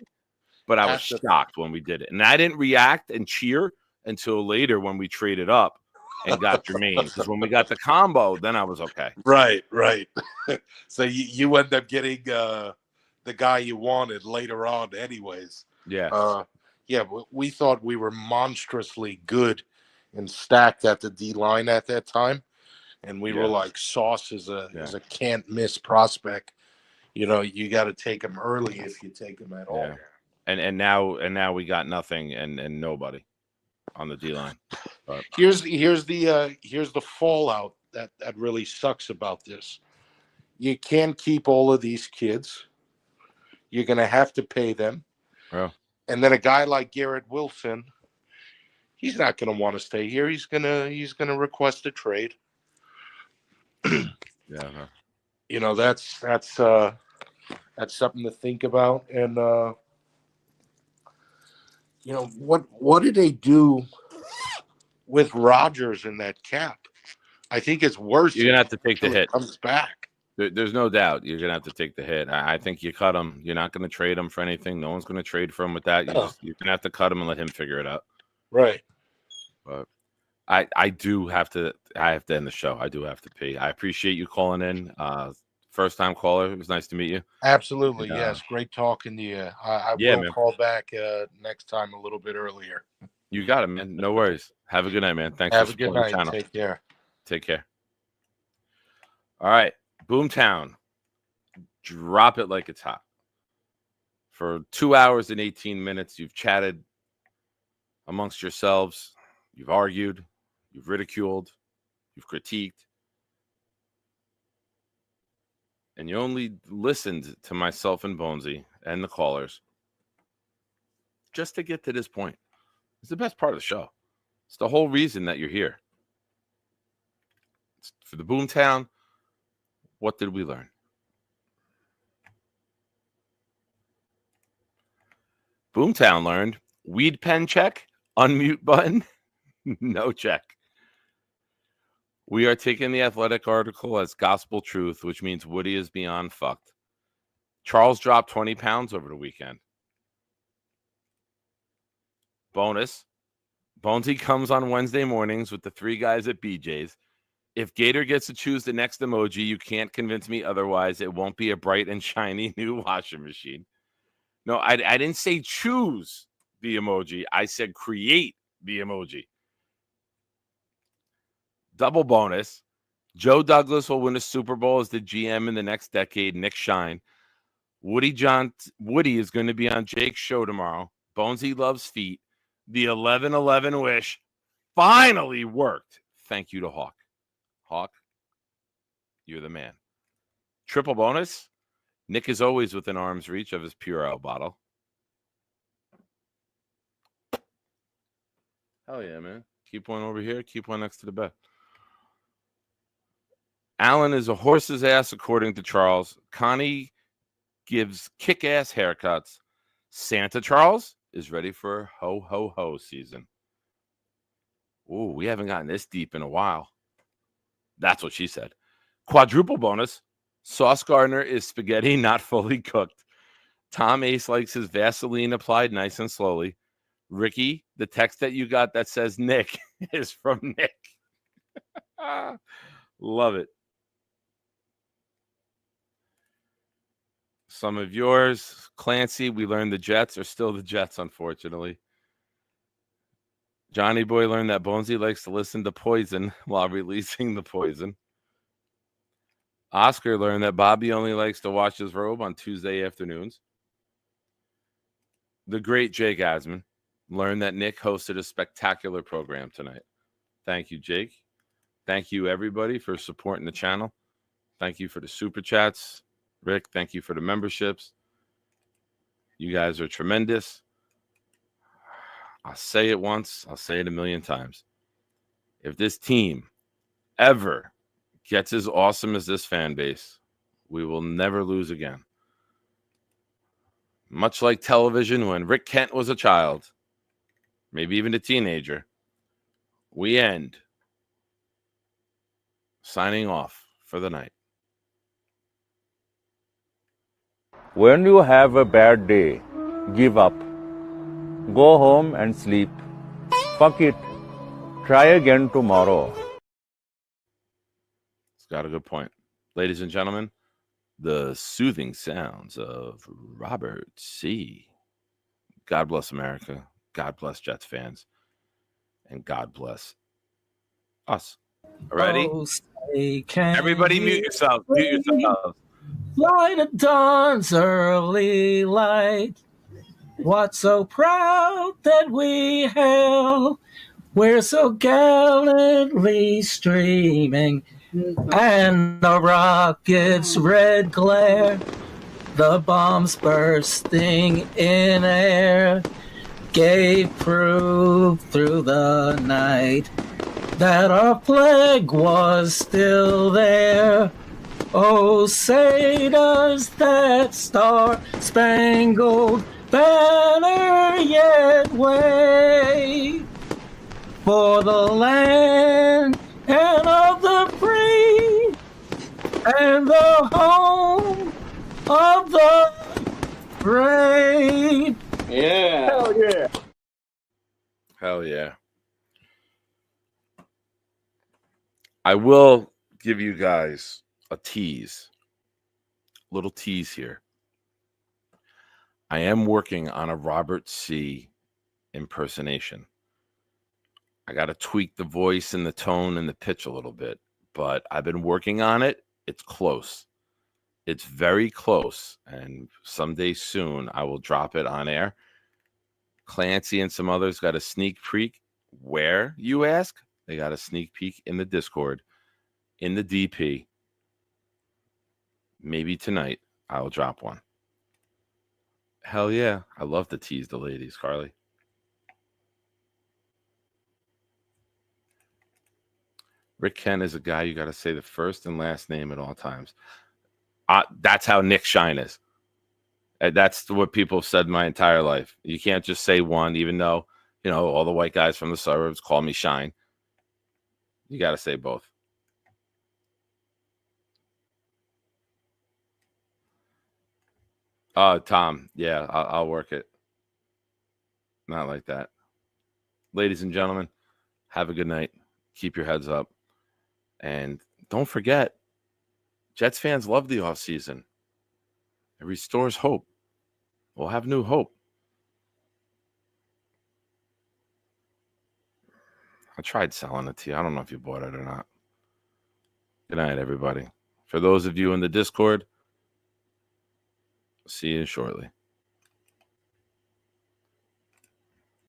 but I was shocked when we did it. And I didn't react and cheer until later when we traded up and got Jermaine. Because when we got the combo, then I was okay. Right. So you end up getting the guy you wanted later on anyways. Yeah. We thought we were monstrously good and stacked at the D-line at that time. And we were like, Sauce is a can't miss prospect. You got to take him early if you take him at all. And now we got nothing and nobody on the D-line. But here's the fallout that really sucks about this. You can't keep all of these kids. You're going to have to pay them. Yeah. And then a guy like Garrett Wilson, he's not going to want to stay here. He's going to request a trade. That's something to think about. And what did they do with Rodgers in that cap? I think it's worse. You're gonna have to take the hit. Comes back. There's no doubt you're gonna have to take the hit. I think you cut him. You're not gonna trade him for anything. No one's gonna trade for him with that. You're gonna have to cut him and let him figure it out. Right. But I have to end the show. I do have to pee. I appreciate you calling in. First time caller. It was nice to meet you. Absolutely. Yes. Great talking to you. I will call back next time a little bit earlier. You got it, man. No worries. Have a good night, man. Thanks Have for a good supporting the night. channel. Take care. Take care. All right. Boomtown. Drop it like it's hot. For 2 hours and 18 minutes, you've chatted amongst yourselves. You've argued. You've ridiculed. You've critiqued. And you only listened to myself and Bonesy and the callers just to get to this point. It's the best part of the show. It's the whole reason that you're here. It's for the Boomtown, what did we learn? Boomtown learned weed pen check, unmute button, no check. We are taking the Athletic article as gospel truth, which means Woody is beyond fucked. Charles dropped 20 pounds over the weekend. Bonus. Bonesy comes on Wednesday mornings with the 3 guys at BJ's. If Gator gets to choose the next emoji, you can't convince me otherwise. It won't be a bright and shiny new washing machine. No, I didn't say choose the emoji. I said create the emoji. Double bonus. Joe Douglas will win a Super Bowl as the GM in the next decade. Nick Shine. Woody is going to be on Jake's show tomorrow. Bonesy loves feet. The 11-11 wish finally worked. Thank you to Hawk. Hawk, you're the man. Triple bonus. Nick is always within arm's reach of his Purell bottle. Hell yeah, man. Keep one over here. Keep one next to the bed. Alan is a horse's ass, according to Charles. Connie gives kick-ass haircuts. Santa Charles is ready for ho-ho-ho season. Ooh, we haven't gotten this deep in a while. That's what she said. Quadruple bonus. Sauce Gardner is spaghetti not fully cooked. Tom Ace likes his Vaseline applied nice and slowly. Ricky, the text that you got that says Nick is from Nick. Love it. Some of yours. Clancy, we learned the Jets are still the Jets, unfortunately. Johnny Boy learned that Bonesy likes to listen to Poison while releasing the poison. Oscar learned that Bobby only likes to wash his robe on Tuesday afternoons. The great Jake Asman learned that Nick hosted a spectacular program tonight. Thank you, Jake. Thank you, everybody, for supporting the channel. Thank you for the super chats. Rick, thank you for the memberships. You guys are tremendous. I'll say it once. I'll say it a million times. If this team ever gets as awesome as this fan base, we will never lose again. Much like television when Rick Kent was a child, maybe even a teenager, we end signing off for the night. When you have a bad day, give up. Go home and sleep. Fuck it. Try again tomorrow. It's got a good point. Ladies and gentlemen, the soothing sounds of Robert C. God bless America. God bless Jets fans. And God bless us. Ready? Oh, say, can Everybody mute yourself. Mute yourself. Light of dawn's early light. What so proud that we hail? We're so gallantly streaming, and the rocket's red glare, the bombs bursting in air, gave proof through the night that our flag was still there. Oh, say does that star-spangled banner yet wave for the land and of the free and the home of the brave? Yeah. Hell yeah. Hell yeah. I will give you guys a tease. Little tease here. I am working on a Robert C. impersonation. I got to tweak the voice and the tone and the pitch a little bit, but I've been working on it. It's close. It's very close, and someday soon I will drop it on air. Clancy and some others got a sneak peek. Where, you ask? They got a sneak peek in the Discord, in the DP. Maybe tonight I will drop one. Hell yeah. I love to tease the ladies, Carly. Rick Kent is a guy you got to say the first and last name at all times. That's how Nick Shine is. That's what people have said my entire life. You can't just say one, even though, you know, all the white guys from the suburbs call me Shine. You got to say both. Tom, yeah, I'll work it. Not like that. Ladies and gentlemen, have a good night. Keep your heads up. And don't forget, Jets fans love the offseason. It restores hope. We'll have new hope. I tried selling it to you. I don't know if you bought it or not. Good night, everybody. For those of you in the Discord, see you shortly.